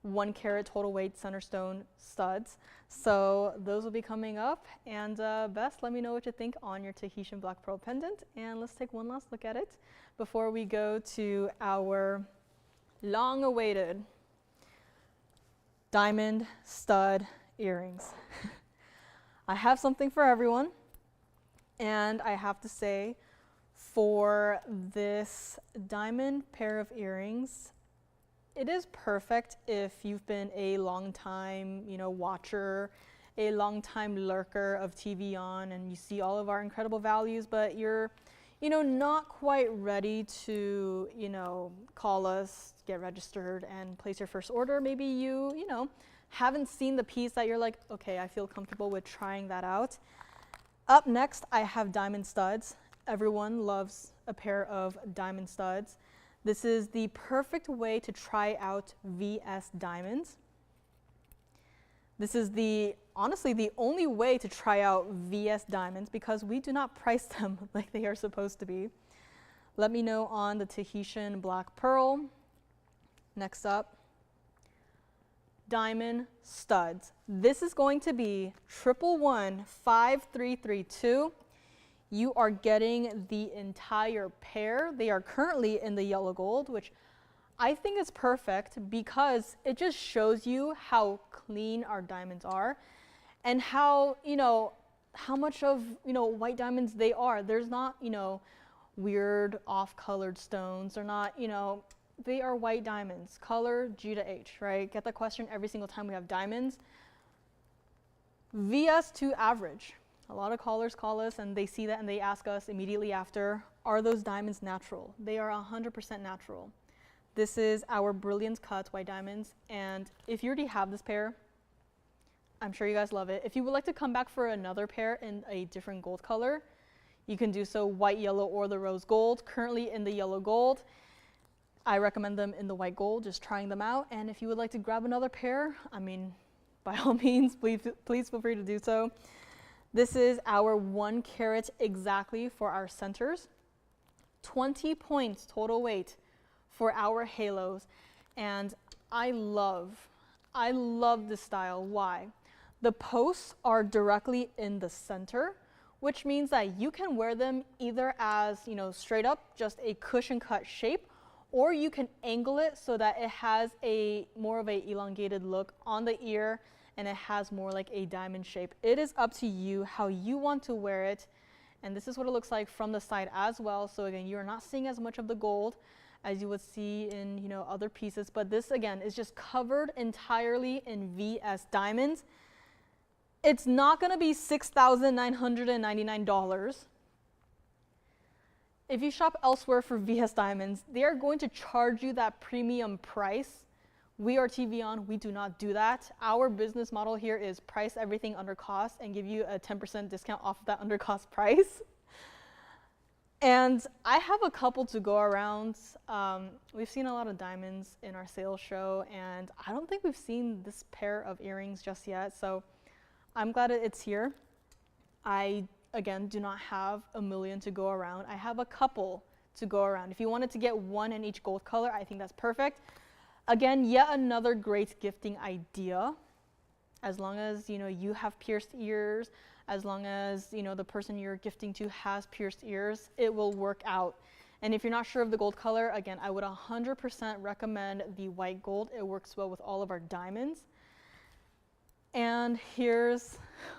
1 carat total weight center stone studs. So those will be coming up. And Bess, let me know what you think on your Tahitian black pearl pendant. And let's take one last look at it before we go to our long-awaited diamond stud earrings. I have something for everyone. And I have to say, for this diamond pair of earrings, it is perfect if you've been a long time, watcher, a long time lurker of TVON, and you see all of our incredible values, but you're, not quite ready to, call us, get registered, and place your first order. Maybe you, haven't seen the piece that you're like, okay, I feel comfortable with trying that out. Up next, I have diamond studs. Everyone loves a pair of diamond studs. This is the perfect way to try out VS diamonds. This is honestly the only way to try out VS diamonds because we do not price them like they are supposed to be. Let me know on the Tahitian black pearl. Next up, diamond studs. This is going to be 1115332. You are getting the entire pair. They are currently in the yellow gold, which I think is perfect because it just shows you how clean our diamonds are and how, how much of, white diamonds they are. There's not, weird off-colored stones. They're not, they are white diamonds, color G to H, right? Get the question every single time we have diamonds. VS to average. A lot of callers call us and they see that and they ask us immediately after, are those diamonds natural? They are 100% natural. This is our Brilliance Cuts white diamonds, and if you already have this pair, I'm sure you guys love it. If you would like to come back for another pair in a different gold color, you can do so white, yellow, or the rose gold. Currently in the yellow gold. I recommend them in the white gold, just trying them out. And if you would like to grab another pair, by all means, please feel free to do so. This is our 1 carat exactly for our centers. 20 points total weight for our halos. And I love this style. Why? The posts are directly in the center, which means that you can wear them either as, straight up, just a cushion cut shape, or you can angle it so that it has more of a elongated look on the ear and it has more like a diamond shape. It is up to you how you want to wear it. And this is what it looks like from the side as well. So again, you're not seeing as much of the gold as you would see in other pieces, but this again is just covered entirely in VS diamonds. It's not gonna be $6,999. If you shop elsewhere for VS diamonds, they are going to charge you that premium price. We are TVON, we do not do that. Our business model here is price everything under cost and give you a 10% discount off of that under cost price. And I have a couple to go around. We've seen a lot of diamonds in our sales show, and I don't think we've seen this pair of earrings just yet, so I'm glad it's here. I, again, do not have a million to go around. I have a couple to go around. If you wanted to get one in each gold color, I think that's perfect. Again, yet another great gifting idea. As long as you have pierced ears, as long as the person you're gifting to has pierced ears, it will work out. And if you're not sure of the gold color, again, I would 100% recommend the white gold. It works well with all of our diamonds. And here's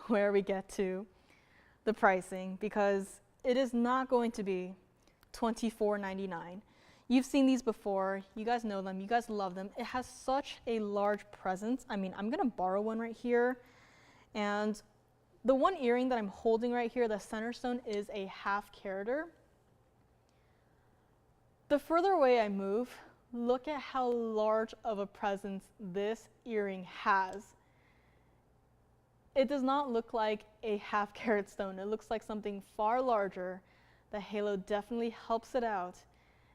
where we get to the pricing, because it is not going to be $24.99. You've seen these before, you guys know them, you guys love them. It has such a large presence. I'm gonna borrow one right here. And the one earring that I'm holding right here, the center stone, is a 1/2 carater. The further away I move, look at how large of a presence this earring has. It does not look like a 1/2 carat stone. It looks like something far larger. The halo definitely helps it out.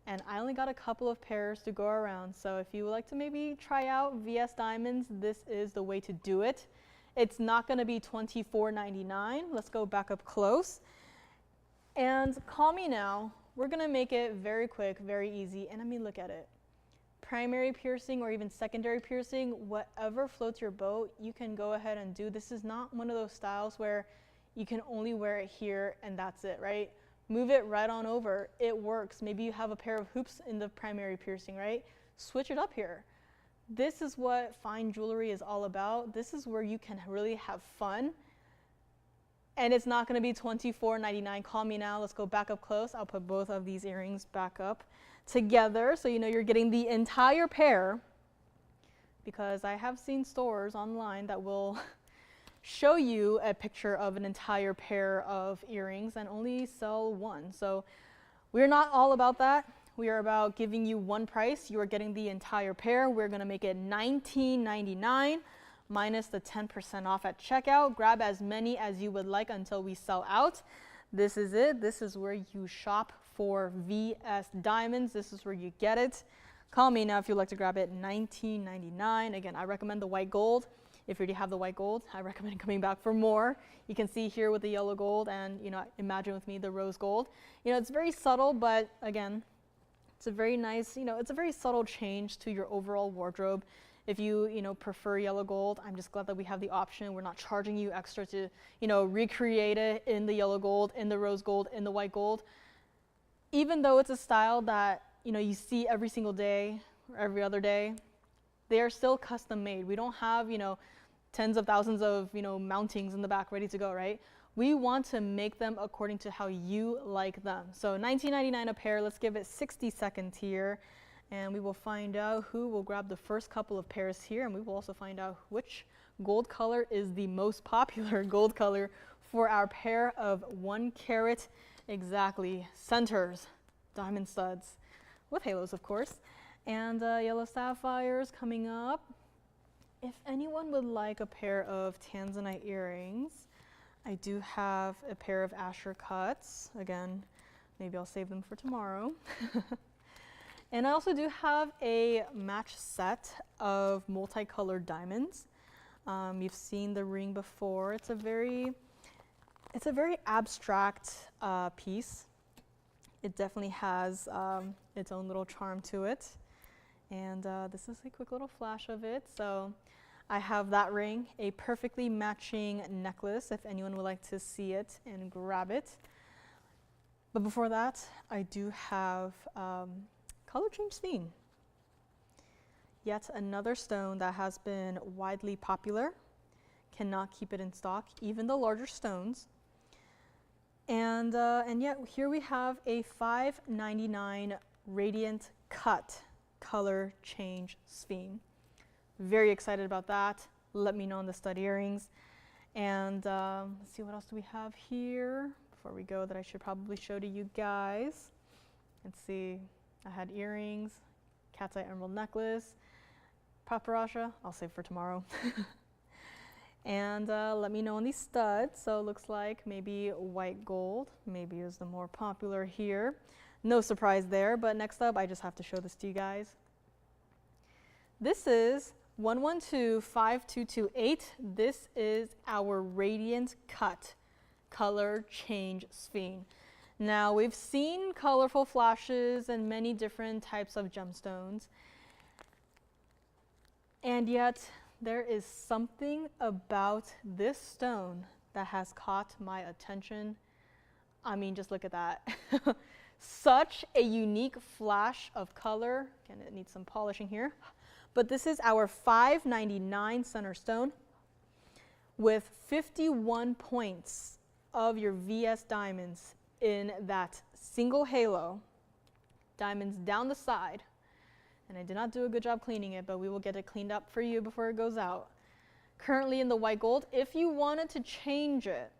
And I only got a couple of pairs to go around, so if you would like to maybe try out VS diamonds, this is the way to do it. It's not going to be $24.99. Let's go back up close. And call me now. We're going to make it very quick, very easy, and look at it. primary piercing or even secondary piercing, whatever floats your boat, you can go ahead and do. This is not one of those styles where you can only wear it here and that's it, right? Move it right on over. It works. Maybe you have a pair of hoops in the primary piercing, right? Switch it up here. This is what fine jewelry is all about. This is where you can really have fun. And it's not going to be $24.99. Call me now. Let's go back up close. I'll put both of these earrings back up together so you know you're getting the entire pair, because I have seen stores online that will show you a picture of an entire pair of earrings and only sell one. So we're not all about that. We are about giving you one price. You are getting the entire pair. We're going to make it $19.99 minus the 10% off at checkout. Grab as many as you would like until we sell out. This is it. This is where you shop for VS Diamonds. This is where you get it. Call me now if you'd like to grab it. $19.99. Again, I recommend the white gold. If you already have the white gold, I recommend coming back for more. You can see here with the yellow gold and, imagine with me the rose gold. It's very subtle, but again, it's a very nice, it's a very subtle change to your overall wardrobe. If you, prefer yellow gold, I'm just glad that we have the option. We're not charging you extra to, recreate it in the yellow gold, in the rose gold, in the white gold. Even though it's a style that, you see every single day or every other day, they are still custom made. We don't have, tens of thousands of, mountings in the back ready to go, right? We want to make them according to how you like them. So $19.99 a pair. Let's give it 60 seconds here. And we will find out who will grab the first couple of pairs here. And we will also find out which gold color is the most popular gold color for our pair of 1 carat exactly centers, diamond studs with halos, of course. And yellow sapphires coming up. If anyone would like a pair of tanzanite earrings, I do have a pair of Asher cuts. Again, maybe I'll save them for tomorrow. And I also do have a match set of multicolored diamonds. You've seen the ring before. It's a very abstract piece. It definitely has its own little charm to it. And this is a quick little flash of it. So I have that ring, a perfectly matching necklace, if anyone would like to see it and grab it. But before that, I do have color change sphinx. Yet another stone that has been widely popular. Cannot keep it in stock, even the larger stones. And yet here we have a $5.99 radiant cut color change sphinx. Very excited about that. Let me know on the stud earrings. And let's see, what else do we have here before we go that I should probably show to you guys. Let's see, I had earrings, cat's eye emerald necklace, paparasha, I'll save for tomorrow. And let me know on these studs. So it looks like maybe white gold, maybe is the more popular here. No surprise there, but next up, I just have to show this to you guys. This is 1125228. This is our radiant cut color change sphinx. Now, we've seen colorful flashes and many different types of gemstones, and yet there is something about this stone that has caught my attention. I mean, just look at that. Such a unique flash of color. Again, it needs some polishing here. But this is our $5.99 center stone with 51 points of your VS diamonds in that single halo. Diamonds down the side. And I did not do a good job cleaning it, but we will get it cleaned up for you before it goes out. Currently in the white gold. If you wanted to change it,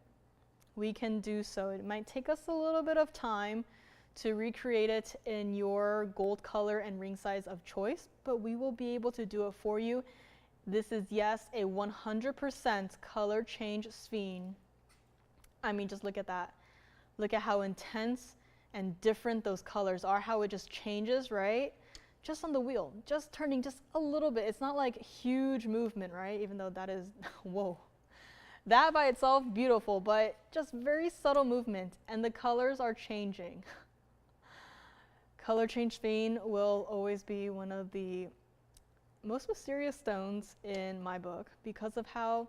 we can do so. It might take us a little bit of time to recreate it in your gold color and ring size of choice, but we will be able to do it for you. This is, yes, a 100% color change sphinx. I mean, just look at that. Look at how intense and different those colors are, how it just changes, right? Just on the wheel, just turning just a little bit. It's not like huge movement, right? Even though that is, whoa. That by itself, beautiful, but just very subtle movement, and the colors are changing. Color change sphene will always be one of the most mysterious stones in my book because of how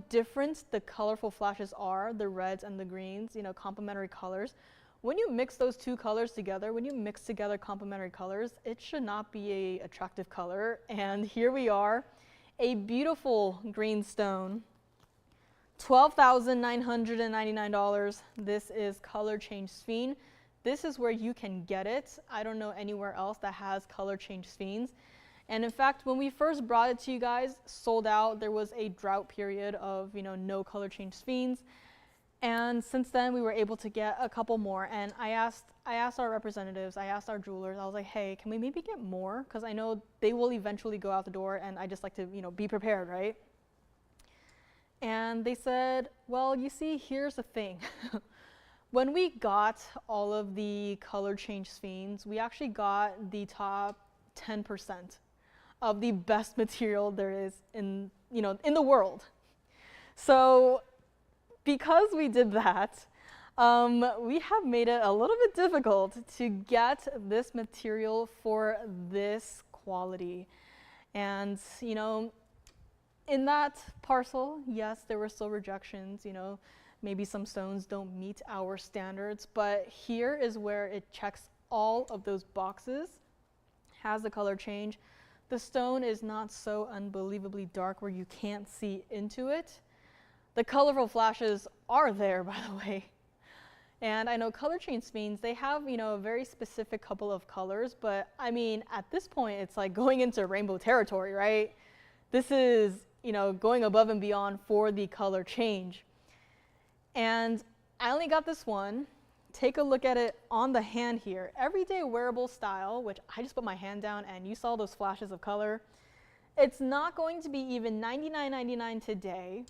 different the colorful flashes are, the reds and the greens, you know, complementary colors. When you mix those two colors together, when you mix together complementary colors, it should not be an attractive color. And here we are, a beautiful green stone, $12,999. This is color change sphene. This is where you can get it. I don't know anywhere else that has color change sphenes. And in fact, when we first brought it to you guys, sold out. There was a drought period of, you know, no color change sphenes. And since then, we were able to get a couple more. And I asked our representatives, I asked our jewelers, I was like, hey, can we maybe get more? Because I know they will eventually go out the door, and I just like to, you know, be prepared, right? And they said, well, you see, here's the thing. When we got all of the color change sphenes, we actually got the top 10% of the best material there is in, you know, in the world. So because we did that, we have made it a little bit difficult to get this material for this quality. And, you know, in that parcel, yes, there were still rejections, you know, maybe some stones don't meet our standards, but here is where it checks all of those boxes, has the color change. The stone is not so unbelievably dark where you can't see into it. The colorful flashes are there, by the way. And I know color change sphenes, they have, you know, a very specific couple of colors, but I mean, at this point, it's like going into rainbow territory, right? This is, you know, going above and beyond for the color change. And I only got this one. Take a look at it on the hand here. Everyday wearable style, which I just put my hand down and you saw those flashes of color. It's not going to be even $99.99 today.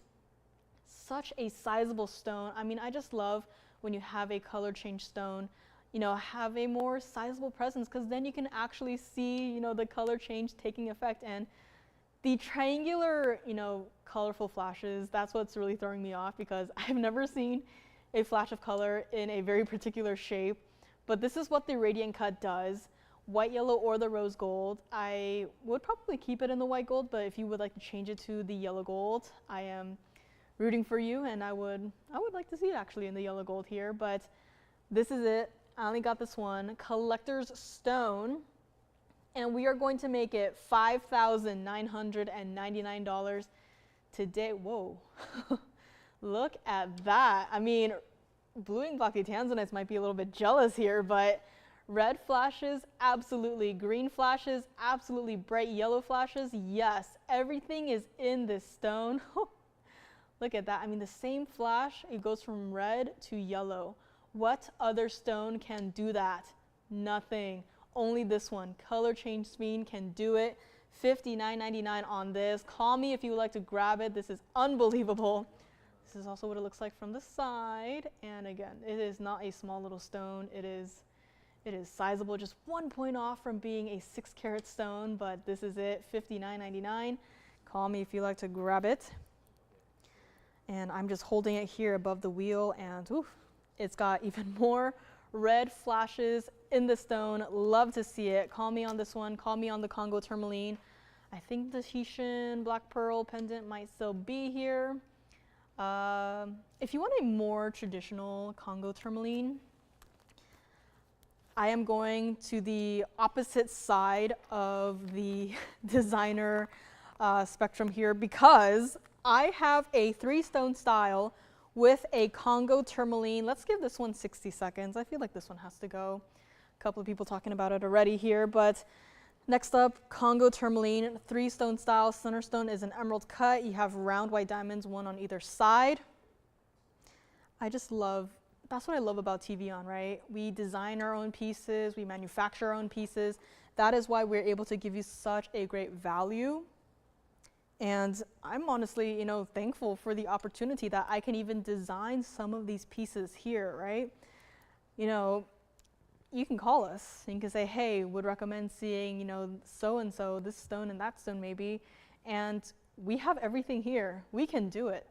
Such a sizable stone. I mean, I just love when you have a color change stone, you know, have a more sizable presence, because then you can actually see, you know, the color change taking effect. And the triangular, you know, colorful flashes, that's what's really throwing me off, because I've never seen a flash of color in a very particular shape. But this is what the radiant cut does. White, yellow, or the rose gold. I would probably keep it in the white gold, but if you would like to change it to the yellow gold, I am rooting for you, and I would like to see it actually in the yellow gold here. But this is it. I only got this one, collector's stone, and we are going to make it $5,999 today. Whoa. Look at that. I mean, blue and blocky tanzanites might be a little bit jealous here, but red flashes, absolutely. Green flashes, absolutely. Bright yellow flashes, yes. Everything is in this stone. Look at that. I mean, the same flash, it goes from red to yellow. What other stone can do that? Nothing. Only this one. Color change sphene can do it. $59.99 on this. Call me if you would like to grab it. This is unbelievable. This is also what it looks like from the side. And again, it is not a small little stone. It is sizable, just 1 point off from being a 6-carat stone, but this is it, $59.99. Call me if you like to grab it. And I'm just holding it here above the wheel, and oof, it's got even more red flashes in the stone. Love to see it. Call me on this one. Call me on the Congo tourmaline. I think the Tahitian black pearl pendant might still be here. If you want a more traditional Congo tourmaline, I am going to the opposite side of the designer spectrum here, because I have a 3-stone style with a Congo tourmaline. Let's give this one 60 seconds. I feel like this one has to go. A couple of people talking about it already here, but next up, Congo tourmaline, 3-stone style. Center stone is an emerald cut. You have round white diamonds, one on either side. I just love, that's what I love about TVON, right? We design our own pieces, we manufacture our own pieces. That is why we're able to give you such a great value. And I'm honestly, you know, thankful for the opportunity that I can even design some of these pieces here, right? You know, you can call us and you can say, hey, would recommend seeing, you know, so-and-so, this stone and that stone maybe. And we have everything here. We can do it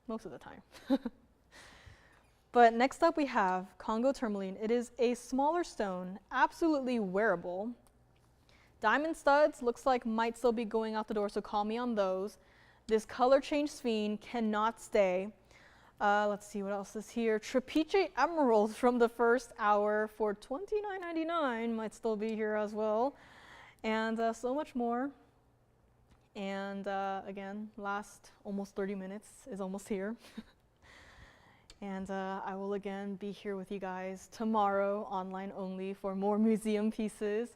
most of the time. But next up we have Congo tourmaline. It is a smaller stone, absolutely wearable. Diamond studs looks like might still be going out the door, so call me on those. This color change sphere cannot stay. Let's see what else is here. Trapeche emeralds from the first hour for $29.99 might still be here as well. And so much more. And again, last almost 30 minutes is almost here. And I will again be here with you guys tomorrow, online only, for more museum pieces.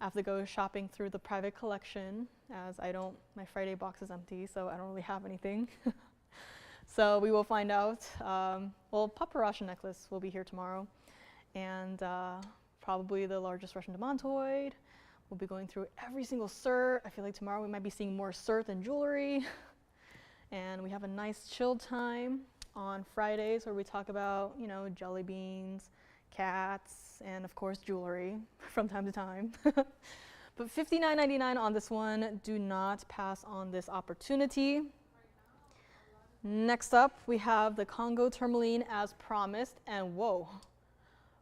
I have to go shopping through the private collection, as my Friday box is empty, so I don't really have anything. So we will find out. Well, paparazzi necklace will be here tomorrow. And probably the largest Russian demantoid. We'll be going through every single cert. I feel like tomorrow we might be seeing more cert than jewelry. And we have a nice chill time on Fridays where we talk about, you know, jelly beans, cats, and of course jewelry from time to time. But $59.99 on this one. Do not pass on this opportunity. Next up, we have the Congo tourmaline as promised, and whoa.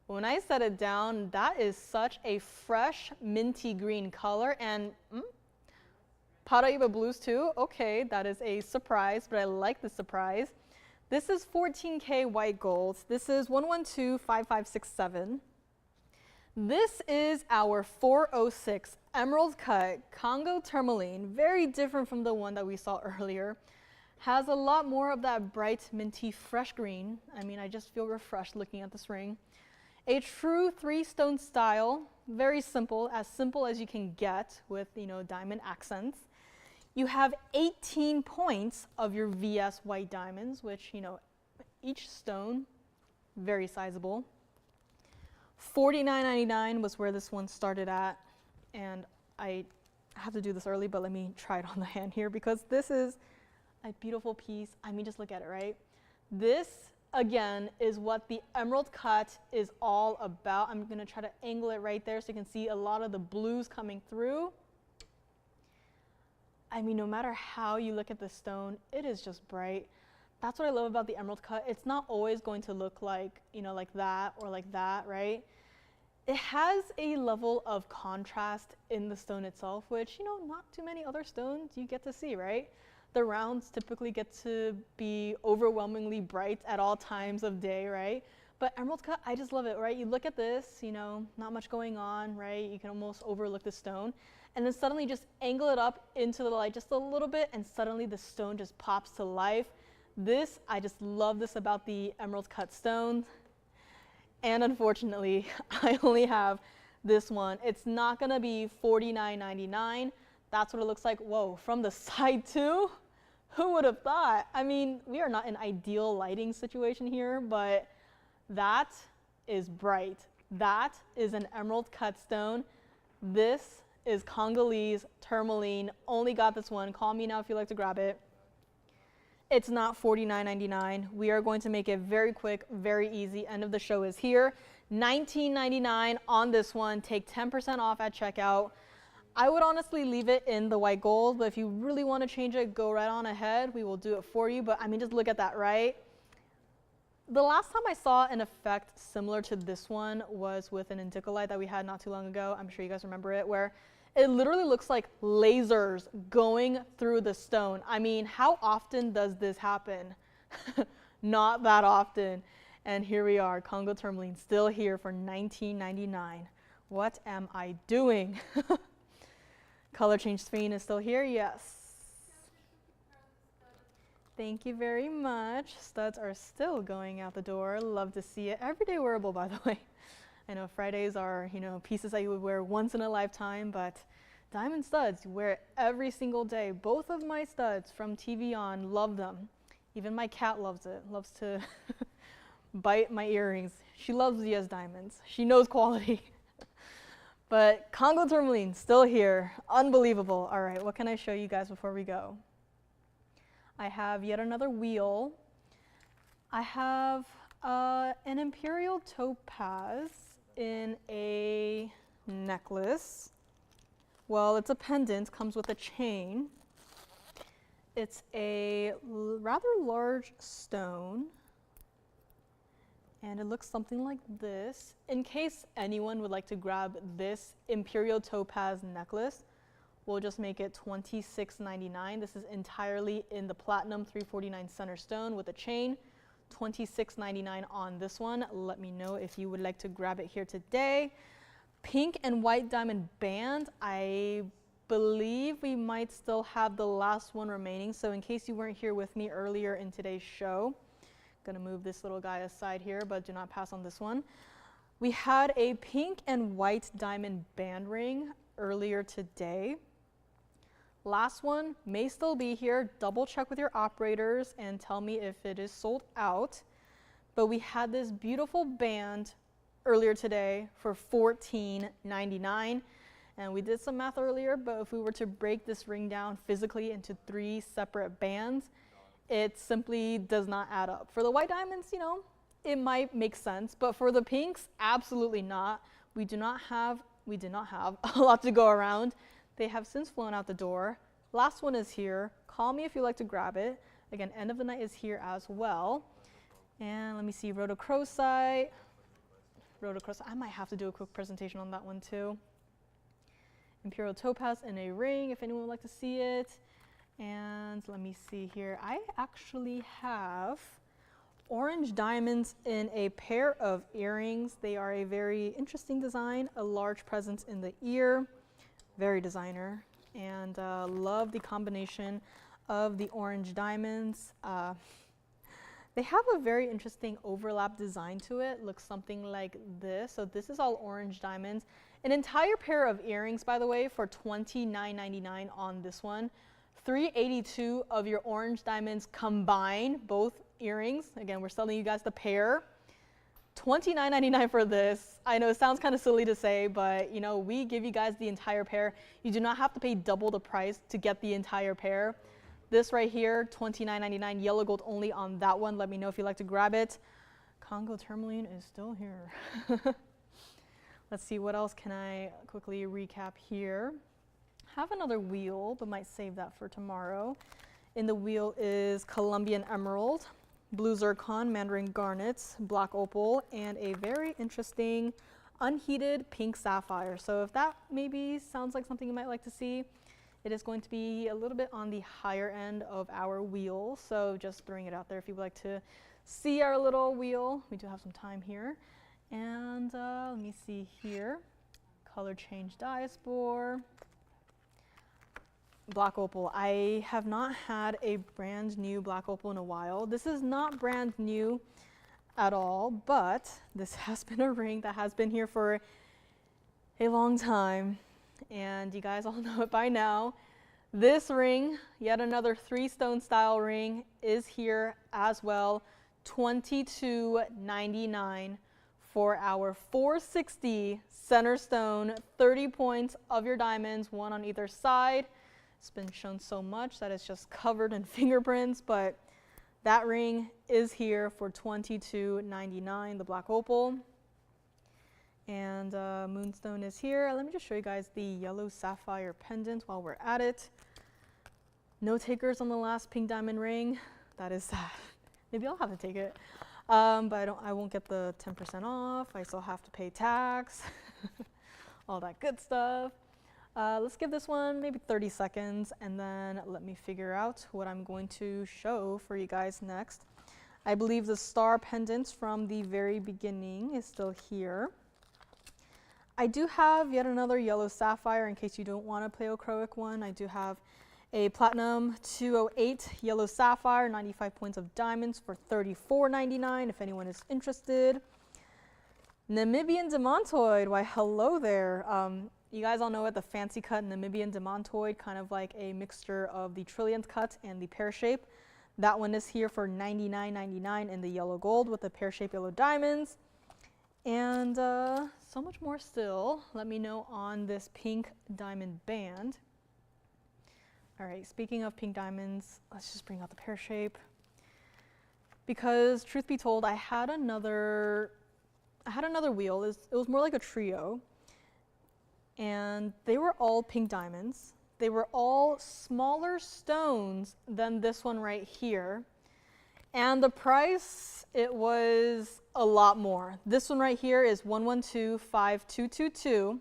When I set it down, that is such a fresh minty green color, and Paraiba blues too. Okay, that is a surprise, but I like the surprise. This is 14K white gold. This is 1125567. This is our 406 emerald cut Congo tourmaline, very different from the one that we saw earlier. Has a lot more of that bright minty fresh green. I mean, I just feel refreshed looking at this ring. A true 3-stone style, very simple as you can get with, you know, diamond accents. You have 18 points of your VS white diamonds, which, you know, each stone, very sizable. $49.99 was where this one started at, and I have to do this early, but let me try it on the hand here because this is a beautiful piece. I mean, just look at it, right? This, again, is what the emerald cut is all about. I'm gonna try to angle it right there so you can see a lot of the blues coming through. I mean, no matter how you look at the stone, it is just bright. That's what I love about the emerald cut. It's not always going to look like, you know, like that or like that, right? It has a level of contrast in the stone itself, which, you know, not too many other stones you get to see, right? The rounds typically get to be overwhelmingly bright at all times of day, right? But emerald cut, I just love it, right? You look at this, you know, not much going on, right? You can almost overlook the stone. And then suddenly just angle it up into the light just a little bit, and suddenly the stone just pops to life. This, I just love this about the emerald cut stones. And unfortunately, I only have this one. It's not gonna be $49.99. That's what it looks like. Whoa, from the side too? Who would have thought? I mean, we are not in ideal lighting situation here, but that is bright. That is an emerald cut stone. This is Congolese tourmaline. Only got this one. Call me now if you'd like to grab it. It's not $49.99. We are going to make it very quick, very easy. End of the show is here. $19.99 on this one. Take 10% off at checkout. I would honestly leave it in the white gold, but if you really want to change it, go right on ahead. We will do it for you, but I mean, just look at that, right? The last time I saw an effect similar to this one was with an indicolite that we had not too long ago. I'm sure you guys remember it, where it literally looks like lasers going through the stone. I mean, how often does this happen? Not that often. And here we are, Congo tourmaline, still here for $19.99. What am I doing? Color change screen is still here, yes. Thank you very much. Studs are still going out the door. Love to see it. Everyday wearable, by the way. I know Fridays are, you know, pieces that you would wear once in a lifetime, but diamond studs, you wear it every single day. Both of my studs from TVON, love them. Even my cat loves it, loves to bite my earrings. She loves US diamonds. She knows quality. But Congo tourmaline, still here. Unbelievable. All right, what can I show you guys before we go? I have yet another wheel. I have an imperial topaz in a necklace. Well, it's a pendant, comes with a chain. It's a rather large stone. And it looks something like this. In case anyone would like to grab this Imperial Topaz necklace, we'll just make it $26.99. This is entirely in the platinum 349 center stone with a chain. $26.99 on this one. Let me know if you would like to grab it here today. Pink and white diamond band. I believe we might still have the last one remaining. So in case you weren't here with me earlier in today's show, gonna move this little guy aside here, but do not pass on this one. We had a pink and white diamond band ring earlier today. Last one may still be here. Double check with your operators and tell me if it is sold out. But we had this beautiful band earlier today for $14.99. And we did some math earlier, but if we were to break this ring down physically into 3 separate bands, it simply does not add up. For the white diamonds, you know, it might make sense, but for the pinks, absolutely not. We did not have a lot to go around. They have since flown out the door. Last one is here. Call me if you'd like to grab it. Again, end of the night is here as well. And let me see, rhodochrosite. I might have to do a quick presentation on that one too. Imperial Topaz in a ring, if anyone would like to see it. And let me see here. I actually have orange diamonds in a pair of earrings. They are a very interesting design, a large presence in the ear, very designer, and love the combination of the orange diamonds. They have a very interesting overlap design to it. Looks something like this. So this is all orange diamonds. An entire pair of earrings, by the way, for $29.99 on this one. $382 of your orange diamonds combined, both earrings. Again, we're selling you guys the pair. $29.99 for this. I know it sounds kind of silly to say, but you know, we give you guys the entire pair. You do not have to pay double the price to get the entire pair. This right here, $29.99, yellow gold only on that one. Let me know if you'd like to grab it. Congo tourmaline is still here. Let's see, what else can I quickly recap here? Have another wheel, but might save that for tomorrow. In the wheel is Colombian emerald, blue zircon, mandarin garnets, black opal, and a very interesting unheated pink sapphire. So if that maybe sounds like something you might like to see, it is going to be a little bit on the higher end of our wheel. So just throwing it out there if you would like to see our little wheel. We do have some time here. And let me see here. Color change diaspore. Black opal. I have not had a brand new black opal in a while. This is not brand new at all, but this has been a ring that has been here for a long time, and you guys all know it by now. This ring, yet another 3-stone style ring, is here as well. $22.99 for our 460 center stone, 30 points of your diamonds, one on either side. It's been shown so much that it's just covered in fingerprints, but that ring is here for $22.99, the black opal. And moonstone is here. Let me just show you guys the yellow sapphire pendant while we're at it. No takers on the last pink diamond ring. That is sad. Maybe I'll have to take it. But I won't get the 10% off. I still have to pay tax, all that good stuff. Let's give this one maybe 30 seconds and then let me figure out what I'm going to show for you guys next. I believe the star pendant from the very beginning is still here. I do have yet another yellow sapphire in case you don't want a pleochroic one. I do have a platinum 208 yellow sapphire, 95 points of diamonds for $34.99 if anyone is interested. Namibian demontoid, why hello there. You guys all know it, the fancy cut Namibian demontoid, kind of like a mixture of the trillionth cut and the pear shape. That one is here for $99.99 in the yellow gold with the pear shaped yellow diamonds. And so much more still. Let me know on this pink diamond band. All right, speaking of pink diamonds, let's just bring out the pear shape. Because truth be told, I had another wheel. It was more like a trio. And they were all pink diamonds. They were all smaller stones than this one right here. And the price, it was a lot more. This one right here is 1125222.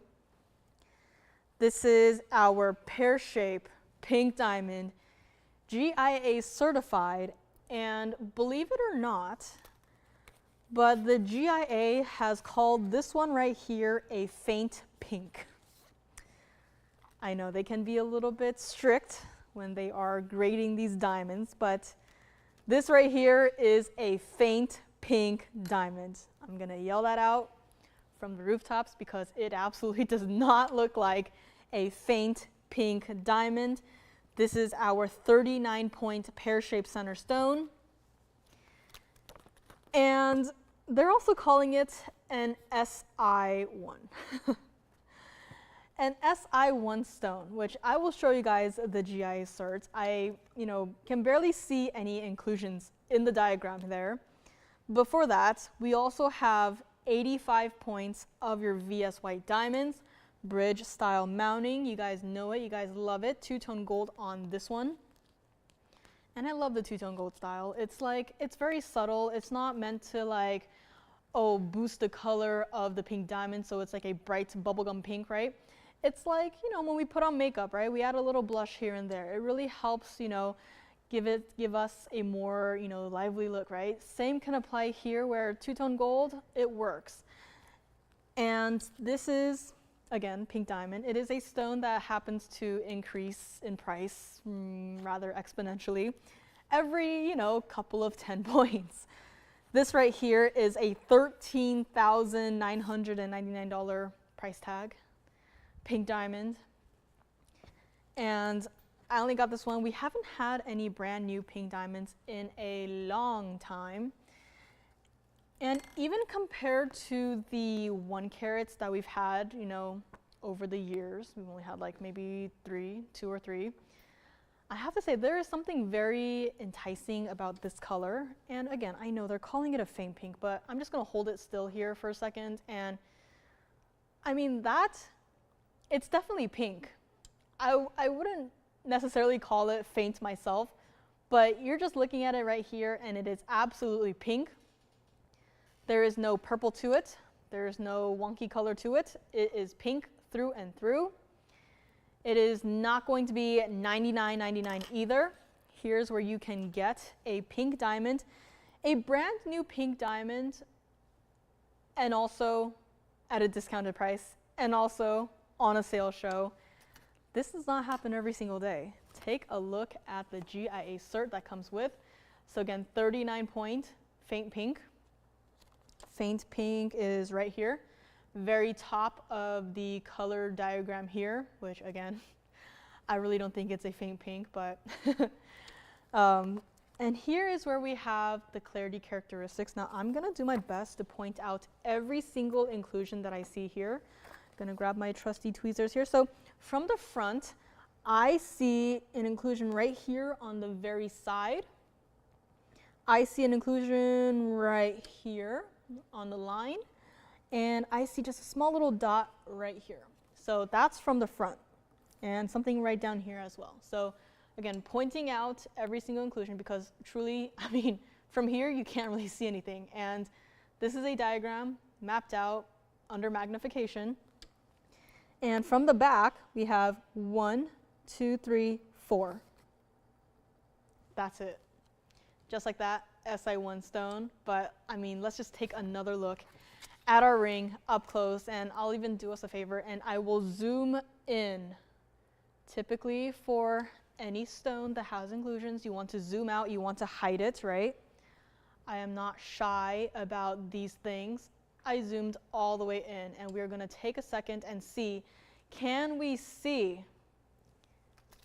This is our pear shape pink diamond, GIA certified, and believe it or not, but the GIA has called this one right here a faint pink. I know they can be a little bit strict when they are grading these diamonds, but this right here is a faint pink diamond. I'm gonna yell that out from the rooftops because it absolutely does not look like a faint pink diamond. This is our 39-point pear-shaped center stone. And they're also calling it an SI1. An SI1 stone, which I will show you guys the GIA certs. I, can barely see any inclusions in the diagram there. Before that, we also have 85 points of your VS white diamonds, bridge style mounting. You guys know it, you guys love it. Two-tone gold on this one. And I love the two-tone gold style. It's very subtle. It's not meant to boost the color of the pink diamond, so it's like a bright bubblegum pink, right? It's like, when we put on makeup, right? We add a little blush here and there. It really helps, give us a more, lively look, right? Same can apply here where two-tone gold, it works. And this is, again, pink diamond. It is a stone that happens to increase in price rather exponentially every, couple of 10 points. This right here is a $13,999 price tag, pink diamond. And I only got this one. We haven't had any brand new pink diamonds in a long time. And even compared to the 1 carats that we've had, over the years, we've only had maybe 2 or 3. I have to say there is something very enticing about this color. And again, I know they're calling it a faint pink, but I'm just gonna hold it still here for a second. And I mean, it's definitely pink. I wouldn't necessarily call it faint myself, but you're just looking at it right here and it is absolutely pink. There is no purple to it. There is no wonky color to it. It is pink through and through. It is not going to be $99.99 either. Here's where you can get a pink diamond, a brand new pink diamond, and also at a discounted price, and also on a sale show. This does not happen every single day. Take a look at the GIA cert that comes with. So again, 39-point faint pink. Faint pink is right here, very top of the color diagram here, which again, I really don't think it's a faint pink, but and here is where we have the clarity characteristics. Now I'm gonna do my best to point out every single inclusion that I see here. I'm gonna grab my trusty tweezers here. So from the front, I see an inclusion right here on the very side. I see an inclusion right here on the line, and I see just a small little dot right here. So that's from the front, and something right down here as well. So again, pointing out every single inclusion because truly, I mean, from here you can't really see anything. And this is a diagram mapped out under magnification. And from the back, we have 1, 2, 3, 4. That's it. Just like that, SI1 stone. But I mean, let's just take another look at our ring up close, and I'll even do us a favor and I will zoom in. Typically for any stone that has inclusions, you want to zoom out, you want to hide it, right? I am not shy about these things. I zoomed all the way in, and we're gonna take a second and see, can we see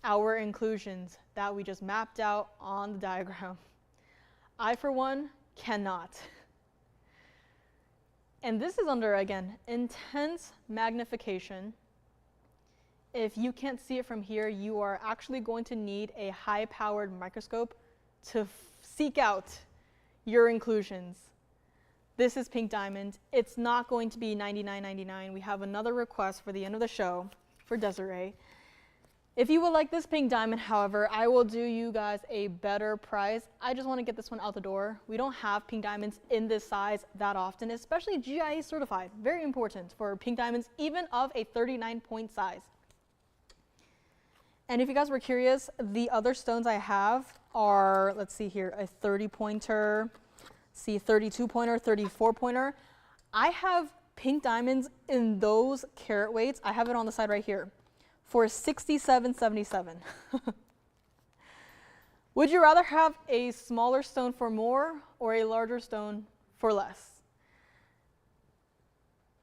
our inclusions that we just mapped out on the diagram? I, for one, cannot. And this is under, again, intense magnification. If you can't see it from here, you are actually going to need a high-powered microscope to seek out your inclusions. This is pink diamond. It's not going to be $99.99. We have another request for the end of the show for Desiree. If you would like this pink diamond, however, I will do you guys a better price. I just want to get this one out the door. We don't have pink diamonds in this size that often, especially GIA certified. Very important for pink diamonds, even of a 39-point size. And if you guys were curious, the other stones I have are, let's see here, a 30-pointer, see 32-pointer, 34-pointer. I have pink diamonds in those carat weights. I have it on the side right here for $67.77. Would you rather have a smaller stone for more or a larger stone for less?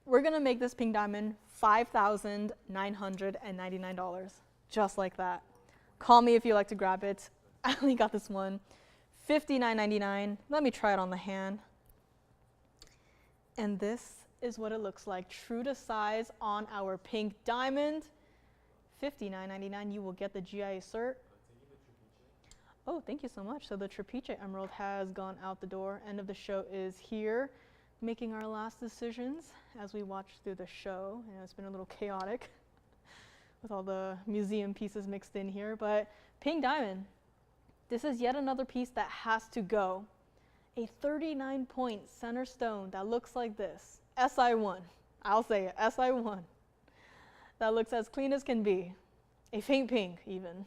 We're gonna make this pink diamond $5,999, just like that. Call me if you like to grab it. I only got this one, $59.99. Let me try it on the hand. And this is what it looks like, true to size on our pink diamond. $59.99, you will get the GIA cert. Oh, thank you so much. So the Trapeche Emerald has gone out the door. End of the show is here, making our last decisions as we watch through the show. And it's been a little chaotic with all the museum pieces mixed in here, but pink diamond. This is yet another piece that has to go. A 39-point center stone that looks like this. SI1. I'll say it, SI1. That looks as clean as can be. A faint pink, even.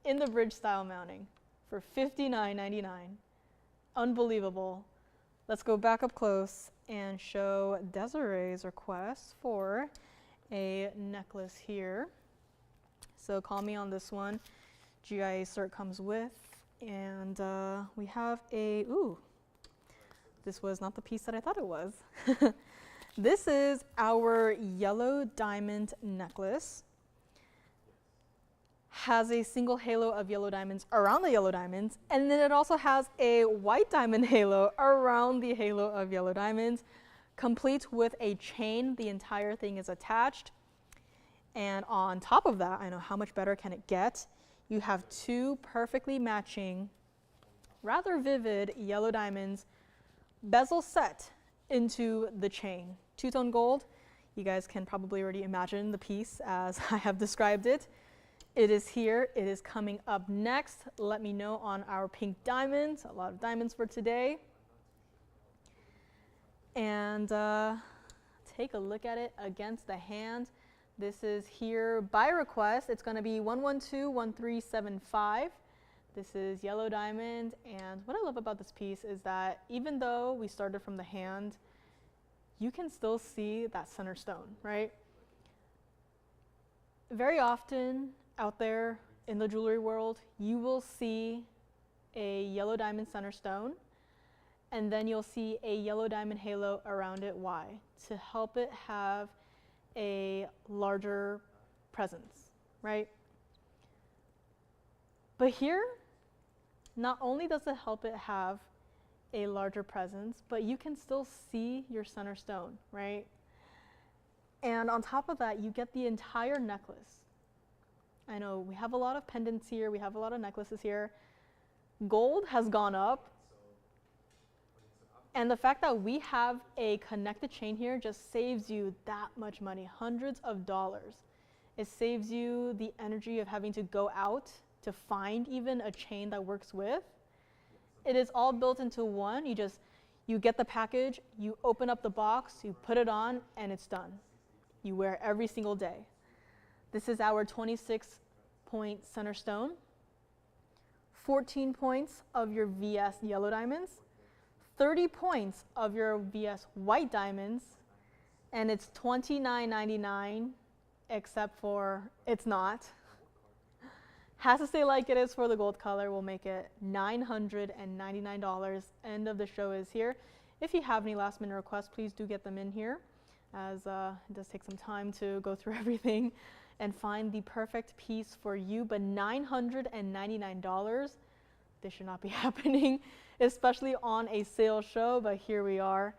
In the bridge style mounting for $59.99. Unbelievable. Let's go back up close and show Desiree's request for a necklace here. So call me on this one. GIA cert comes with, and we have a, ooh, this was not the piece that I thought it was. This is our yellow diamond necklace. Has a single halo of yellow diamonds around the yellow diamonds, and then it also has a white diamond halo around the halo of yellow diamonds, complete with a chain. The entire thing is attached. And on top of that, I know how much better can it get? You have two perfectly matching, rather vivid yellow diamonds, bezel set into the chain. Two-tone gold. You guys can probably already imagine the piece as I have described it. It is here. It is coming up next. Let me know on our pink diamonds. A lot of diamonds for today. And take a look at it against the hand. This is here by request. It's going to be 1121375. This is yellow diamond, and what I love about this piece is that even though we started from the hand, you can still see that center stone, right? Very often out there in the jewelry world, you will see a yellow diamond center stone, and then you'll see a yellow diamond halo around it. Why? To help it have a larger presence, right? But here, not only does it help it have a larger presence, but you can still see your center stone, right? And on top of that, you get the entire necklace. I know we have a lot of pendants here, we have a lot of necklaces here. Gold has gone up. And the fact that we have a connected chain here just saves you that much money, hundreds of dollars. It saves you the energy of having to go out to find even a chain that works with. It is all built into one. You get the package, you open up the box, you put it on, and it's done. You wear it every single day. This is our 26-point center stone, 14 points of your VS yellow diamonds, 30 points of your VS white diamonds, and it's $29.99, except for it's not. Has to stay like it is for the gold color. We'll make it $999. End of the show is here. If you have any last minute requests, please do get them in here, as it does take some time to go through everything and find the perfect piece for you. But $999, this should not be happening, especially on a sale show, but here we are,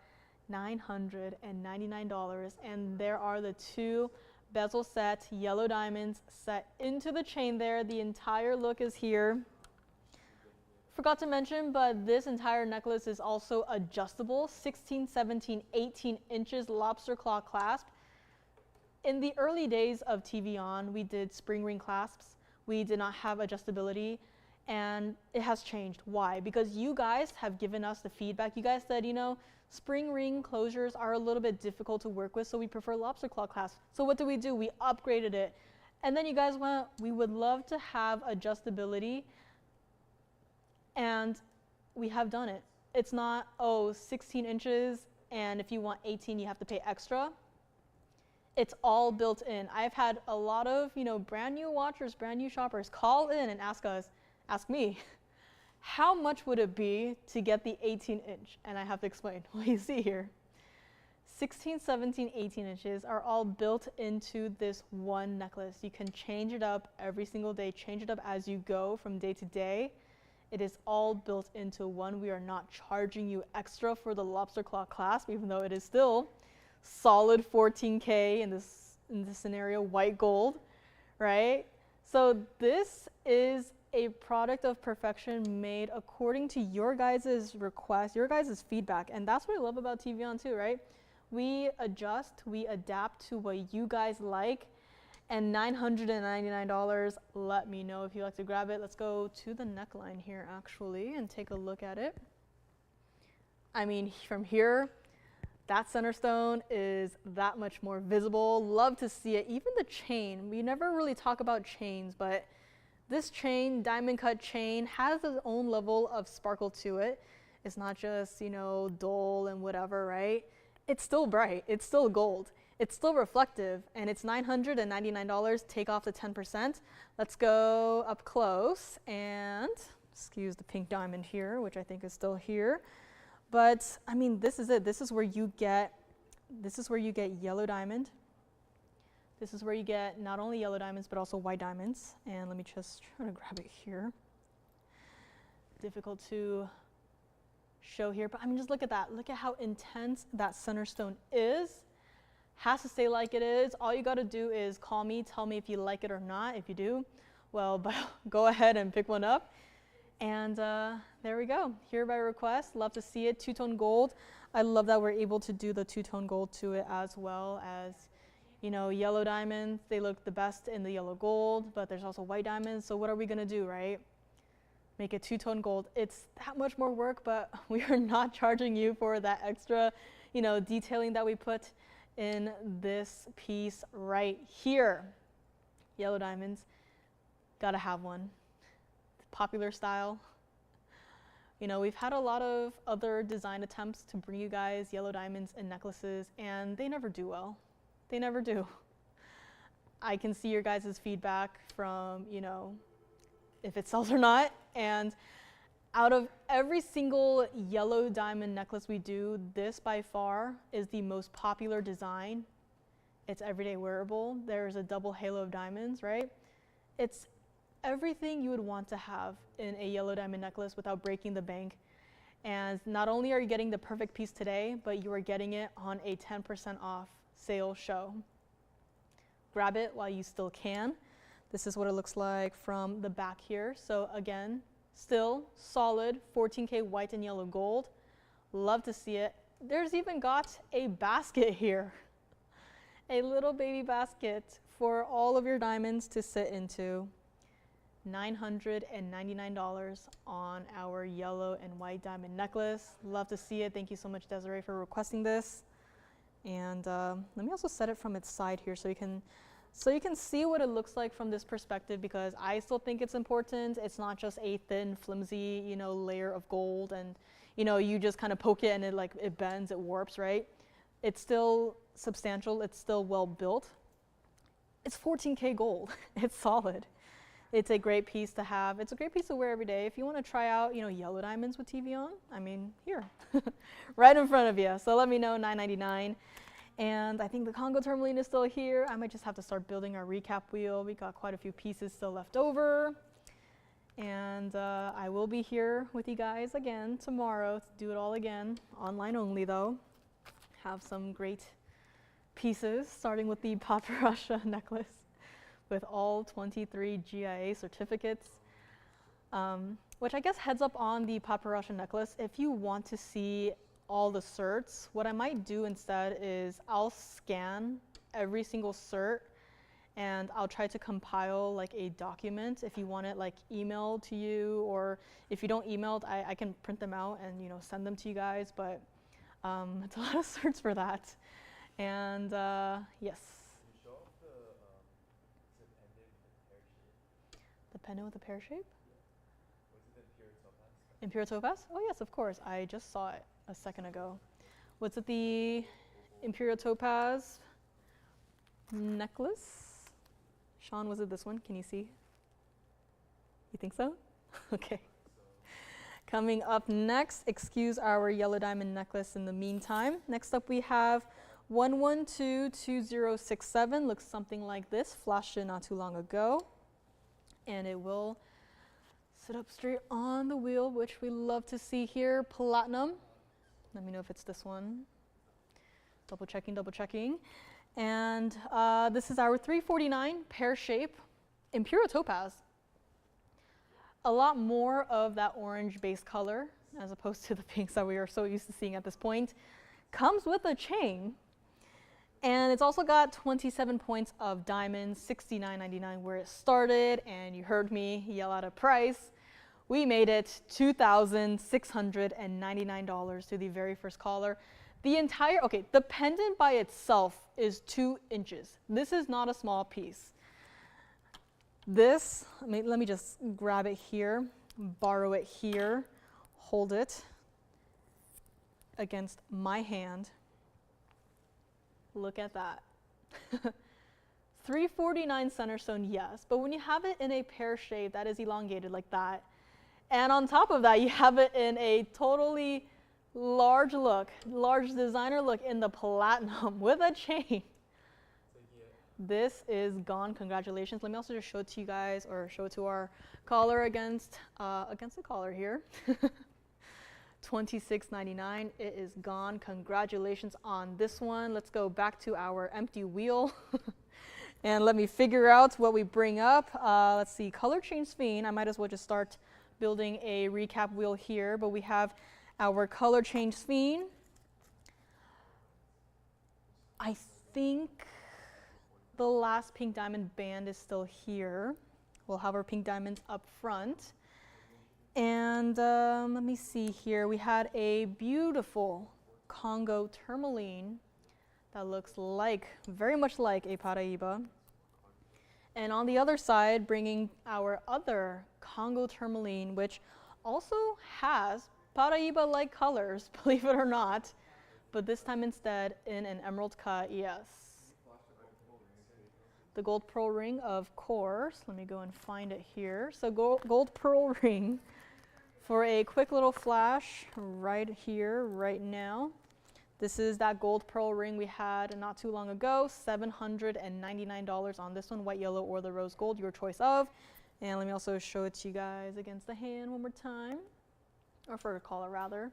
$999. And there are the two bezel set yellow diamonds set into the chain there. The entire look is here. Forgot to mention, but this entire necklace is also adjustable, 16, 17, 18 inches lobster claw clasp. In the early days of TVON, we did spring ring clasps. we did not have adjustability, and it has changed. Why? Because you guys have given us the feedback. You guys said, you know, spring ring closures are a little bit difficult to work with, so we prefer lobster claw clasp. So what do? We upgraded it. And then you guys went, we would love to have adjustability, and we have done it. It's not, oh, 16 inches, and if you want 18, you have to pay extra. It's all built in. I've had a lot of, you know, brand new watchers, brand new shoppers call in and ask me, how much would it be to get the 18 inch? And I have to explain. Well, you see here, 16, 17, 18 inches are all built into this one necklace. You can change it up every single day, change it up as you go from day to day. It is all built into one. We are not charging you extra for the lobster claw clasp, even though it is still solid 14K in this scenario, white gold, right? So this is a product of perfection made according to your guys' request, your guys' feedback. And that's what I love about TVON too, right? We adjust, we adapt to what you guys like. And $999, let me know if you like to grab it. Let's go to the neckline here actually and take a look at it. I mean, from here, that center stone is that much more visible. Love to see it. Even the chain, we never really talk about chains, but this chain, diamond cut chain, has its own level of sparkle to it. It's not just, you know, dull and whatever, right? It's still bright, it's still gold. It's still reflective, and it's $999, take off the 10%. Let's go up close and excuse the pink diamond here, which I think is still here. But I mean, this is it. This is where you get yellow diamond. This is where you get not only yellow diamonds, but also white diamonds. And let me just try to grab it here. Difficult to show here, but I mean, just look at that. Look at how intense that center stone is. Has to stay like it is. All you got to do is call me, tell me if you like it or not. If you do, well, go ahead and pick one up. And there we go. Here by request. Love to see it. Two-tone gold. I love that we're able to do the two-tone gold to it, as well as, you know, yellow diamonds. They look the best in the yellow gold, but there's also white diamonds. So what are we going to do, right? Make it two-tone gold. It's that much more work, but we are not charging you for that extra, you know, detailing that we put in this piece right here. Yellow diamonds, gotta have one. Popular style. You know, we've had a lot of other design attempts to bring you guys yellow diamonds in necklaces, and they never do well. They never do. I can see your guys' feedback from, you know, if it sells or not, and out of every single yellow diamond necklace we do, this by far is the most popular design. It's everyday wearable. There's a double halo of diamonds, right? It's everything you would want to have in a yellow diamond necklace without breaking the bank. And not only are you getting the perfect piece today, but you are getting it on a 10% off sale show. Grab it while you still can. This is what it looks like from the back here. So again, still solid 14K white and yellow gold. Love to see it. There's even got a basket here. A little baby basket for all of your diamonds to sit into. $999 on our yellow and white diamond necklace. Love to see it. Thank you so much, Desiree, for requesting this. And let me also set it from its side here so you can see what it looks like from this perspective, because I still think it's important. It's not just a thin, flimsy, you know, layer of gold, and you know, you just kind of poke it and it bends, it warps, right? It's still substantial. It's still well built. It's 14K gold. It's solid. It's a great piece to have. It's a great piece to wear every day. If you want to try out, you know, yellow diamonds with TVON, I mean, here, right in front of you. So let me know, $999. And I think the Congo tourmaline is still here. I might just have to start building our recap wheel. We got quite a few pieces still left over. And I will be here with you guys again tomorrow to do it all again. Online only though. Have some great pieces, starting with the Paparasha necklace with all 23 GIA certificates. Which I guess heads up on the Paparasha necklace. If you want to see all the certs, what I might do instead is I'll scan every single cert and I'll try to compile like a document if you want it like emailed to you, or if you don't email it, I can print them out and send them to you guys, but it's a lot of certs for that. And yes. Can you show off the pendant with the pear shape? The pendant with the pear shape? Was it the pure topaz? Imperial topaz? Oh yes, of course. I just saw it a second ago. Was it the Imperial topaz necklace? Sean, was it this one? Can you see? You think so? Okay. Coming up next, excuse our yellow diamond necklace in the meantime. Next up we have 1122067. Looks something like this. Flashed it not too long ago. And it will sit up straight on the wheel, which we love to see here. Platinum. Let me know if it's this one. Double checking, double checking. And this is our 349 pear shape Imperial topaz. A lot more of that orange base color as opposed to the pinks that we are so used to seeing at this point. Comes with a chain, and it's also got 27 points of diamonds, $69.99 where it started, and you heard me yell out a price. We made it $2,699 to the very first caller. The entire, the pendant by itself is 2 inches. This is not a small piece. This, let me just grab it here, borrow it here, hold it against my hand. Look at that. 349 center stone, yes, but when you have it in a pear shape that is elongated like that, and on top of that you have it in a totally large designer look in the platinum with a chain. This is gone. Congratulations. Let me also just show it to you guys, or show it to our caller against the caller here. $26.99. It is gone. Congratulations on this one. Let's go back to our empty wheel and let me figure out what we bring up. Let's see. Color change fiend. I might as well just start building a recap wheel here, but we have our color change fiend. I think the last pink diamond band is still here. We'll have our pink diamonds up front. And let me see here. We had a beautiful Congo tourmaline that looks very much like a Paraíba. And on the other side, bringing our other Congo tourmaline, which also has Paraíba-like colors, believe it or not, but this time instead in an emerald cut, yes. The gold pearl ring, of course. Let me go and find it here. So gold pearl ring for a quick little flash right here, right now. This is that gold pearl ring we had not too long ago. $799 on this one, white, yellow, or the rose gold, your choice of. And let me also show it to you guys against the hand one more time, or for a caller rather.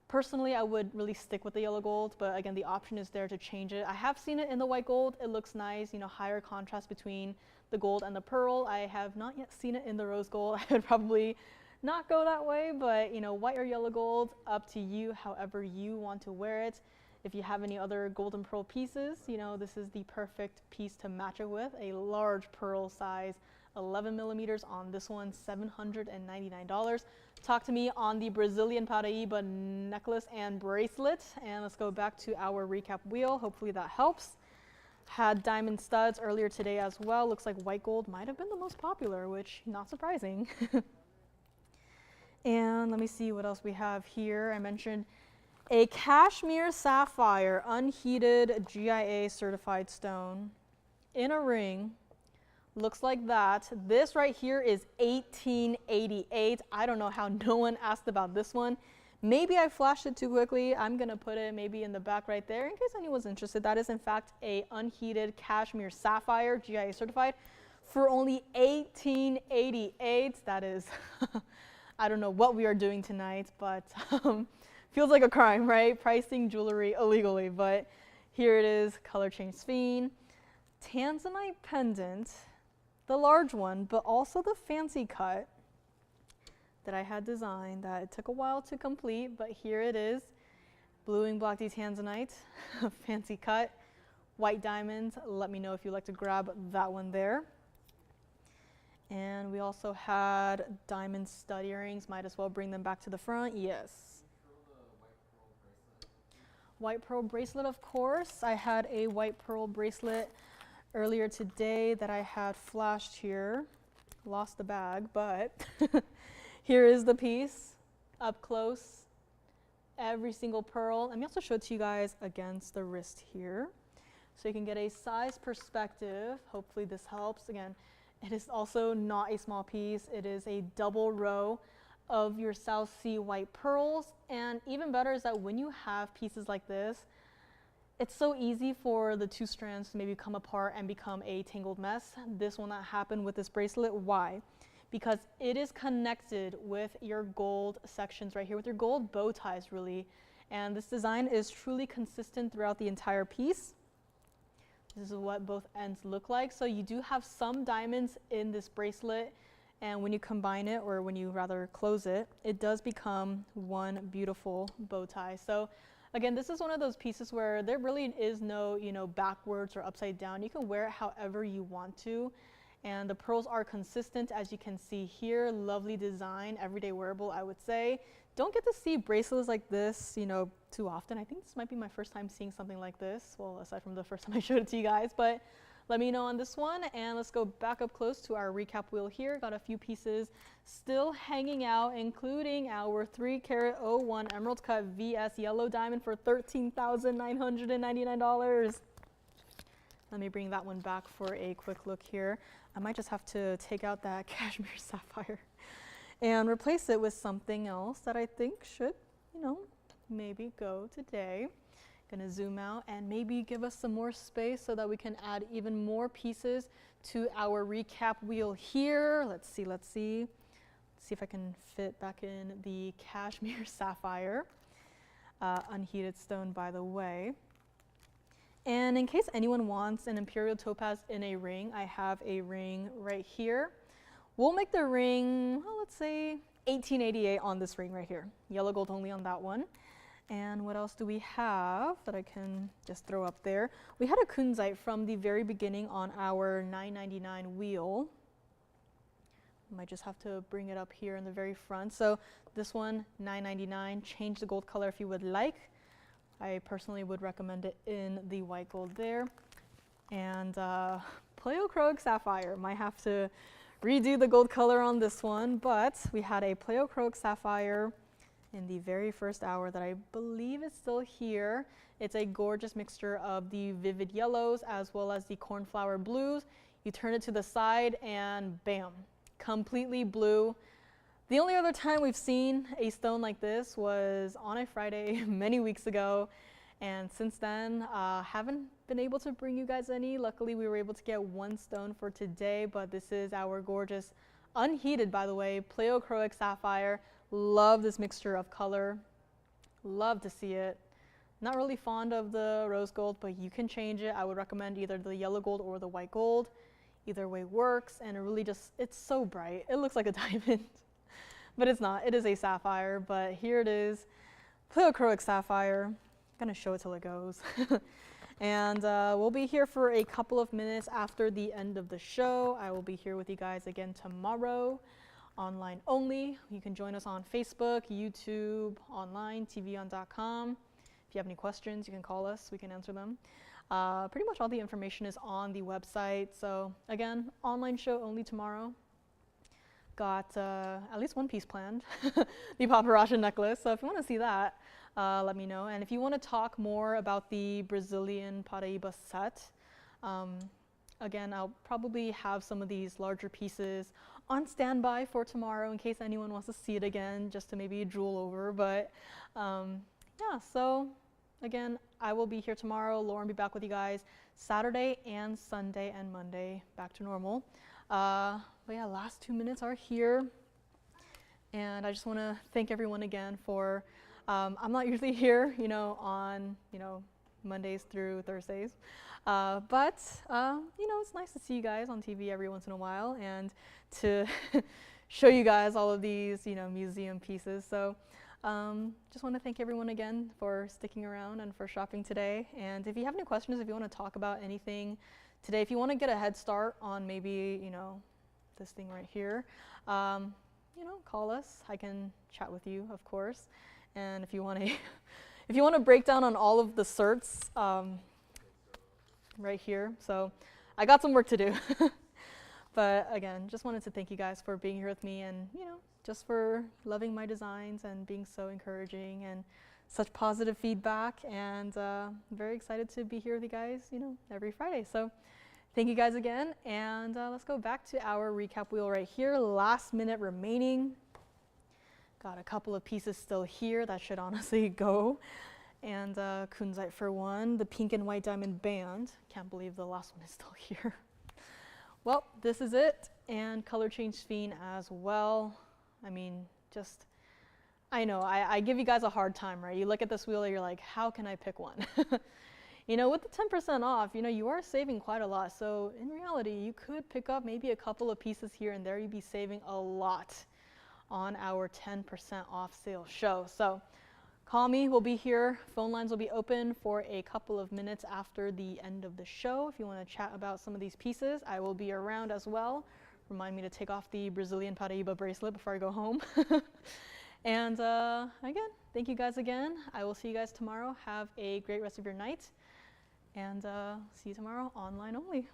Personally, I would really stick with the yellow gold, but again, the option is there to change it. I have seen it in the white gold. It looks nice, higher contrast between the gold and the pearl. I have not yet seen it in the rose gold. I would probably not go that way, but white or yellow gold, up to you, however you want to wear it. If you have any other gold and pearl pieces, this is the perfect piece to match it with. A large pearl size, 11 millimeters on this one, $799. Talk to me on the Brazilian Paraíba necklace and bracelet. And let's go back to our recap wheel. Hopefully that helps. Had diamond studs earlier today as well. Looks like white gold might have been the most popular, which not surprising. And let me see what else we have here. I mentioned a cashmere sapphire unheated GIA certified stone in a ring. Looks like that. This right here is $18.88. I don't know how no one asked about this one. Maybe I flashed it too quickly. I'm gonna put it maybe in the back right there in case anyone's interested. That is in fact a unheated cashmere sapphire, GIA certified, for only $18.88. That is, I don't know what we are doing tonight, but feels like a crime, right? Pricing jewelry illegally, but here it is, color change fiend. Tanzanite pendant. The large one, but also the fancy cut that I had designed that it took a while to complete, but here it is. Blue and black tanzanite, fancy cut white diamonds, let me know if you'd like to grab that one there. And we also had diamond stud earrings. Might as well bring them back to the front. Yes. White pearl bracelet, of course. I had a white pearl bracelet earlier today that I had flashed here. Lost the bag, but here is the piece up close. Every single pearl. Let me also show it to you guys against the wrist here, so you can get a size perspective. Hopefully this helps. Again, it is also not a small piece. It is a double row of your South Sea white pearls. And even better is that when you have pieces like this, it's so easy for the two strands to maybe come apart and become a tangled mess. This will not happen with this bracelet. Why? Because it is connected with your gold sections right here, with your gold bow ties really. And this design is truly consistent throughout the entire piece. This is what both ends look like. So you do have some diamonds in this bracelet, and when you combine it, or when you rather close it, it does become one beautiful bow tie. So again, this is one of those pieces where there really is no, backwards or upside down. You can wear it however you want to. And the pearls are consistent, as you can see here. Lovely design, everyday wearable, I would say. Don't get to see bracelets like this, too often. I think this might be my first time seeing something like this. Well, aside from the first time I showed it to you guys, but let me know on this one. And let's go back up close to our recap wheel here. Got a few pieces still hanging out, including our 3-carat 01 emerald cut VS yellow diamond for $13,999. Let me bring that one back for a quick look here. I might just have to take out that cashmere sapphire and replace it with something else that I think should, maybe go today. Gonna zoom out and maybe give us some more space so that we can add even more pieces to our recap wheel here. Let's see if I can fit back in the cashmere sapphire, unheated stone, by the way. And in case anyone wants an imperial topaz in a ring, I have a ring right here. We'll make the ring, well, let's say 1888 on this ring right here. Yellow gold only on that one. And what else do we have that I can just throw up there? We had a kunzite from the very beginning on our $9.99 wheel. Might just have to bring it up here in the very front. So this one, $9.99. Change the gold color if you would like. I personally would recommend it in the white gold there. And pleochroic sapphire. Might have to redo the gold color on this one, but we had a pleochroic sapphire in the very first hour that I believe is still here. It's a gorgeous mixture of the vivid yellows as well as the cornflower blues. You turn it to the side and bam, completely blue. The only other time we've seen a stone like this was on a Friday many weeks ago, and since then haven't been able to bring you guys any. Luckily we were able to get one stone for today, but this is our gorgeous, unheated by the way, pleochroic sapphire. Love this mixture of color, love to see it. Not really fond of the rose gold, but you can change it. I would recommend either the yellow gold or the white gold. Either way works, and it really just, it's so bright. It looks like a diamond. But it's not, it is a sapphire, but here it is, pleochroic sapphire. I'm gonna show it till it goes. And we'll be here for a couple of minutes after the end of the show. I will be here with you guys again tomorrow, online only. You can join us on Facebook, YouTube, online, TVON.com. If you have any questions, you can call us, we can answer them. Pretty much all the information is on the website. So again, online show only tomorrow. Got at least one piece planned, the paparazzi necklace. So if you want to see that, let me know. And if you want to talk more about the Brazilian Paraíba set, again, I'll probably have some of these larger pieces on standby for tomorrow in case anyone wants to see it again, just to maybe drool over. But yeah, so again, I will be here tomorrow. Lauren will be back with you guys Saturday and Sunday and Monday, back to normal. But yeah, last 2 minutes are here. And I just want to thank everyone again for, I'm not usually here, on, Mondays through Thursdays. But it's nice to see you guys on TV every once in a while and to show you guys all of these, museum pieces. So Just want to thank everyone again for sticking around and for shopping today. And if you have any questions, if you want to talk about anything today, if you want to get a head start on maybe, this thing right here, call us. I can chat with you, of course. And if you want to, if you want to break down on all of the certs, right here. So I got some work to do. But again, just wanted to thank you guys for being here with me and, just for loving my designs and being so encouraging and such positive feedback. And I'm very excited to be here with you guys, every Friday. So thank you guys again. And let's go back to our recap wheel right here. Last minute remaining. Got a couple of pieces still here that should honestly go. And kunzite for one, the pink and white diamond band. Can't believe the last one is still here. Well, this is it. And color change fiend as well. I mean, I know, I give you guys a hard time, right? You look at this wheel and you're like, how can I pick one? With the 10% off, you are saving quite a lot. So in reality, you could pick up maybe a couple of pieces here and there. You'd be saving a lot on our 10% off sale show. So call me, we'll be here. Phone lines will be open for a couple of minutes after the end of the show. If you want to chat about some of these pieces, I will be around as well. Remind me to take off the Brazilian Paraíba bracelet before I go home. And again, thank you guys again. I will see you guys tomorrow. Have a great rest of your night. And see you tomorrow, online only.